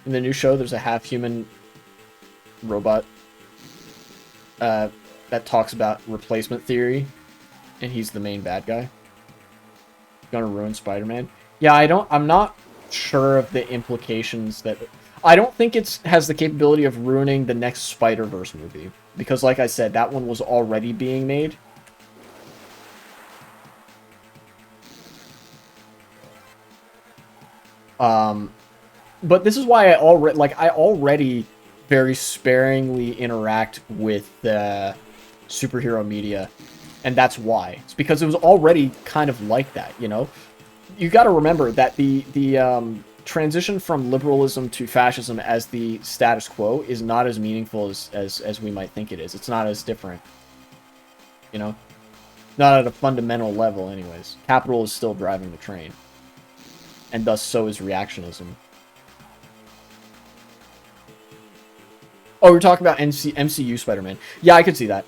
Speaker 1: In the new show, there's a half-human robot that talks about replacement theory, and he's the main bad guy. Gonna ruin Spider-Man. Yeah, I'm not sure of the implications that... I don't think it has the capability of ruining the next Spider-Verse movie. Because, like I said, that one was already being made. But this is why I already very sparingly interact with superhero media, and that's why. It's because it was already kind of like that, you know? You got to remember that the transition from liberalism to fascism as the status quo is not as meaningful as we might think it is. It's not as different, you know? Not at a fundamental level, anyways. Capital is still driving the train. And thus, so is reactionism. Oh, we're talking about MCU Spider-Man. Yeah, I could see that.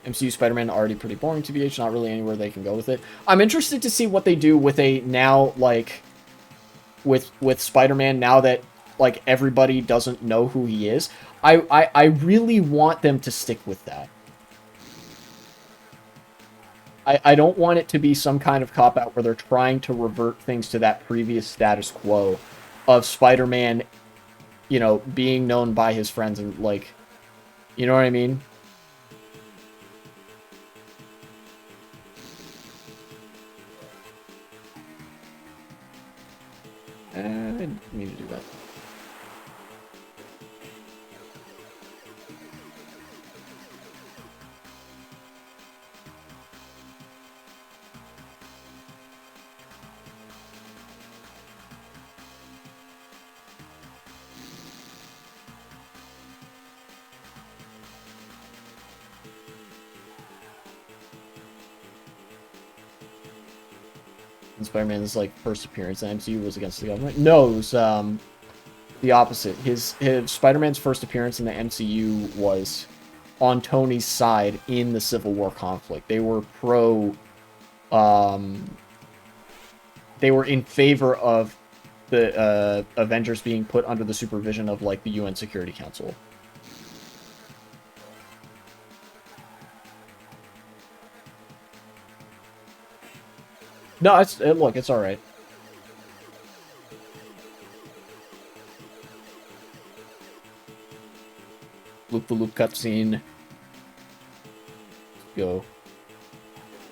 Speaker 1: MCU Spider-Man already pretty boring, TBH. Not really anywhere they can go with it. I'm interested to see what they do with a now, like, with Spider-Man now that, like, everybody doesn't know who he is. I really want them to stick with that. I don't want it to be some kind of cop-out where they're trying to revert things to that previous status quo of Spider-Man, you know, being known by his friends and, like, you know what I mean? I didn't mean to do that. And Spider-Man's like first appearance in the MCU was against the government. No, it was the opposite. His Spider-Man's first appearance in the MCU was on Tony's side in the Civil War conflict. They were they were in favor of the Avengers being put under the supervision of like the UN Security Council. No, look, it's all right. Loop-the-loop cutscene. Go.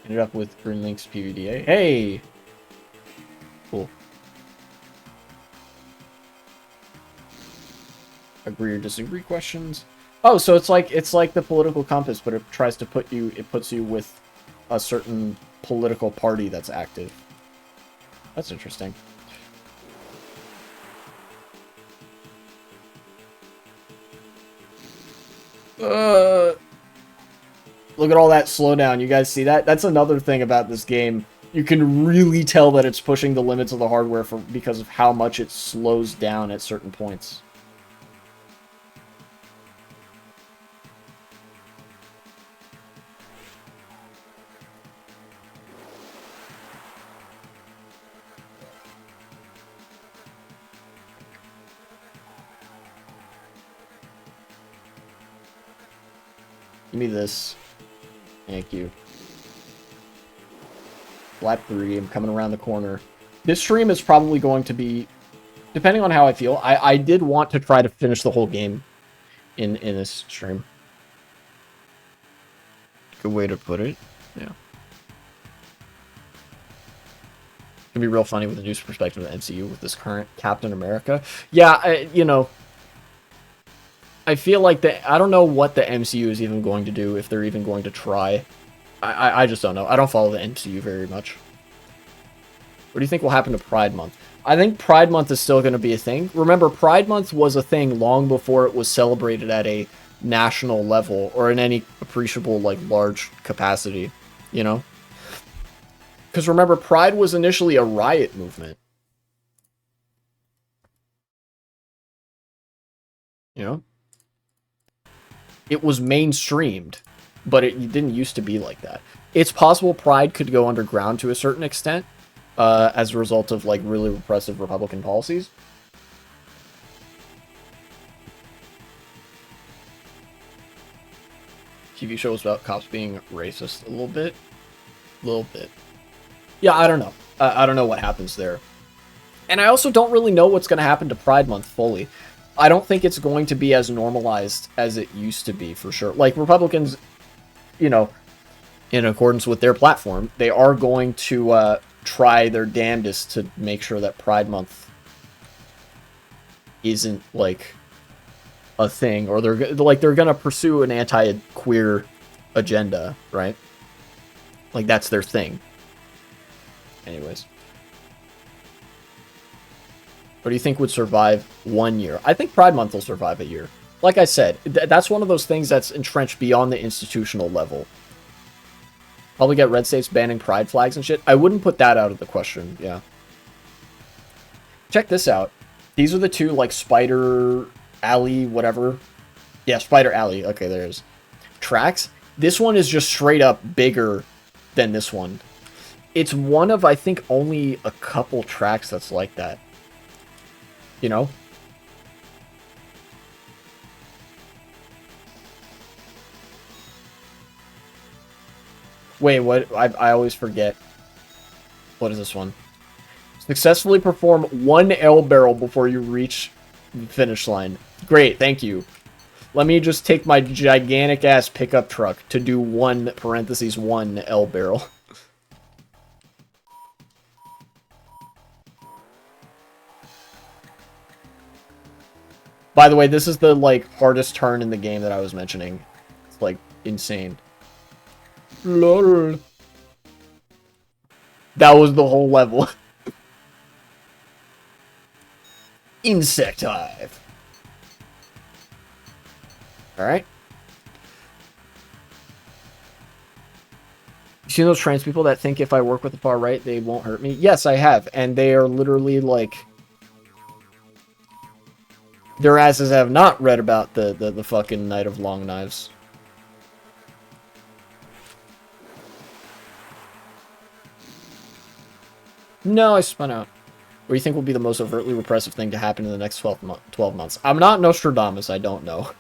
Speaker 1: Ended up with Green Link's PVDA. Hey! Cool. Agree or disagree questions. Oh, so it's like the political compass, but it tries to puts you with a certain political party that's active. That's interesting. Look at all that slowdown. You guys see that? That's another thing about this game. You can really tell that it's pushing the limits of the hardware because of how much it slows down at certain points. Give me this. Thank you. Lap 3, I'm coming around the corner. This stream is probably going to be, depending on how I feel, I did want to try to finish the whole game in this stream. Good way to put it. Yeah. It'd be real funny with a new perspective of the MCU with this current Captain America. Yeah, you know, I feel like I don't know what the MCU is even going to do, if they're even going to try. I just don't know. I don't follow the MCU very much. What do you think will happen to Pride Month? I think Pride Month is still going to be a thing. Remember, Pride Month was a thing long before it was celebrated at a national level or in any appreciable, like, large capacity, you know? Because remember, Pride was initially a riot movement. You know? It was mainstreamed, but it didn't used to be like that. It's possible Pride could go underground to a certain extent as a result of like really repressive Republican policies. TV shows about cops being racist a little bit. Yeah, I don't know. I don't know what happens there. And I also don't really know what's going to happen to Pride Month fully. I don't think it's going to be as normalized as it used to be, for sure. Like, Republicans, you know, in accordance with their platform, they are going to try their damnedest to make sure that Pride Month isn't, like, a thing. Or they're going to pursue an anti-queer agenda, right? Like, that's their thing. Anyways. What do you think would survive 1 year? I think Pride Month will survive a year. Like I said, that's one of those things that's entrenched beyond the institutional level. Probably get red states banning pride flags and shit. I wouldn't put that out of the question, yeah. Check this out. These are the two, like, Spider Alley, whatever. Yeah, Spider Alley. Okay, there it is. Tracks. This one is just straight up bigger than this one. It's one of, I think, only a couple tracks that's like that. You know? Wait, what? I always forget. What is this one? Successfully perform 1 L barrel before you reach the finish line. Great, thank you. Let me just take my gigantic ass pickup truck to do 1 L barrel. By the way, this is the, like, hardest turn in the game that I was mentioning. It's, like, insane. LOL. That was the whole level. Insect Hive. Alright. You see those trans people that think if I work with the far right, they won't hurt me? Yes, I have. And they are literally like... Their asses have not read about the fucking Night of Long Knives. No, I spun out. What do you think will be the most overtly repressive thing to happen in the next 12 months? I'm not Nostradamus, I don't know.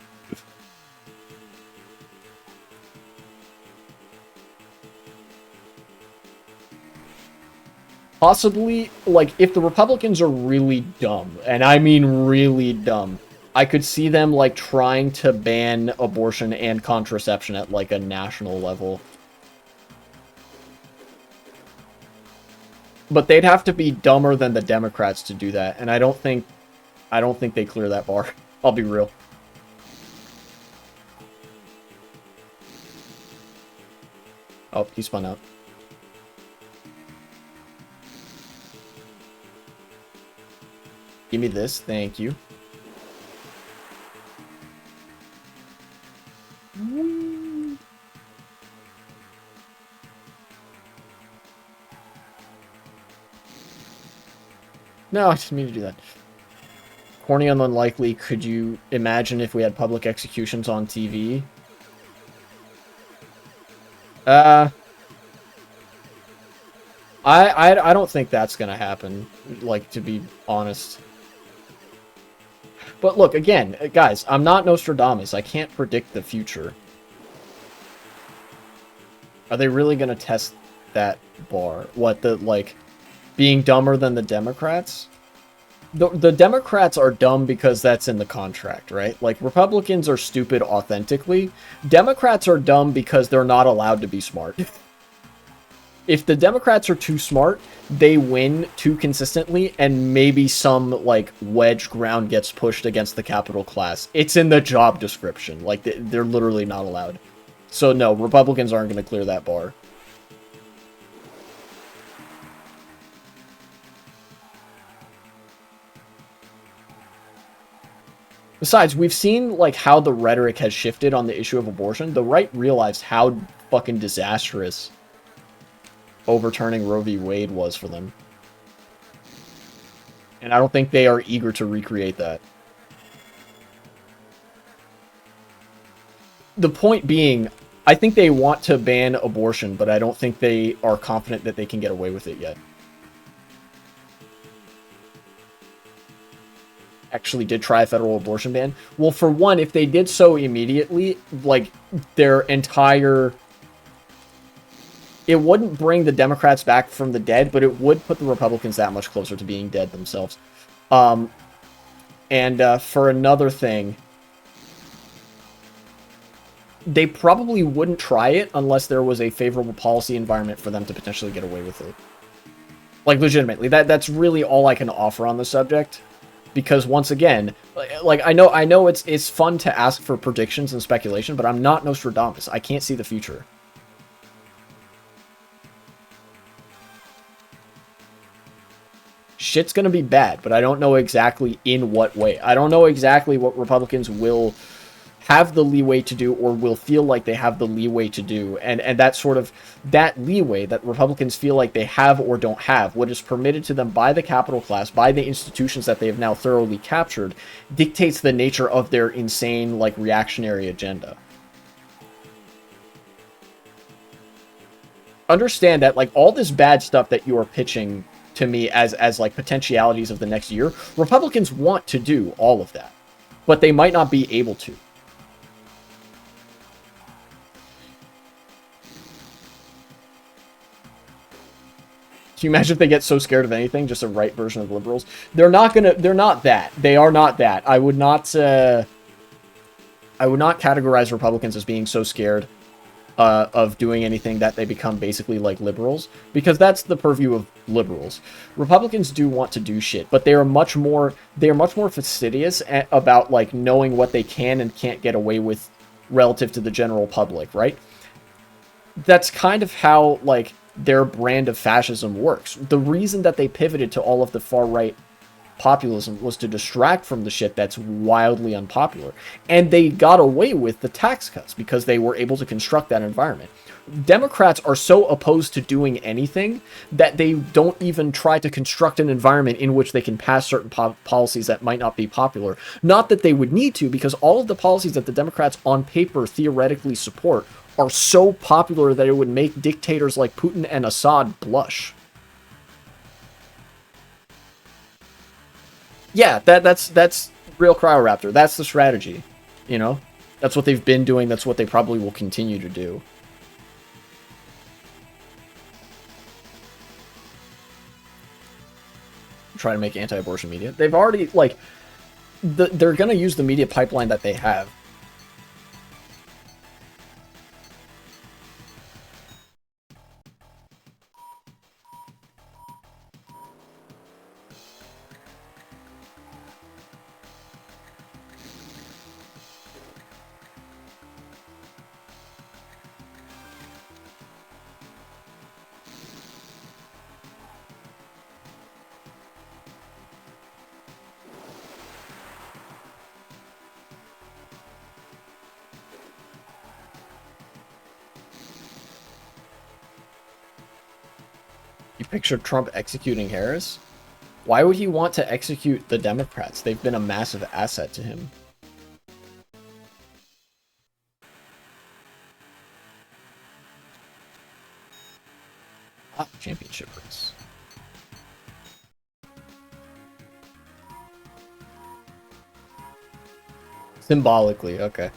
Speaker 1: Possibly, like, if the Republicans are really dumb, and I mean really dumb, I could see them, like, trying to ban abortion and contraception at, like, a national level. But they'd have to be dumber than the Democrats to do that, and I don't think they clear that bar. I'll be real. Oh, he spun out. Give me this, thank you. No, I didn't mean to do that. Corny and unlikely, could you imagine if we had public executions on TV? I don't think that's gonna happen, like, to be honest. But look, again, guys, I'm not Nostradamus. I can't predict the future. Are they really gonna test that bar? What, the, like, being dumber than the Democrats? The Democrats are dumb because that's in the contract, right? Like, Republicans are stupid authentically. Democrats are dumb because they're not allowed to be smart. If the Democrats are too smart, they win too consistently, and maybe some, like, wedge ground gets pushed against the capital class. It's in the job description. Like, they're literally not allowed. So, no, Republicans aren't going to clear that bar. Besides, we've seen, like, how the rhetoric has shifted on the issue of abortion. The right realized how fucking disastrous overturning Roe v. Wade was for them. And I don't think they are eager to recreate that. The point being, I think they want to ban abortion, but I don't think they are confident that they can get away with it yet. Actually did try a federal abortion ban. Well, for one, if they did so immediately, like, their entire... It wouldn't bring the Democrats back from the dead, but it would put the Republicans that much closer to being dead themselves. For another thing, they probably wouldn't try it unless there was a favorable policy environment for them to potentially get away with it. Like, legitimately, that's really all I can offer on the subject. Because once again, like, I know it's fun to ask for predictions and speculation, but I'm not Nostradamus. I can't see the future. Shit's gonna be bad, but I don't know exactly in what way. I don't know exactly what Republicans will have the leeway to do or will feel like they have the leeway to do. And that sort of, that leeway that Republicans feel like they have or don't have, what is permitted to them by the capital class, by the institutions that they have now thoroughly captured, dictates the nature of their insane, like, reactionary agenda. Understand that, like, all this bad stuff that you are pitching to me as like potentialities of the next year, Republicans want to do all of that, but they might not be able to. Can you imagine if they get so scared of anything, just a right version of liberals? They're not that. They are not that. I would not categorize Republicans as being so scared of doing anything that they become basically like liberals, because that's the purview of liberals. Republicans do want to do shit, but they are much more fastidious about, like, knowing what they can and can't get away with relative to the general public, right? That's kind of how, like, their brand of fascism works. The reason that they pivoted to all of the far right populism was to distract from the shit that's wildly unpopular. And they got away with the tax cuts because they were able to construct that environment. Democrats are so opposed to doing anything that they don't even try to construct an environment in which they can pass certain policies that might not be popular. Not that they would need to, because all of the policies that the Democrats on paper theoretically support are so popular that it would make dictators like Putin and Assad blush. Yeah, that's real Cryoraptor. That's the strategy, you know? That's what they've been doing. That's what they probably will continue to do. Try to make anti-abortion media. They've already, like, they're going to use the media pipeline that they have. You picture Trump executing Harris? Why would he want to execute the Democrats? They've been a massive asset to him. Ah, championship race. Symbolically, okay.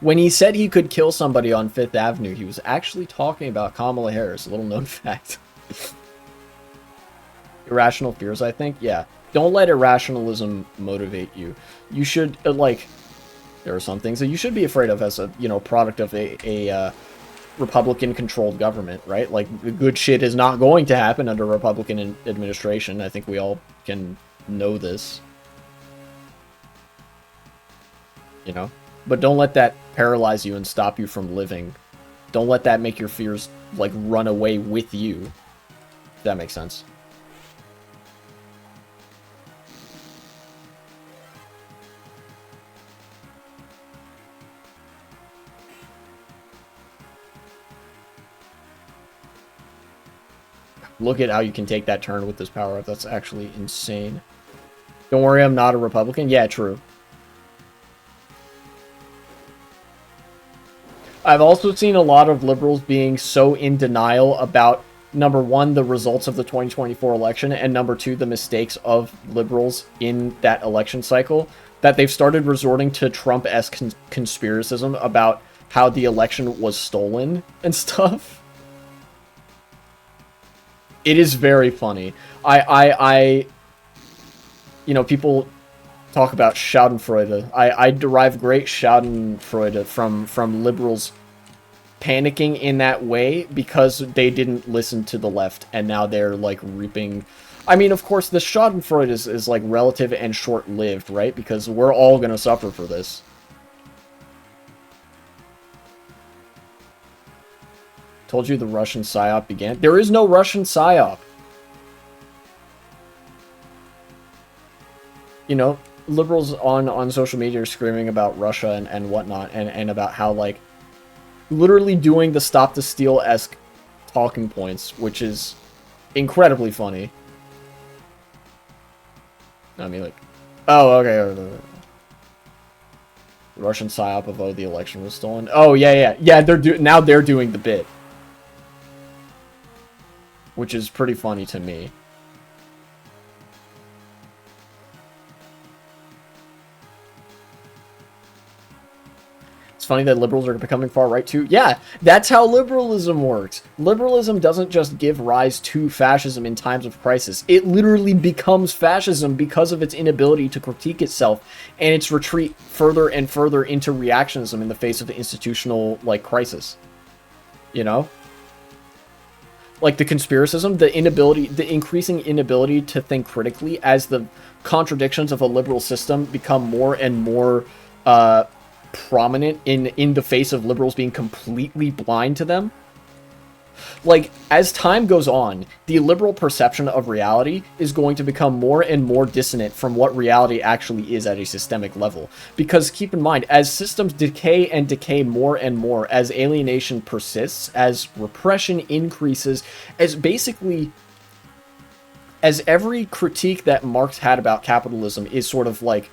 Speaker 1: When he said he could kill somebody on 5th Avenue, he was actually talking about Kamala Harris. A little known fact. Irrational fears, I think? Yeah. Don't let irrationalism motivate you. You should, like, there are some things that you should be afraid of as a, you know, product of a Republican-controlled government, right? Like, the good shit is not going to happen under a Republican administration. I think we all can know this. You know? But don't let that paralyze you and stop you from living. Don't let that make your fears, like, run away with you. If that makes sense. Look at how you can take that turn with this power up. That's actually insane. Don't worry, I'm not a Republican. Yeah, true. I've also seen a lot of liberals being so in denial about, number one, the results of the 2024 election, and number two, the mistakes of liberals in that election cycle, that they've started resorting to Trump-esque conspiracism about how the election was stolen and stuff. It is very funny. You know, people talk about Schadenfreude. I derive great Schadenfreude from liberals panicking in that way because they didn't listen to the left and now they're like reaping. I mean, of course, the Schadenfreude is like relative and short-lived, right? Because we're all gonna suffer for this. Told you the Russian PSYOP began. There is no Russian PSYOP. You know, liberals on social media are screaming about Russia and whatnot, and about how, like, literally doing the Stop the Steal-esque talking points, which is incredibly funny. I mean, like, oh, okay. The Russian PSYOP of, oh, the election was stolen. Oh, yeah. Now they're doing the bit, which is pretty funny to me. It's funny that liberals are becoming far right too. Yeah, that's how liberalism works. Liberalism doesn't just give rise to fascism in times of crisis. It literally becomes fascism because of its inability to critique itself and its retreat further and further into reactionism in the face of institutional, like, crisis. You know? Like the conspiracism, the increasing inability to think critically as the contradictions of a liberal system become more and more prominent in the face of liberals being completely blind to them. Like, as time goes on, the liberal perception of reality is going to become more and more dissonant from what reality actually is at a systemic level. Because keep in mind, as systems decay and decay more and more, as alienation persists, as repression increases, as basically... as every critique that Marx had about capitalism is sort of like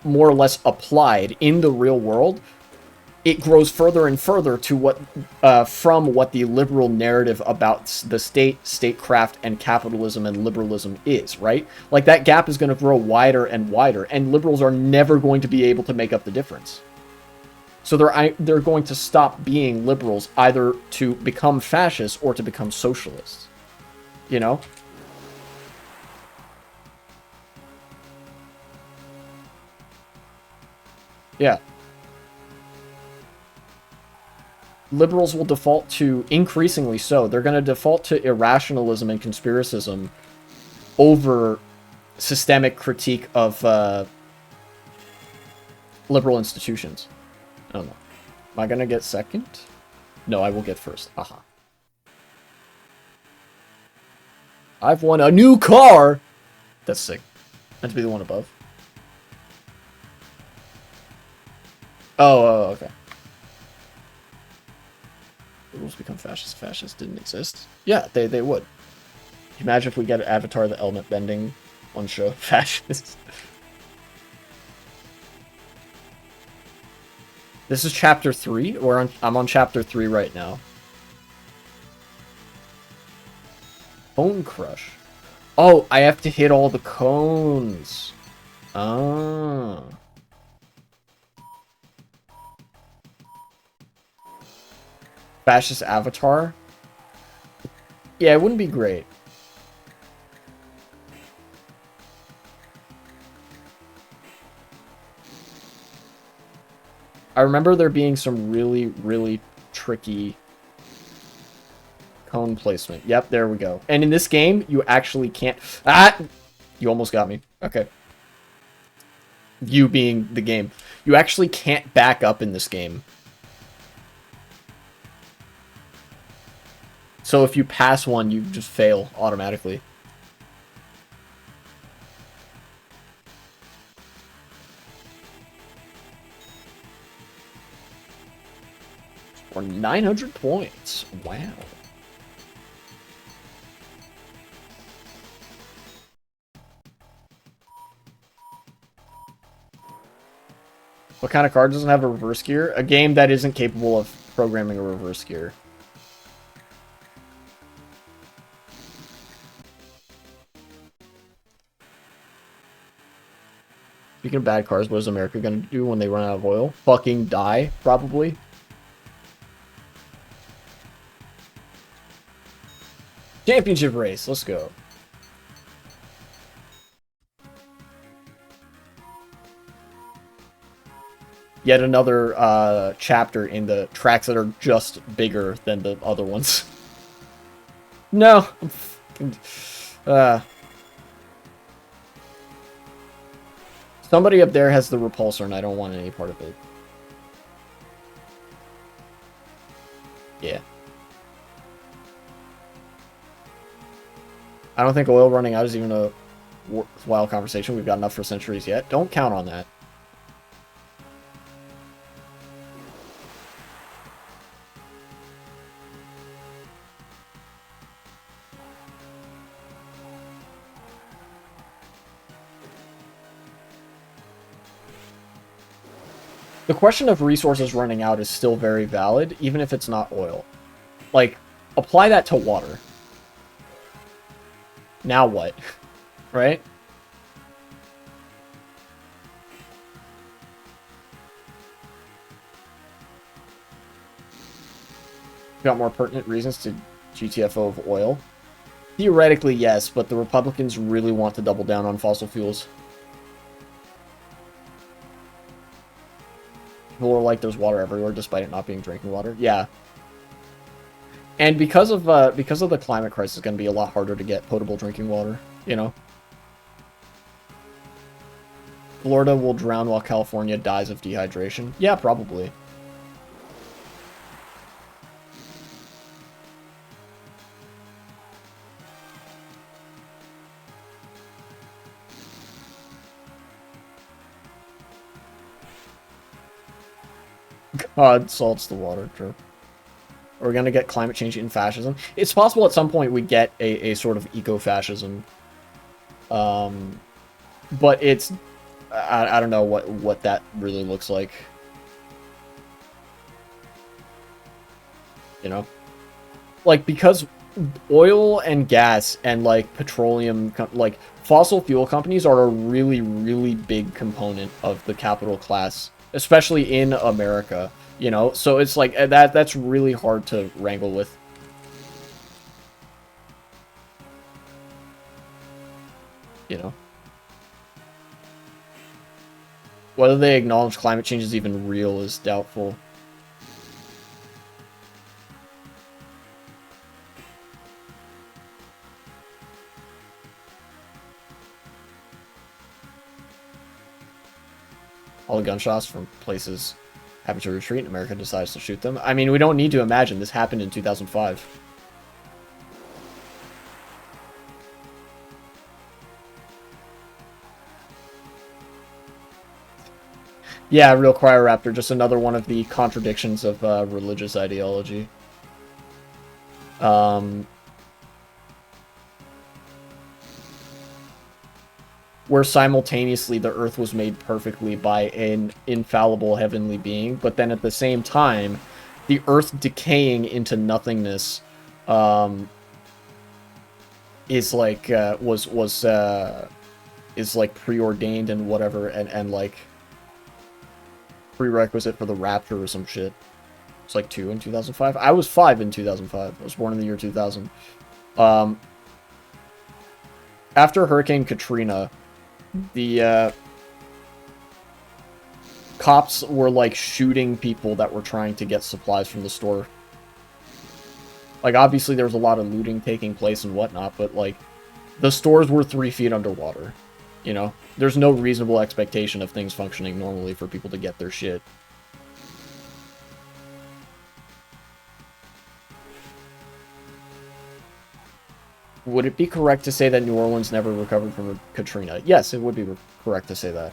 Speaker 1: more or less applied in the real world, it grows further and further to what, from what the liberal narrative about the state, statecraft, and capitalism and liberalism is, right? Like, that gap is going to grow wider and wider, and liberals are never going to be able to make up the difference. So they're going to stop being liberals, either to become fascists or to become socialists. You know? Yeah. Liberals will default to, increasingly so, they're going to default to irrationalism and conspiracism over systemic critique of liberal institutions. I don't know. Am I going to get second? No, I will get first. Aha. I've won a new car! That's sick. Meant to be the one above. Oh, okay. Liberals become fascist. Fascists didn't exist. Yeah, they would. Imagine if we get an Avatar the element bending on show. Fascist. This is chapter 3, or I'm on chapter 3 right now. Cone Crush. Oh, I have to hit all the cones. Ah. Fascist Avatar? Yeah, it wouldn't be great. I remember there being some really, really tricky cone placement. Yep, there we go. And in this game, you actually can't... Ah! You almost got me. Okay. You being the game. You actually can't back up in this game. So if you pass one, you just fail automatically. Or 900 points. Wow. What kind of card doesn't have a reverse gear? A game that isn't capable of programming a reverse gear. Speaking of bad cars, what is America gonna do when they run out of oil? Fucking die, probably. Championship race, let's go. Yet another chapter in the tracks that are just bigger than the other ones. No. Somebody up there has the repulsor and I don't want any part of it. Yeah. I don't think oil running out is even a worthwhile conversation. We've got enough for centuries yet. Don't count on that. The question of resources running out is still very valid, even if it's not oil. Like, apply that to water. Now what? Right? Got more pertinent reasons to GTFO of oil? Theoretically, yes, but the Republicans really want to double down on fossil fuels. People are like, there's water everywhere, despite it not being drinking water. Yeah. And because of the climate crisis, it's going to be a lot harder to get potable drinking water, you know? Florida will drown while California dies of dehydration. Yeah, probably. God salts the water, true. We're gonna get climate change in fascism. It's possible at some point we get a sort of eco-fascism. But it's... I don't know what that really looks like. You know? Like, because oil and gas and, like, petroleum... Like, fossil fuel companies are a really, really big component of the capital class. Especially in America. You know? So it's like, that's really hard to wrangle with. You know? Whether they acknowledge climate change is even real is doubtful. All the gunshots from places happen to retreat and America decides to shoot them. I mean, we don't need to imagine. This happened in 2005. Yeah, real Cryoraptor, just another one of the contradictions of religious ideology. Where simultaneously the Earth was made perfectly by an infallible heavenly being, but then at the same time, the Earth decaying into nothingness is like is like preordained and whatever, and like prerequisite for the rapture or some shit. It's like 2 in 2005. I was 5 in 2005. I was born in the year 2000. After Hurricane Katrina, the cops were like shooting people that were trying to get supplies from the store. Like, obviously there was a lot of looting taking place and whatnot, but like the stores were 3 feet underwater. You know, there's no reasonable expectation of things functioning normally for people to get their shit. Would it be correct to say that New Orleans never recovered from Katrina? Yes, it would be correct to say that.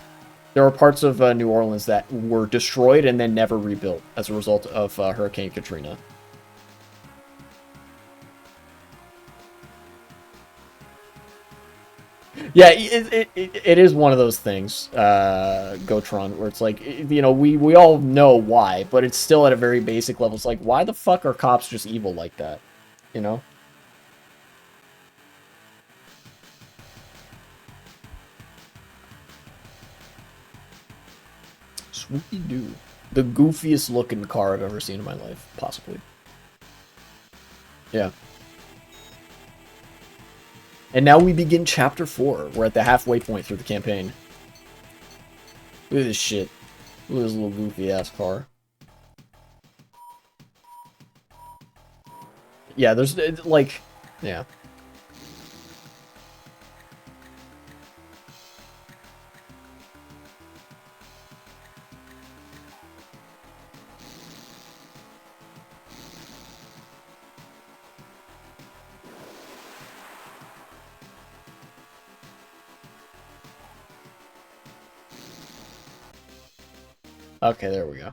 Speaker 1: There are parts of New Orleans that were destroyed and then never rebuilt as a result of Hurricane Katrina. Yeah, it is one of those things, Gotron, where it's like, you know, we all know why, but it's still at a very basic level. It's like, why the fuck are cops just evil like that? You know? Swoopy-Doo. The goofiest looking car I've ever seen in my life, possibly. Yeah. And now we begin Chapter 4. We're at the halfway point through the campaign. Look at this shit. Look at this little goofy-ass car. Yeah, there's, like... Yeah. Okay, there we go.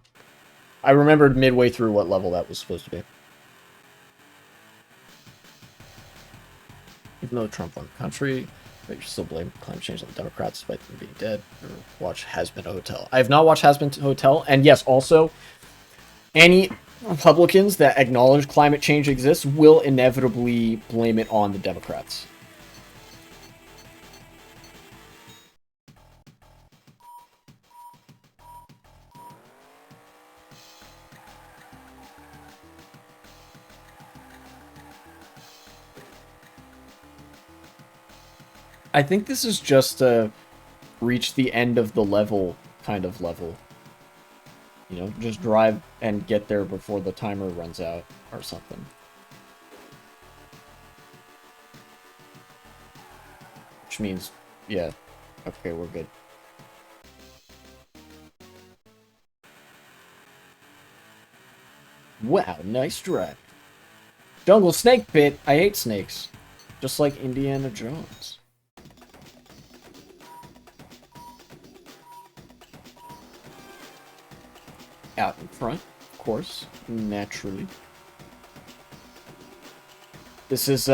Speaker 1: I remembered midway through what level that was supposed to be. Even though Trump won the country, but you still blame climate change on the Democrats despite them being dead. Or watch Has Been a Hotel. I have not watched Has Been a Hotel, and yes, also, any Republicans that acknowledge climate change exists will inevitably blame it on the Democrats. I think this is just to reach the end of the level kind of level. You know, just drive and get there before the timer runs out or something. Which means, yeah, okay, we're good. Wow, nice drive. Jungle snake pit. I hate snakes. Just like Indiana Jones. out in front, of course, naturally. This is,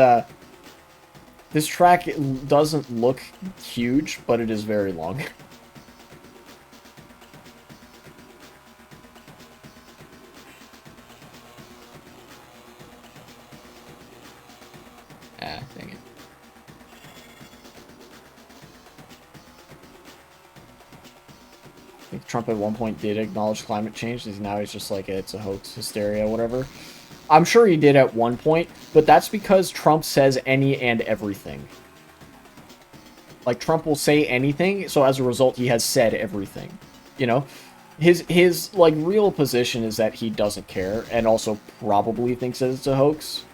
Speaker 1: this track doesn't look huge, but it is very long. Ah, dang it. I think Trump at one point did acknowledge climate change. Now he's just like, it's a hoax, hysteria, whatever. I'm sure he did at one point, but that's because Trump says any and everything. Like, Trump will say anything, so as a result, he has said everything. You know? His like, real position is that he doesn't care, and also probably thinks that it's a hoax.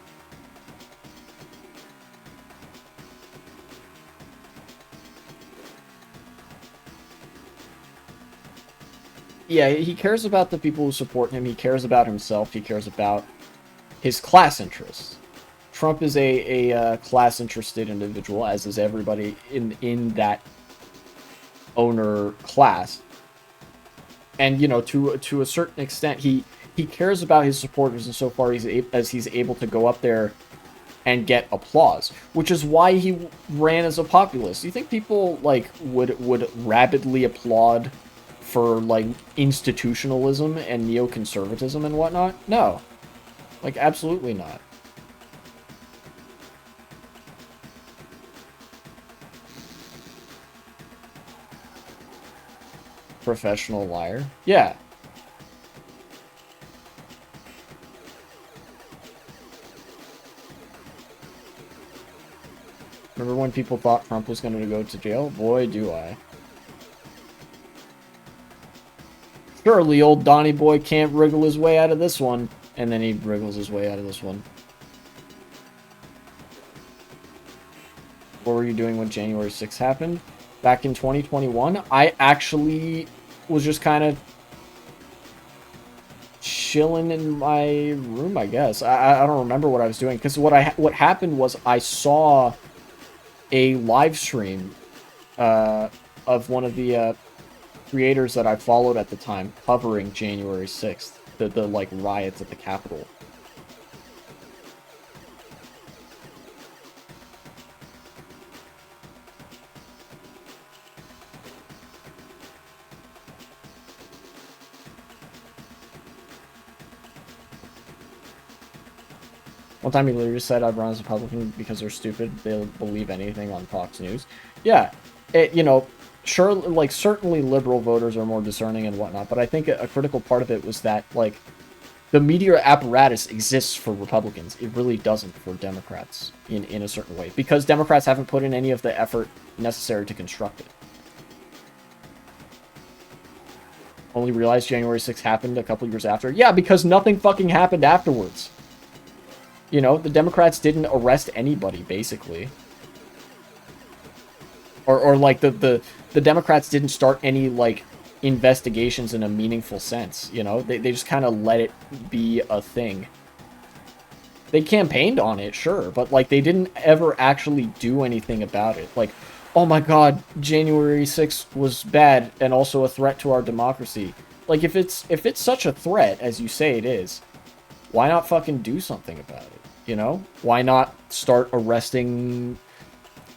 Speaker 1: Yeah, he cares about the people who support him, he cares about himself, he cares about his class interests. Trump is a class-interested individual, as is everybody in that owner class. And, you know, to a certain extent, he cares about his supporters insofar as he's able to go up there and get applause, which is why he ran as a populist. You think people, like, would rabidly applaud for, like, institutionalism and neoconservatism and whatnot? No. Like, absolutely not. Professional liar. Yeah. Remember when people thought Trump was going to go to jail? Boy, do I. Surely old Donnie Boy can't wriggle his way out of this one. And then he wriggles his way out of this one. What were you doing when January 6th happened? Back in 2021, I actually was just kind of chilling in my room, I guess. I don't remember what I was doing, because what happened was I saw a live stream of one of the creators that I followed at the time covering January 6th, the like riots at the Capitol. One time he literally said, I'd run as a Republican because they're stupid. They'll believe anything on Fox News. Yeah, you know, sure, like, certainly liberal voters are more discerning and whatnot, but I think a critical part of it was that, like, the media apparatus exists for Republicans. It really doesn't for Democrats in a certain way, because Democrats haven't put in any of the effort necessary to construct it. Only realized January 6th happened a couple years after. Yeah, because nothing fucking happened afterwards. You know, the Democrats didn't arrest anybody, basically. Or like, the Democrats didn't start any, like, investigations in a meaningful sense, you know? They just kind of let it be a thing. They campaigned on it, sure, but, like, they didn't ever actually do anything about it. Like, oh my god, January 6th was bad and also a threat to our democracy. Like, if it's such a threat, as you say it is, why not fucking do something about it, you know? Why not start arresting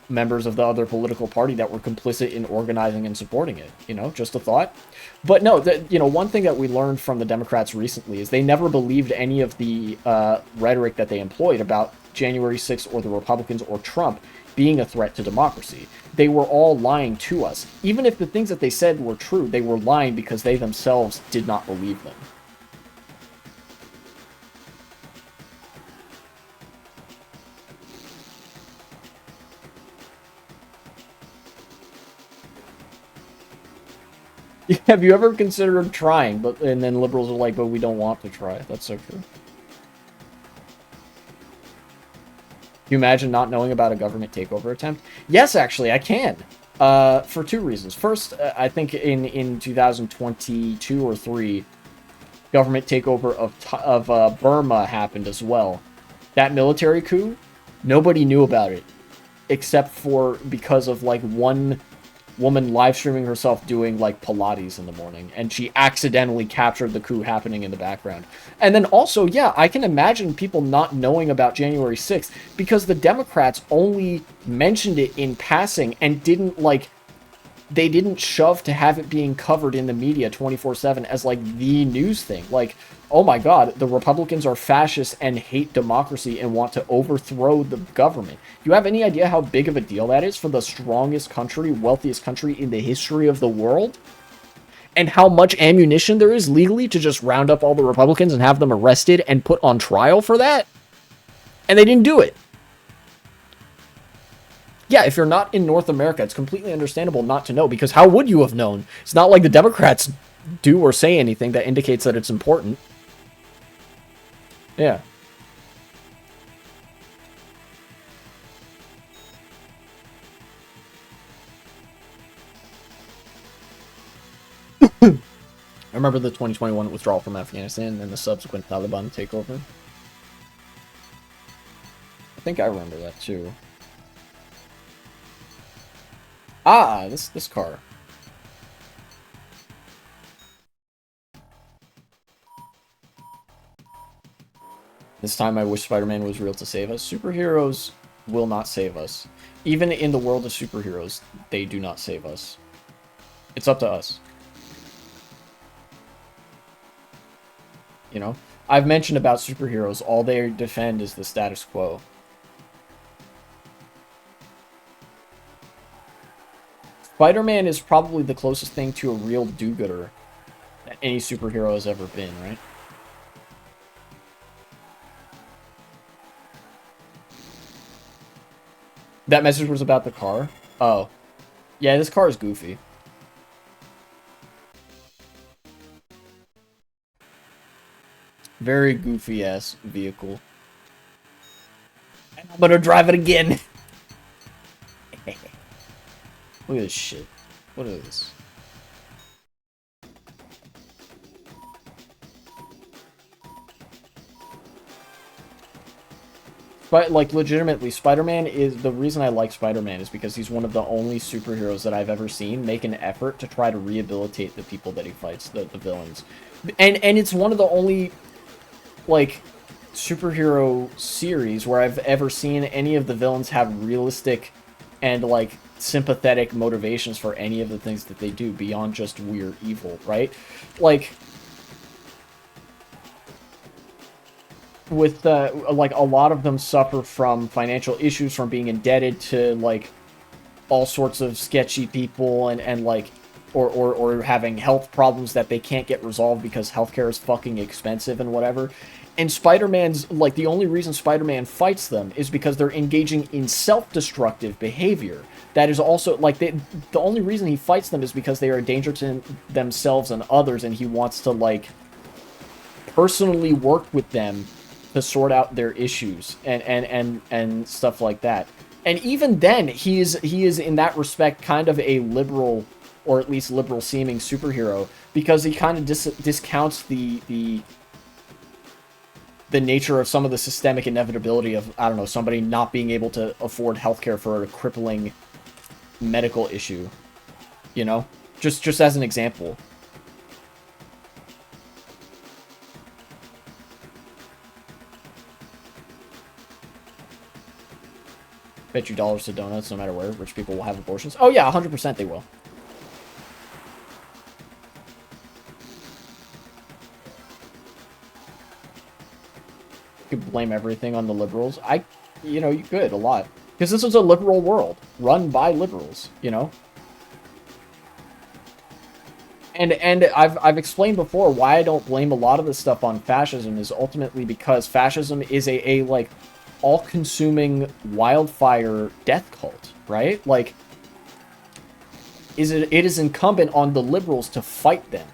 Speaker 1: members of the other political party that were complicit in organizing and supporting it, you know? Just a thought. But no, you know, one thing that we learned from the Democrats recently is they never believed any of the rhetoric that they employed about January 6th or the Republicans or Trump being a threat to democracy. They were all lying to us. Even if the things that they said were true, they were lying because they themselves did not believe them. Have you ever considered trying? And then liberals are like, but we don't want to try. That's so true. Can you imagine not knowing about a government takeover attempt? Yes, actually, I can. For two reasons. First, I think in 2022 or 3, government takeover of Burma happened as well. That military coup, nobody knew about it, except for because of like one woman live streaming herself doing like Pilates in the morning, and she accidentally captured the coup happening in the background. And then also, yeah, I can imagine people not knowing about January 6th because the Democrats only mentioned it in passing and didn't like, they didn't shove to have it being covered in the media 24/7 as like the news thing. Like, oh my god, the Republicans are fascists and hate democracy and want to overthrow the government. You have any idea how big of a deal that is for the strongest country, wealthiest country in the history of the world? And how much ammunition there is legally to just round up all the Republicans and have them arrested and put on trial for that? And they didn't do it. Yeah, if you're not in North America, it's completely understandable not to know, because how would you have known? It's not like the Democrats do or say anything that indicates that it's important. Yeah. I remember the 2021 withdrawal from Afghanistan and the subsequent Taliban takeover. I think I remember that too. Ah, this car. This time I wish Spider-Man was real to save us. Superheroes will not save us. Even in the world of superheroes, they do not save us. It's up to us. You know? I've mentioned about superheroes. All they defend is the status quo. Spider-Man is probably the closest thing to a real do-gooder that any superhero has ever been, right? That message was about the car? Oh. Yeah, this car is goofy. Very goofy-ass vehicle. And I'm gonna drive it again! Look at this shit. What is this? But, like, legitimately, Spider-Man is... The reason I like Spider-Man is because he's one of the only superheroes that I've ever seen make an effort to try to rehabilitate the people that he fights, the villains. And it's one of the only, like, superhero series where I've ever seen any of the villains have realistic and, like, sympathetic motivations for any of the things that they do beyond just weird evil, right? Like, with like a lot of them suffer from financial issues, from being indebted to like all sorts of sketchy people, and like or having health problems that they can't get resolved because healthcare is fucking expensive and whatever. And Spider-Man's, like, the only reason Spider-Man fights them is because they're engaging in self-destructive behavior. That is also, like, the only reason he fights them is because they are a danger to themselves and others, and he wants to, like, personally work with them to sort out their issues and stuff like that. And even then, he is in that respect kind of a liberal, or at least liberal-seeming superhero, because he kind of discounts the nature of some of the systemic inevitability of, I don't know, somebody not being able to afford healthcare for a crippling medical issue, you know? Just as an example. Bet you dollars to donuts, no matter where, rich people will have abortions. Oh yeah, 100% they will. You could blame everything on the liberals. You know, you could, a lot. Because this is a liberal world, run by liberals, you know? And I've explained before why I don't blame a lot of this stuff on fascism is ultimately because fascism is a like, all-consuming wildfire death cult, right? Like, it is incumbent on the liberals to fight them,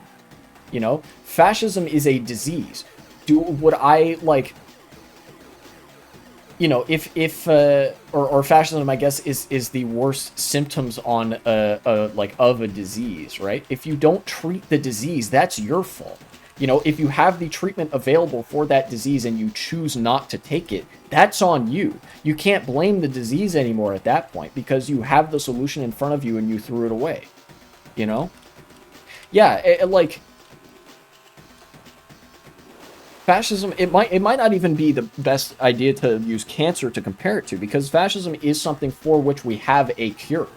Speaker 1: you know? Fascism is a disease. Would I, like... You know, or fascism, I guess, is the worst symptoms on like of a disease, right? If you don't treat the disease, that's your fault. You know, if you have the treatment available for that disease and you choose not to take it, that's on you. You can't blame the disease anymore at that point because you have the solution in front of you and you threw it away. You know? Yeah, like fascism, it might not even be the best idea to use cancer to compare it to, because fascism is something for which we have a cure,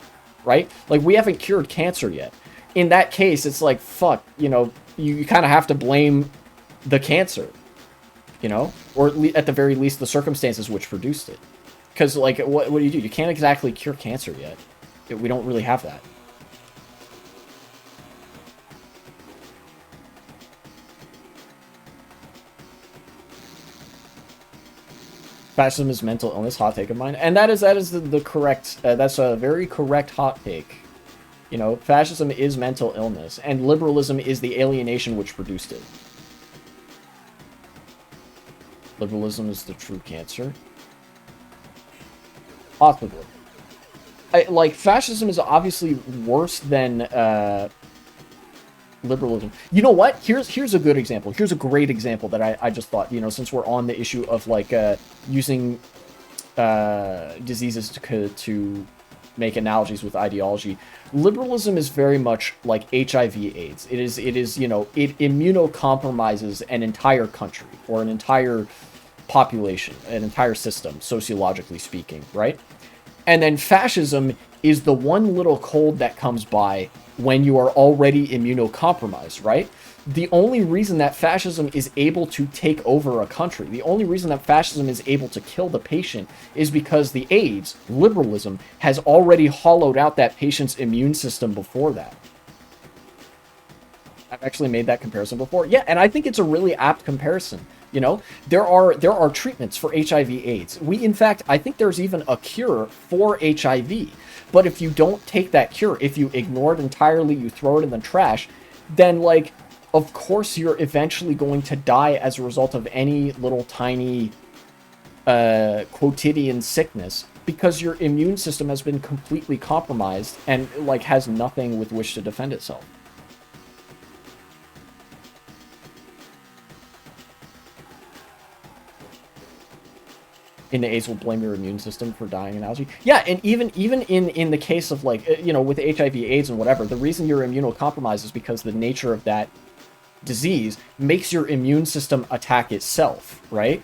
Speaker 1: right? Like, we haven't cured cancer yet. In that case, it's like, fuck, you know, you kind of have to blame the cancer, you know? Or at the very least, the circumstances which produced it. Because, like, what do? You can't exactly cure cancer yet. We don't really have that. Fascism is mental illness, hot take of mine. And that is the correct, that's a very correct hot take. You know, fascism is mental illness, and liberalism is the alienation which produced it. Liberalism is the true cancer. Possibly. Like, fascism is obviously worse than liberalism. You know what? Here's a good example. Here's a great example that I just thought, you know, since we're on the issue of, like, using diseases to make analogies with ideology. Liberalism is very much like HIV/AIDS. It is, you know, it immunocompromises an entire country or an entire population, an entire system, sociologically speaking, right? And then fascism is the one little cold that comes by when you are already immunocompromised, right? The only reason that fascism is able to take over a country, the only reason that fascism is able to kill the patient is because the AIDS, liberalism, has already hollowed out that patient's immune system before that. I've actually made that comparison before. Yeah, and I think it's a really apt comparison. You know, there are treatments for HIV/AIDS. In fact, I think there's even a cure for HIV. But if you don't take that cure, if you ignore it entirely, you throw it in the trash, then, like, of course you're eventually going to die as a result of any little tiny quotidian sickness, because your immune system has been completely compromised and, like, has nothing with which to defend itself. In the AIDS will blame your immune system for dying analogy. Yeah, and even in the case of, like, you know, with HIV/AIDS and whatever, the reason you're immunocompromised is because the nature of that disease makes your immune system attack itself, right?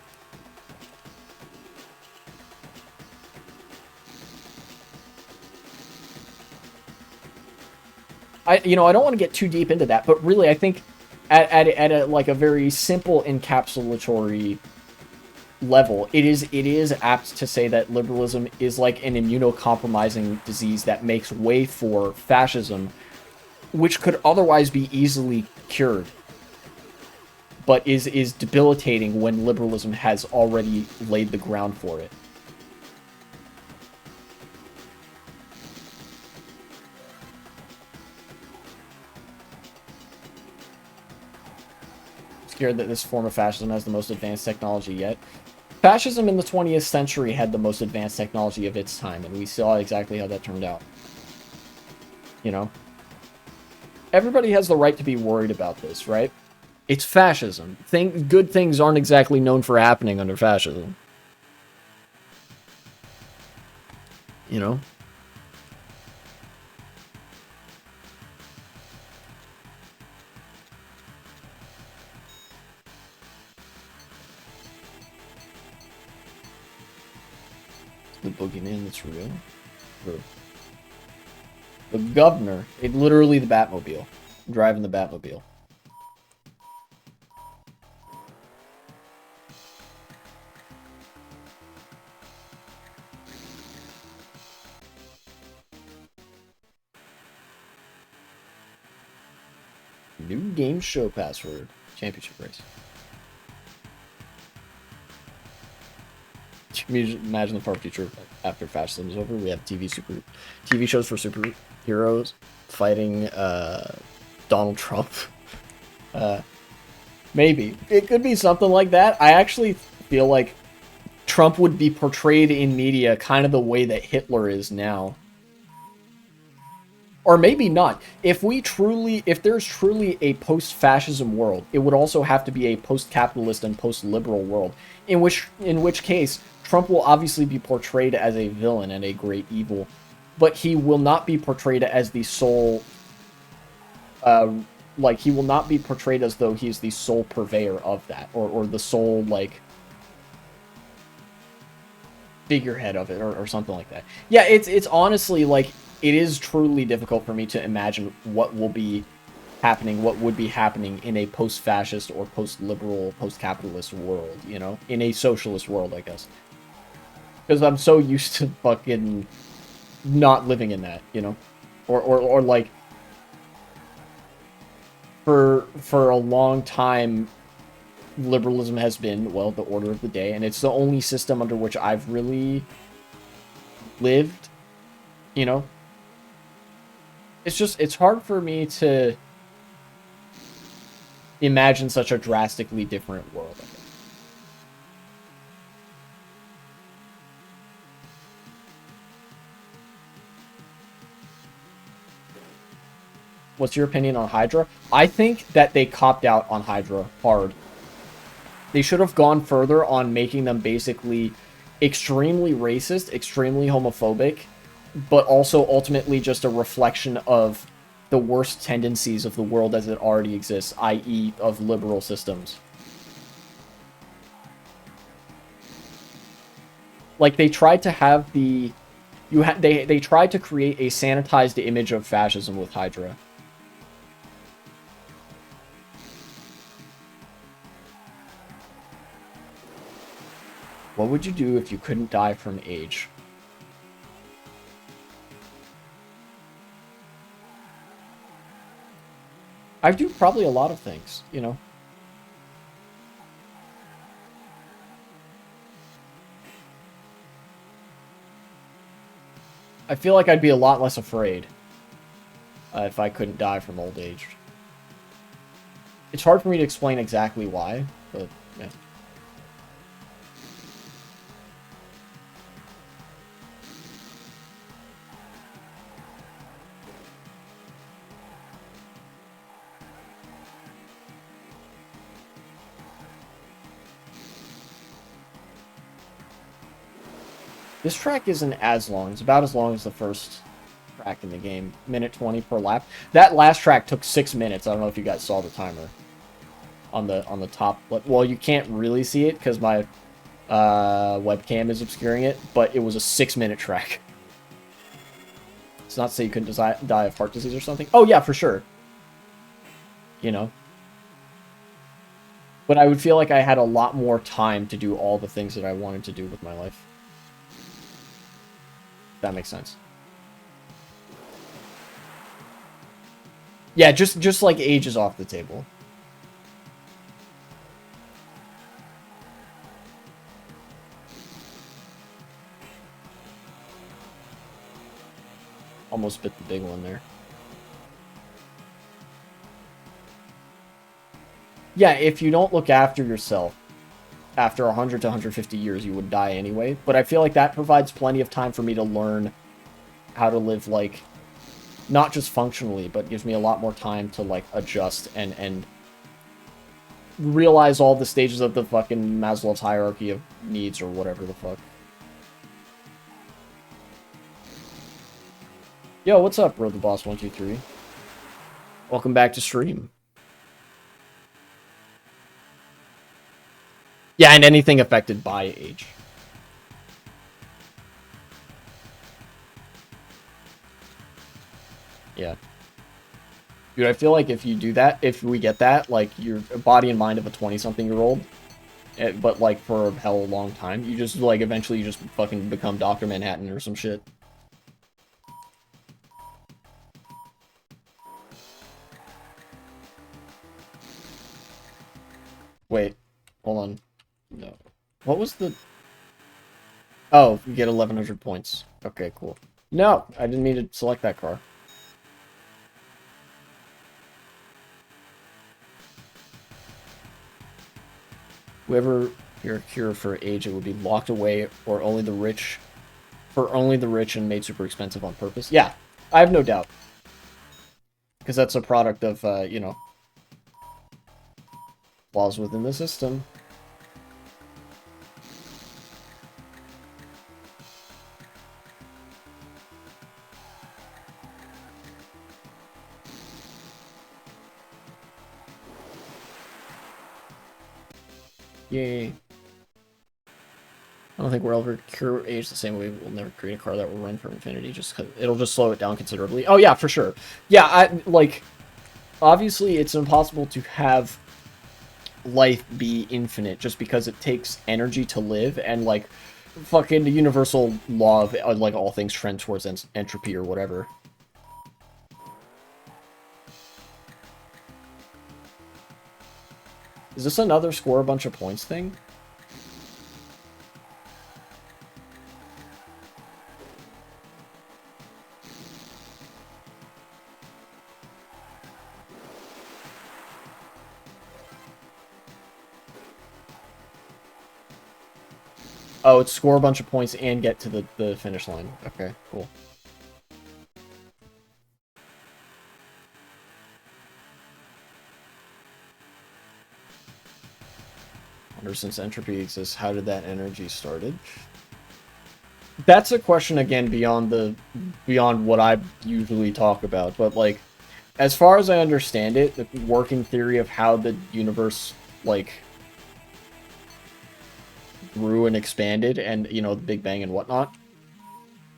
Speaker 1: I don't want to get too deep into that, but really I think at a, like, a very simple encapsulatory level, it is apt to say that liberalism is like an immunocompromising disease that makes way for fascism, which could otherwise be easily cured, but is debilitating when liberalism has already laid the ground for it. Scared that this form of fascism has the most advanced technology yet. Fascism in the 20th century had the most advanced technology of its time, and we saw exactly how that turned out. You know? Everybody has the right to be worried about this, right? It's fascism. Good things aren't exactly known for happening under fascism. You know? The boogeyman that's real. The governor. Literally the Batmobile. Driving the Batmobile. New game show password. Championship race. Can you imagine the far future after fascism is over? We have TV shows for superheroes fighting Donald Trump. Maybe it could be something like that. I actually feel like Trump would be portrayed in media kind of the way that Hitler is now. Or maybe not. If there's truly a post-fascism world, it would also have to be a post-capitalist and post-liberal world. In which case, Trump will obviously be portrayed as a villain and a great evil, but he will not be portrayed as the sole. He will not be portrayed as though he's the sole purveyor of that, or the sole figurehead of it, or something like that. Yeah, it's honestly it is truly difficult for me to imagine what will be happening, what would be happening in a post-fascist or post-liberal, post-capitalist world, in a socialist world, I guess. Because I'm so used to fucking not living in that, or for a long time, liberalism has been, well, the order of the day, and it's the only system under which I've really lived, It's hard for me to imagine such a drastically different world, I guess. What's your opinion on Hydra? I think that they copped out on Hydra hard. They should have gone further on making them basically extremely racist, extremely homophobic, but also ultimately just a reflection of the worst tendencies of the world as it already exists, i.e. of liberal systems. They tried to have they tried to create a sanitized image of fascism with Hydra. What would you do if you couldn't die from age? I do probably a lot of things, I feel like I'd be a lot less afraid if I couldn't die from old age. It's hard for me to explain exactly why, but yeah. This track isn't as long. It's about as long as the first track in the game. Minute 20 per lap. That last track took 6 minutes. I don't know if you guys saw the timer on the top. Well, you can't really see it because my webcam is obscuring it, but it was a 6-minute track. It's not to say you couldn't die of heart disease or something. Oh, yeah, for sure. But I would feel like I had a lot more time to do all the things that I wanted to do with my life. That makes sense. Yeah, just like age is off the table. Almost bit the big one there. Yeah, if you don't look after yourself, after 100 to 150 years, you would die anyway. But I feel like that provides plenty of time for me to learn how to live, not just functionally, but gives me a lot more time to, adjust and realize all the stages of the fucking Maslow's hierarchy of needs or whatever the fuck. Yo, what's up, bro? The Boss 123. Welcome back to stream. Yeah, and anything affected by age. Yeah. Dude, I feel like if you do that, if we get that, your body and mind of a 20-something-year-old, but, for a hell of a long time, you just, eventually you just fucking become Dr. Manhattan or some shit. Wait. Hold on. No. What was the... Oh, you get 1,100 points. Okay, cool. No, I didn't mean to select that car. Whoever your cure for age, it would be locked away, or only the rich... For only the rich and made super expensive on purpose. Yeah, I have no doubt. Because that's a product of, you know, flaws within the system. Yay. I don't think we'll ever cure age the same way. We'll never create a car that will run for infinity, just because it'll just slow it down considerably. Oh yeah, for sure. Yeah, like, obviously it's impossible to have life be infinite just because it takes energy to live, and like, fucking the universal law of like all things trend towards entropy or whatever. Is this another score a bunch of points thing? Oh, it's score a bunch of points and get to the finish line. Okay, cool. Wonder, since entropy exists, how did that energy started? That's a question again beyond what I usually talk about, but like, as far as I understand it, the working theory of how the universe like grew and expanded, and you know, the Big Bang and whatnot,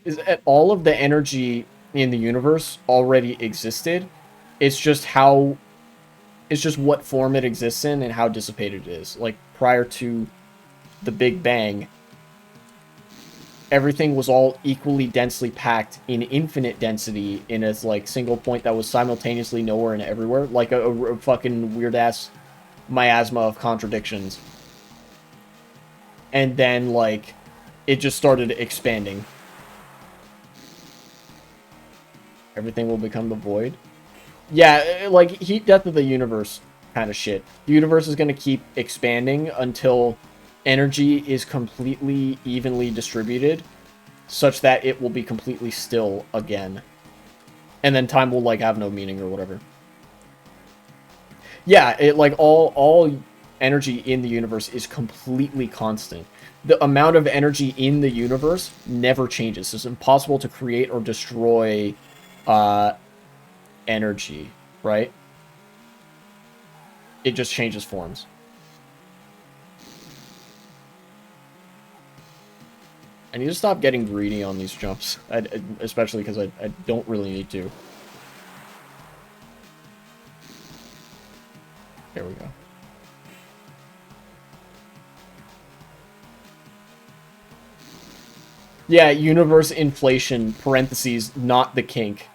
Speaker 1: is that all of the energy in the universe already existed. It's just how, it's just what form it exists in and how dissipated it is. Like, prior to the Big Bang, everything was all equally densely packed in infinite density in a like single point that was simultaneously nowhere and everywhere, like a fucking weird ass miasma of contradictions. And then like it just started expanding. Everything will become the void. Yeah, like heat death of the universe kind of shit. The universe is going to keep expanding until energy is completely evenly distributed, such that it will be completely still again. And then time will like have no meaning or whatever. Yeah, it like all energy in the universe is completely constant. The amount of energy in the universe never changes. It's impossible to create or destroy energy, right? It just changes forms. I need to stop getting greedy on these jumps, especially because I don't really need to. There we go. Yeah, universe inflation, parentheses, not the kink.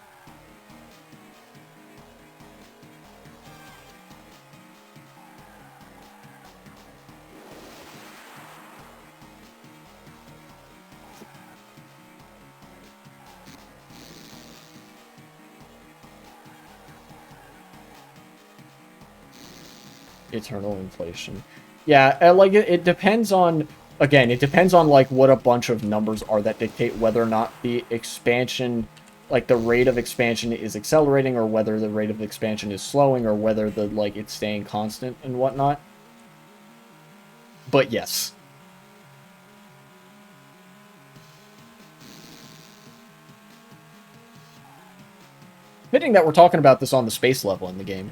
Speaker 1: Eternal inflation. Yeah, like it depends on, again, it depends on like what a bunch of numbers are that dictate whether or not the expansion, like the rate of expansion is accelerating, or whether the rate of expansion is slowing, or whether the like it's staying constant and whatnot. But yes. Fitting that we're talking about this on the space level in the game.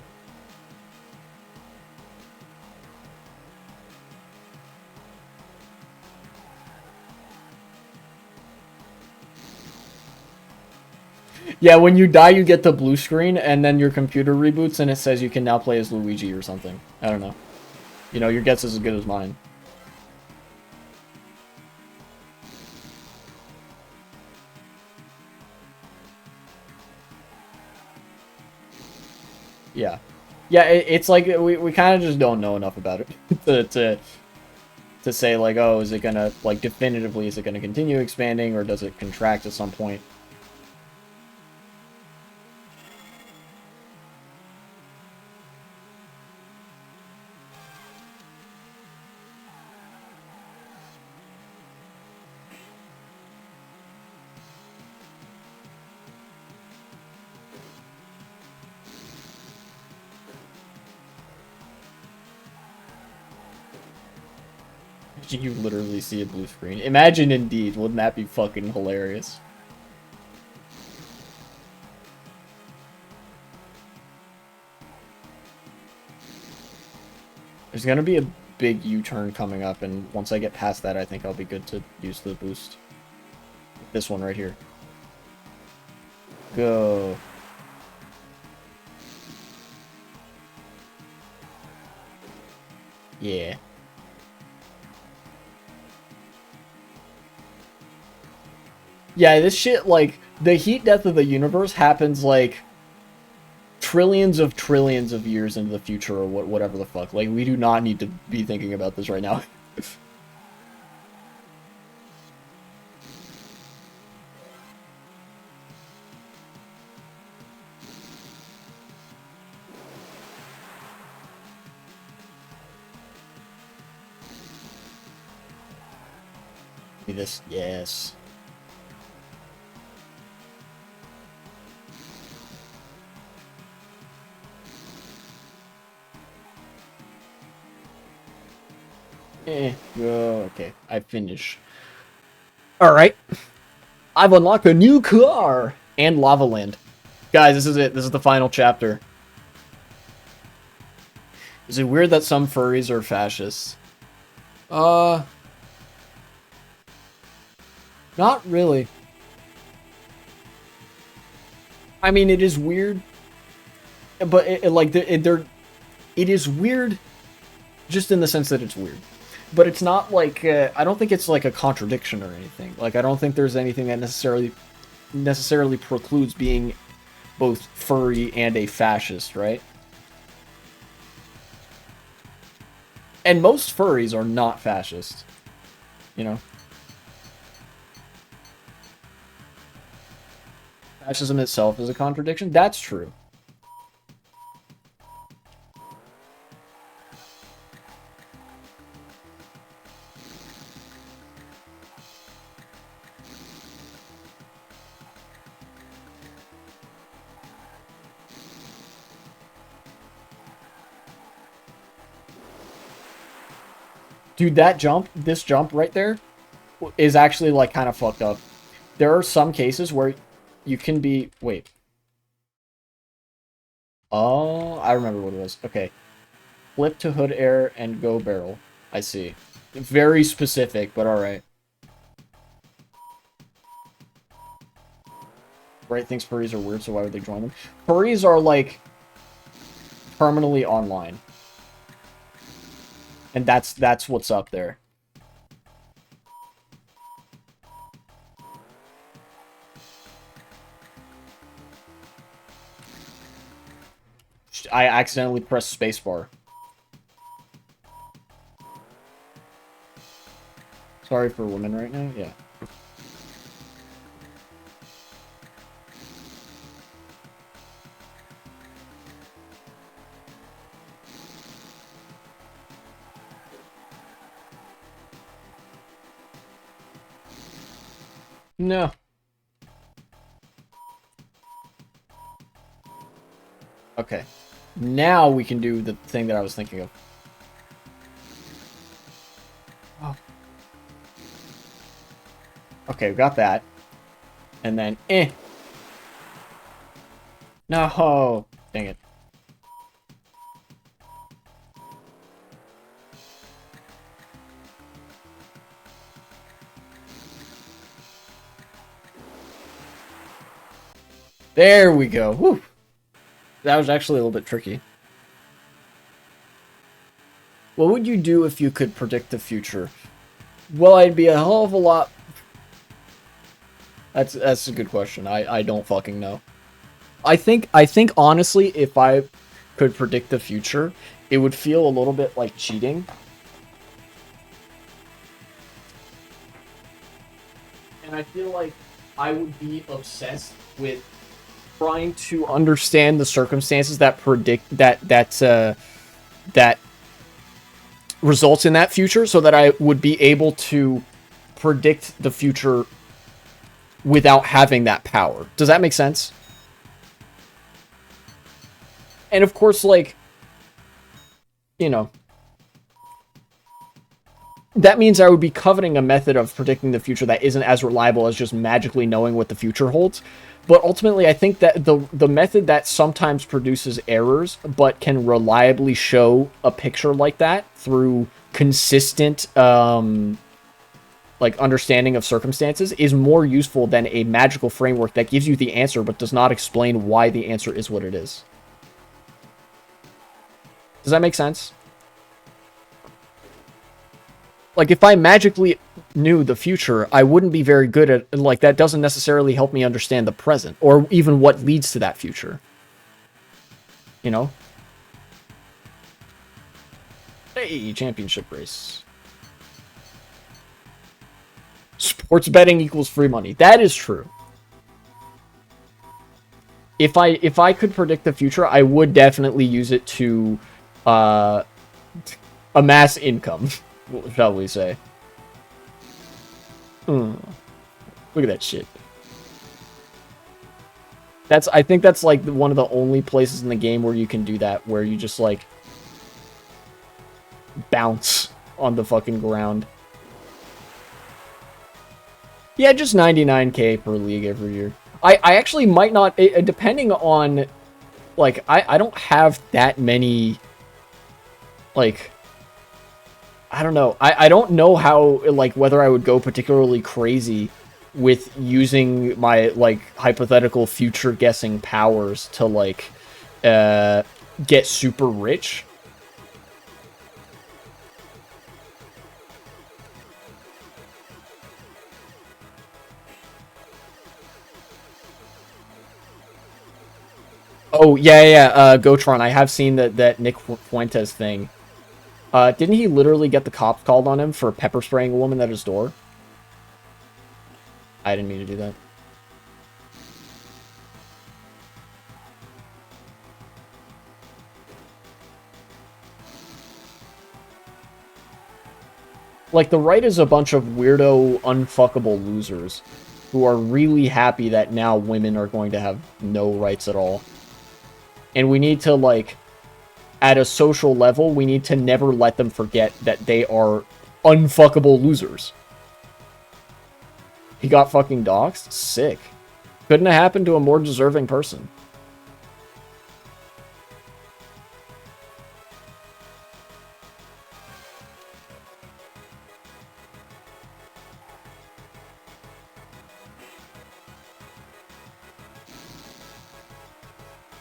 Speaker 1: Yeah, when you die, you get the blue screen, and then your computer reboots, and it says you can now play as Luigi or something. I don't know. You know, your guess is as good as mine. Yeah. Yeah, it's like we kind of just don't know enough about it to say, like, oh, is it gonna, like, definitively, is it gonna continue expanding, or does it contract at some point? You literally see a blue screen. Imagine Indeed. Wouldn't that be fucking hilarious? There's gonna be a big U-turn coming up, and once I get past that, I think I'll be good to use the boost. This one right here. Go. Yeah. Yeah, this shit, like, the heat death of the universe happens, like, trillions of years into the future, or whatever the fuck. Like, we do not need to be thinking about this right now. This, yes. Okay, I finish. Alright. I've unlocked a new car! And Lava Land. Guys, this is it. This is the final chapter. Is it weird that some furries are fascists? Not really. I mean, it is weird. But, it is weird just in the sense that it's weird. But it's not like, I don't think it's like a contradiction or anything. Like, I don't think there's anything that necessarily precludes being both furry and a fascist, right? And most furries are not fascist, you know? Fascism itself is a contradiction? That's true. Dude, this jump right there, is actually, like, kind of fucked up. There are some cases where you can be... Wait. Oh, I remember what it was. Okay. Flip to hood air and go barrel. I see. Very specific, but alright. Bright thinks furries are weird, so why would they join them? Furries are, like, terminally online. And that's what's up there. I accidentally pressed spacebar. Sorry for women right now? Yeah. No. Okay. Now we can do the thing that I was thinking of. Oh. Okay, we got that. And then, No! Dang it. There we go. Woo! That was actually a little bit tricky. What would you do if you could predict the future? Well, I'd be a hell of a lot... That's a good question. I don't fucking know. I think honestly, if I could predict the future, it would feel a little bit like cheating. And I feel like I would be obsessed with trying to understand the circumstances that that results in that future, so that I would be able to predict the future without having that power. Does that make sense? And of course, like, you know, that means I would be coveting a method of predicting the future that isn't as reliable as just magically knowing what the future holds. But ultimately, I think that the method that sometimes produces errors, but can reliably show a picture like that through consistent, like, understanding of circumstances is more useful than a magical framework that gives you the answer, but does not explain why the answer is what it is. Does that make sense? Like, if I magically knew the future, I wouldn't be very good at, like, that doesn't necessarily help me understand the present, or even what leads to that future. You know? Hey, championship race. Sports betting equals free money. That is true. If I could predict the future, I would definitely use it to amass income, shall we say. Look at that shit. I think that's like one of the only places in the game where you can do that, where you just like bounce on the fucking ground. Yeah, just 99k per league every year. I actually might not, depending on, like, I don't have that many, like, I don't know. I don't know how, like, whether I would go particularly crazy with using my, like, hypothetical future guessing powers to, like, get super rich. Oh, yeah, Gotron, I have seen that Nick Fuentes thing. Didn't he literally get the cops called on him for pepper spraying a woman at his door? I didn't mean to do that. Like, the right is a bunch of weirdo, unfuckable losers who are really happy that now women are going to have no rights at all. And we need to, like, at a social level, we need to never let them forget that they are unfuckable losers. He got fucking doxxed? Sick. Couldn't have happened to a more deserving person.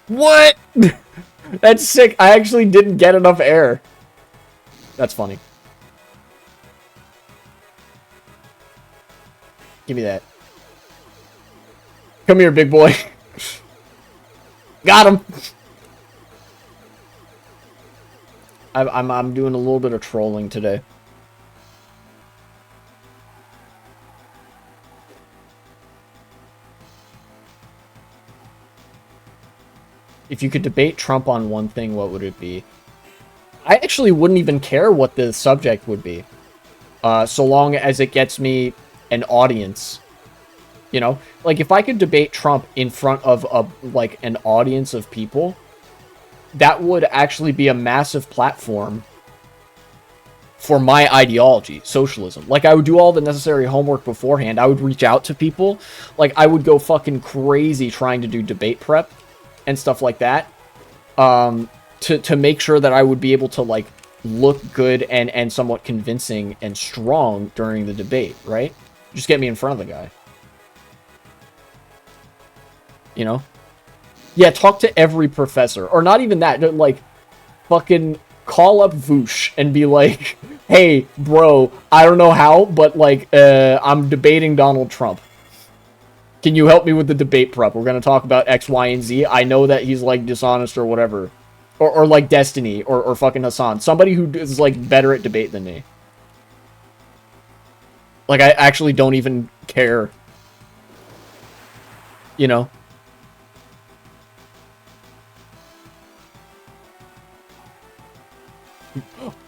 Speaker 1: What? That's sick. I actually didn't get enough air. That's funny. Give me that. Come here, big boy. Got him. I'm doing a little bit of trolling today. If you could debate Trump on one thing, what would it be? I actually wouldn't even care what the subject would be. So long as it gets me an audience. You know? Like, if I could debate Trump in front of, like, an audience of people, that would actually be a massive platform for my ideology, socialism. Like, I would do all the necessary homework beforehand. I would reach out to people. Like, I would go fucking crazy trying to do debate prep and stuff like that, to make sure that I would be able to, like, look good and somewhat convincing and strong during the debate, right? Just get me in front of the guy. You know? Yeah, talk to every professor. Or not even that, like, fucking call up Voosh and be like, hey, bro, I don't know how, but, like, I'm debating Donald Trump. Can you help me with the debate prep? We're going to talk about X, Y, and Z. I know that he's, like, dishonest or whatever. Or like, Destiny. Or fucking Hassan. Somebody who is, like, better at debate than me. Like, I actually don't even care. You know?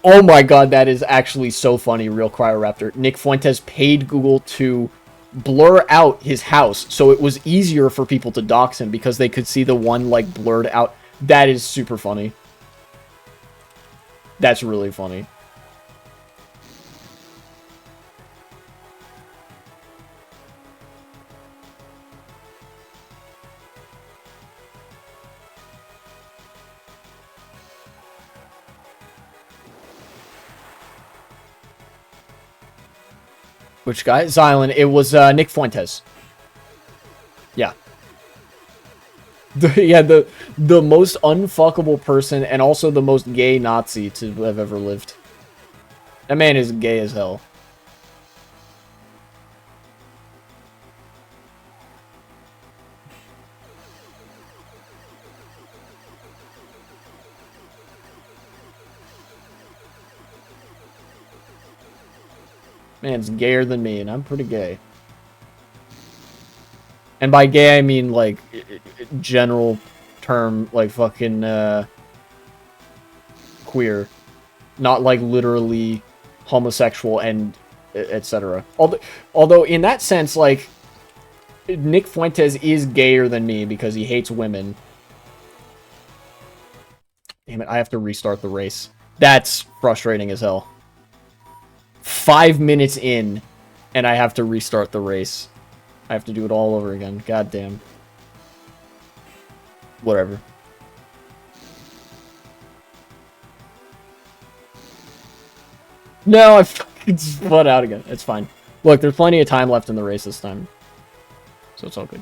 Speaker 1: Oh my god, that is actually so funny, Real Cryoraptor. Nick Fuentes paid Google to blur out his house so it was easier for people to dox him because they could see the one, like, blurred out. That is super funny. That's really funny. Which guy? Xylan. It was Nick Fuentes. Yeah. The most unfuckable person and also the most gay Nazi to have ever lived. That man is gay as hell. Man's gayer than me, and I'm pretty gay. And by gay, I mean, like, general term, like, fucking, queer. Not, like, literally homosexual and etc. Although, in that sense, like, Nick Fuentes is gayer than me because he hates women. Damn it, I have to restart the race. That's frustrating as hell. 5 minutes in, and I have to restart the race. I have to do it all over again. God damn. Whatever. No, I fucking spun out again. It's fine. Look, there's plenty of time left in the race this time. So it's all good.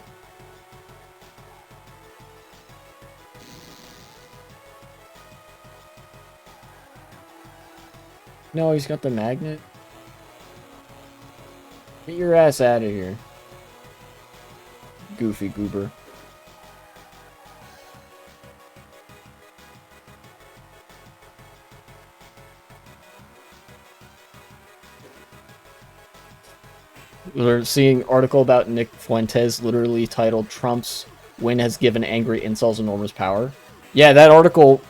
Speaker 1: No, he's got the magnet. Get your ass out of here. Goofy goober. We're seeing article about Nick Fuentes, literally titled "Trump's Win Has Given Angry Incels Enormous Power." Yeah, that article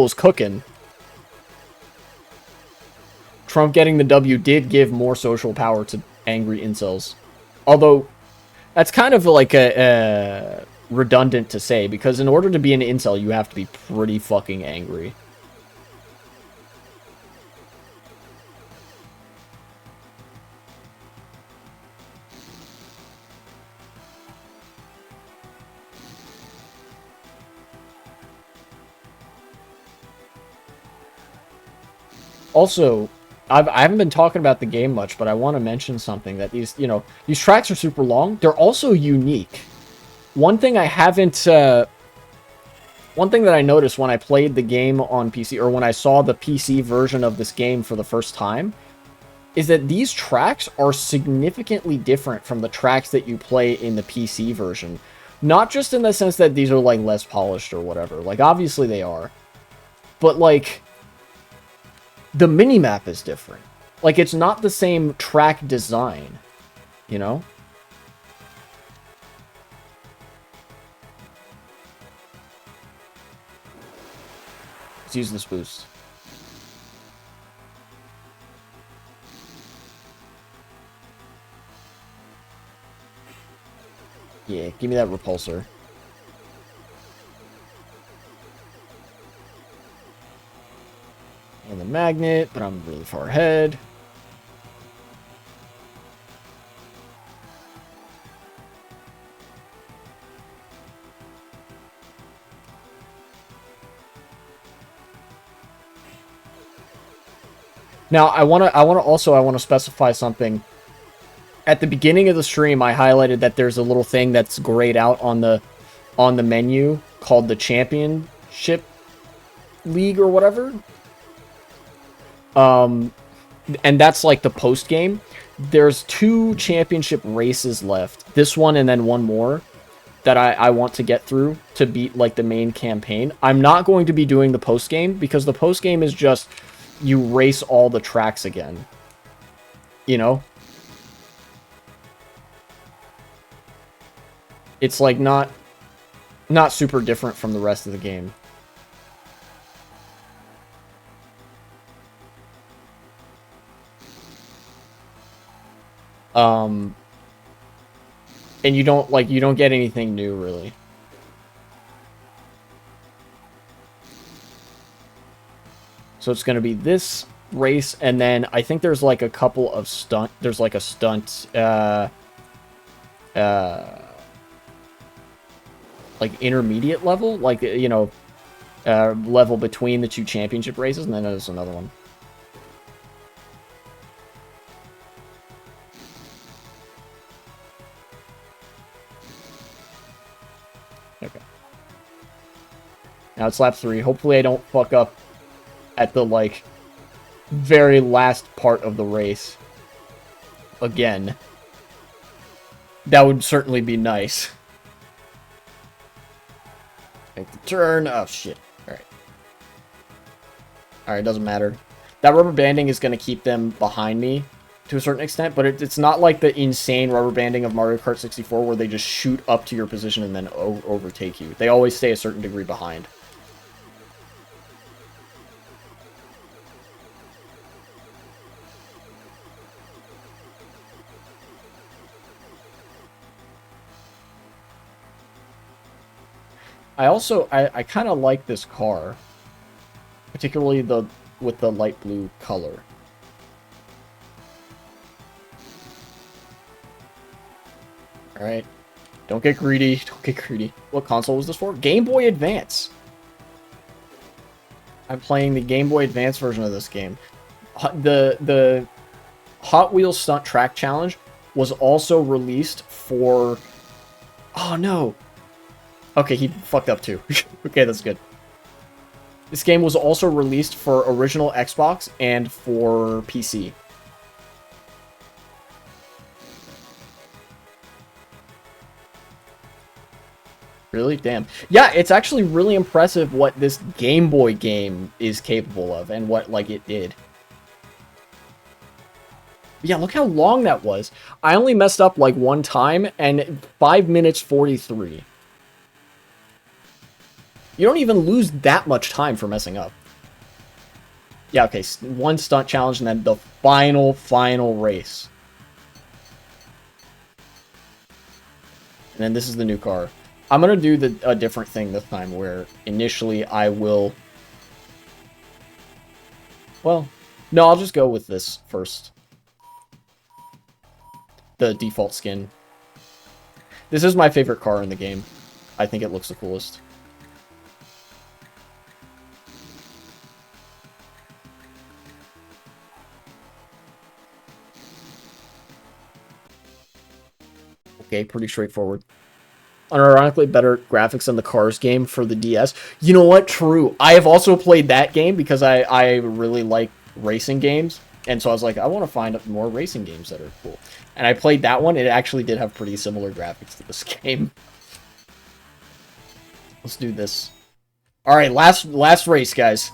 Speaker 1: is cooking. Trump getting the W did give more social power to angry incels. Although, that's kind of like a redundant to say, because in order to be an incel, you have to be pretty fucking angry. Also, I haven't been talking about the game much, but I want to mention something, that these tracks are super long. They're also unique. One thing that I noticed when I played the game on PC, or when I saw the PC version of this game for the first time, is that these tracks are significantly different from the tracks that you play in the PC version. Not just in the sense that these are, like, less polished or whatever. Like, obviously they are. But, like, the minimap is different. Like, it's not the same track design, you know? Let's use this boost. Yeah, give me that repulsor. And the magnet, but I'm really far ahead. Now, I want to specify something. At the beginning of the stream, I highlighted that there's a little thing that's grayed out on the menu called the Championship League or whatever. And that's like the post game. There's 2 championship races left. This one and then one more that I want to get through to beat, like, the main campaign. I'm not going to be doing the post game because the post game is just you race all the tracks again. You know? It's like not super different from the rest of the game. And you don't get anything new, really. So it's going to be this race, and then I think there's like a couple of there's like a stunt, like intermediate level, like, level between the 2 championship races, and then there's another one. Now it's lap 3. Hopefully I don't fuck up at the, like, very last part of the race. Again. That would certainly be nice. Make the turn. Oh, shit. Alright. Alright, doesn't matter. That rubber banding is going to keep them behind me to a certain extent, but it's not like the insane rubber banding of Mario Kart 64 where they just shoot up to your position and then overtake you. They always stay a certain degree behind. I kind of like this car, particularly with the light blue color. Alright. Don't get greedy. Don't get greedy. What console was this for? Game Boy Advance. I'm playing the Game Boy Advance version of this game. The Hot Wheels Stunt Track Challenge was also released for... Oh, no. Okay, he fucked up too. Okay, that's good. This game was also released for original Xbox and for PC. Really? Damn. Yeah, it's actually really impressive what this Game Boy game is capable of and what, like, it did. Yeah, look how long that was. I only messed up, like, one time, and 5 minutes 43. You don't even lose that much time for messing up. Yeah, okay, one stunt challenge and then the final race. And then this is the new car. I'm gonna do a different thing this time, where initially I will... Well, no, I'll just go with this first. The default skin. This is my favorite car in the game. I think it looks the coolest. Okay, pretty straightforward. Unironically better graphics than the Cars game for the DS. You know what? True. I have also played that game because I really like racing games. And so I was like, I want to find more racing games that are cool. And I played that one. It actually did have pretty similar graphics to this game. Let's do this. Alright, last race, guys.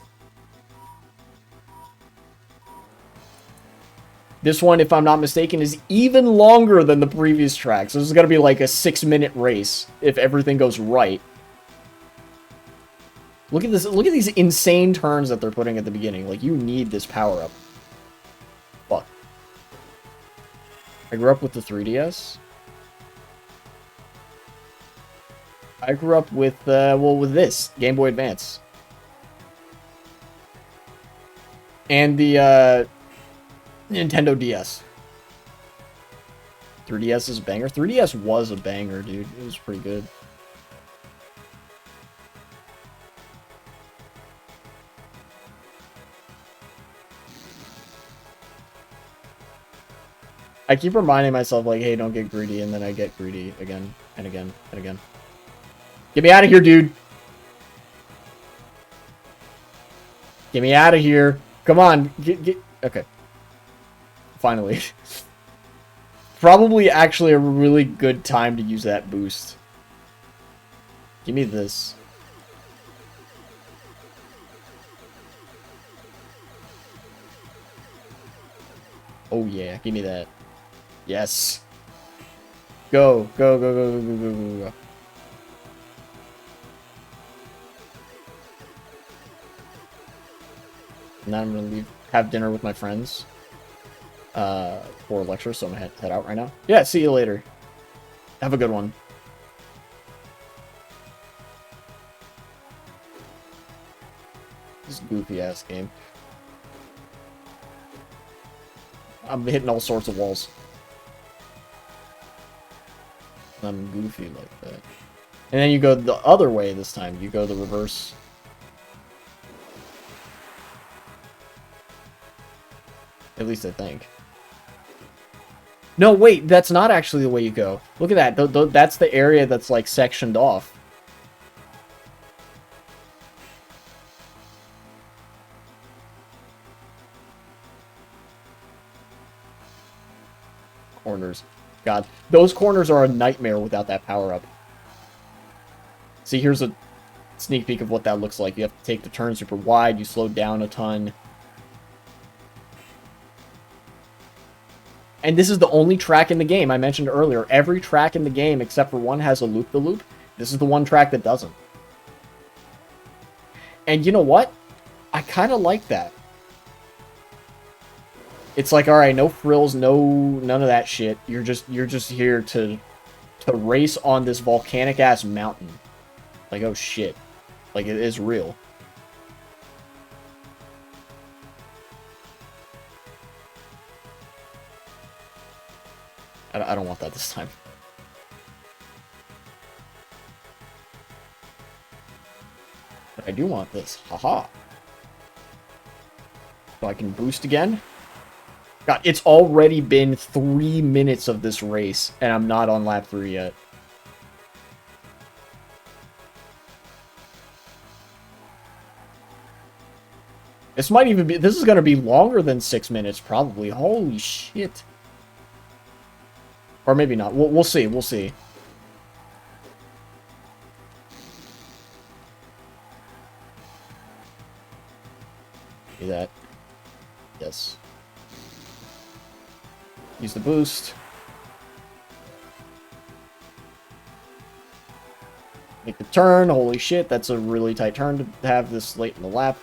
Speaker 1: This one, if I'm not mistaken, is even longer than the previous track. So this is going to be like a 6-minute race if everything goes right. Look at this. Look at these insane turns that they're putting at the beginning. Like, you need this power-up. Fuck. I grew up with the 3DS. I grew up with, well, with this. Game Boy Advance. And the, Nintendo DS. 3DS is a banger. 3DS was a banger, dude. It was pretty good. I keep reminding myself, like, hey, don't get greedy, and then I get greedy again, and again, and again. Get me out of here, dude! Get me out of here! Come on! Get... Okay. Finally. Probably actually a really good time to use that boost. Give me this. Oh yeah, give me that. Yes. Go, go, go, go, go, go, go, go, go. And then I'm gonna leave, have dinner with my friends. For a lecture, so I'm gonna head out right now. Yeah, see you later. Have a good one. This goofy ass game. I'm hitting all sorts of walls. I'm goofy like that. And then you go the other way this time. You go the reverse. At least I think. No, wait, that's not actually the way you go. Look at that. That's the area that's, like, sectioned off. corners. God, those corners are a nightmare without that power-up. See, here's a sneak peek of what that looks like. You have to take the turn super wide, you slow down a ton. And this is the only track in the game. I mentioned earlier, every track in the game except for one has a loop-the-loop. This is the one track that doesn't. And you know what? I kind of like that. It's like, all right, no frills, none of that shit. You're just here to race on this volcanic ass mountain. Like, oh shit. Like, it is real. I don't want that this time. But I do want this. Haha. So I can boost again. God, it's already been 3 minutes of this race, and I'm not on lap 3 yet. This might even be... This is going to be longer than 6 minutes, probably. Holy shit. Or maybe not. We'll see. We'll see. Do that. Yes. Use the boost. Make the turn. Holy shit, that's a really tight turn to have this late in the lap.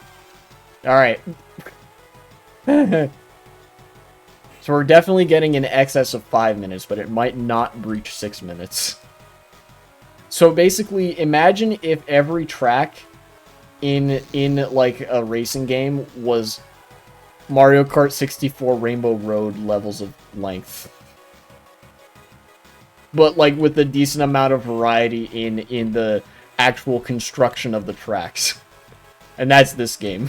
Speaker 1: Alright. So we're definitely getting in excess of 5 minutes, but it might not breach 6 minutes. So basically, imagine if every track in like a racing game was Mario Kart 64 Rainbow Road levels of length. But like with a decent amount of variety in the actual construction of the tracks. And that's this game.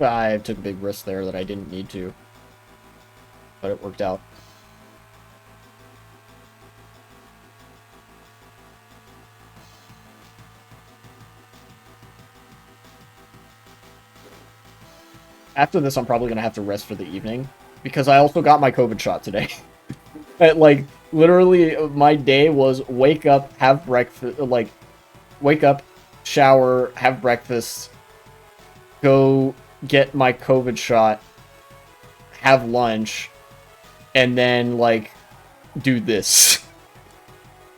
Speaker 1: I took a big risk there that I didn't need to. But it worked out. After this, I'm probably going to have to rest for the evening. Because I also got my COVID shot today. Like, literally, my day was wake up, have breakfast, like, wake up, shower, have breakfast, go get my COVID shot, have lunch, and then, like, do this.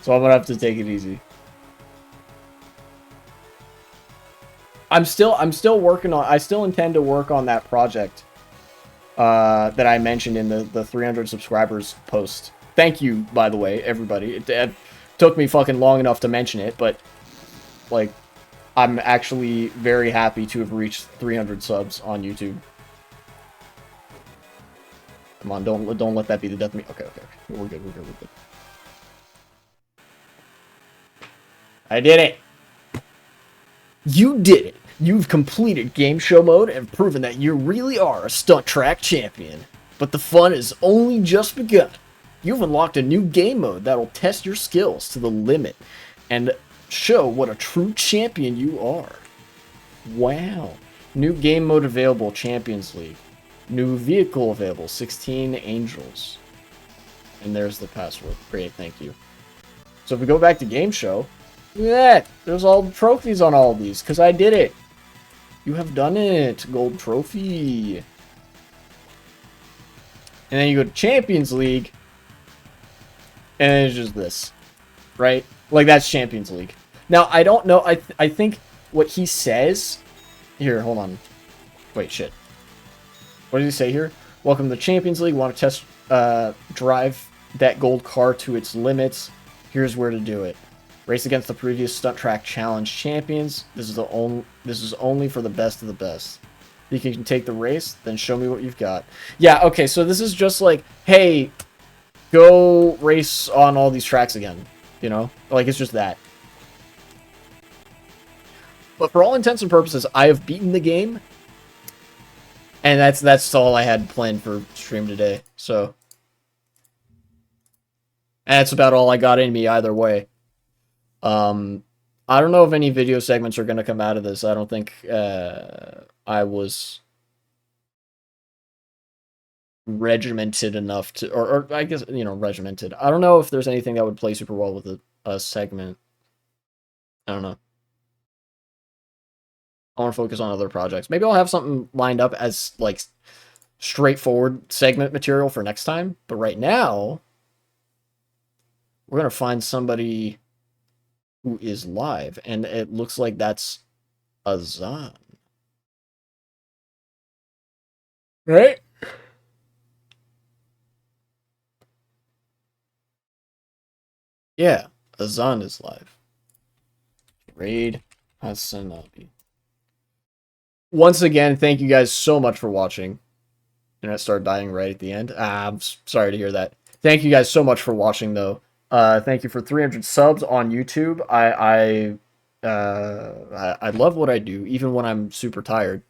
Speaker 1: So I'm gonna have to take it easy. I'm still working on, I still intend to work on that project that I mentioned in the 300 subscribers post. Thank you, by the way, everybody. It took me fucking long enough to mention it, but, like, I'm actually very happy to have reached 300 subs on YouTube. Come on, don't let that be the death of me. Okay. We're good. I did it! You did it! You've completed game show mode and proven that you really are a stunt track champion. But the fun has only just begun. You've unlocked a new game mode that'll test your skills to the limit and show what a true champion you are. Wow. New game mode available, Champions League. New vehicle available, 16 Angels. And there's the password. Great, thank you. So if we go back to game show, look at that. There's all the trophies on all of these, because I did it. You have done it. Gold trophy. And then you go to Champions League, and it's just this. Right? Like, that's Champions League. Now, I don't know. I think what he says... Here, hold on. Wait, shit. What did he say here? Welcome to the Champions League. Want to test drive that gold car to its limits? Here's where to do it. Race against the previous Stunt Track Challenge champions. This is only for the best of the best. You can take the race, then show me what you've got. Yeah, okay, so this is just like, hey, go race on all these tracks again. You know? Like, it's just that. But for all intents and purposes, I have beaten the game. And that's all I had planned for stream today. So, and that's about all I got in me either way. I don't know if any video segments are going to come out of this. I don't think I was regimented enough to, or I guess, regimented. I don't know if there's anything that would play super well with a segment. I don't know. I want to focus on other projects. Maybe I'll have something lined up as, like, straightforward segment material for next time. But right now, we're going to find somebody who is live. And it looks like that's Azan. Right? Yeah, Azan is live. Raid Hasanabi. Once again, thank you guys so much for watching. And I started dying right at the end. I'm sorry to hear that. Thank you guys so much for watching, though. Thank you for 300 subs on YouTube. I love what I do, even when I'm super tired.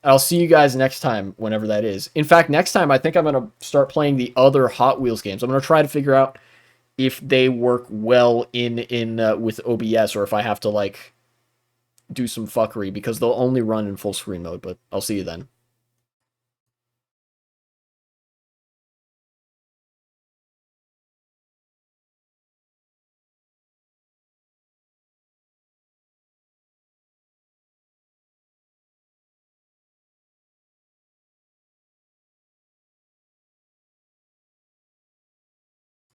Speaker 1: I'll see you guys next time, whenever that is. In fact, next time, I think I'm going to start playing the other Hot Wheels games. I'm going to try to figure out if they work well in with OBS, or if I have to, like, do some fuckery, because they'll only run in full screen mode. But I'll see you then.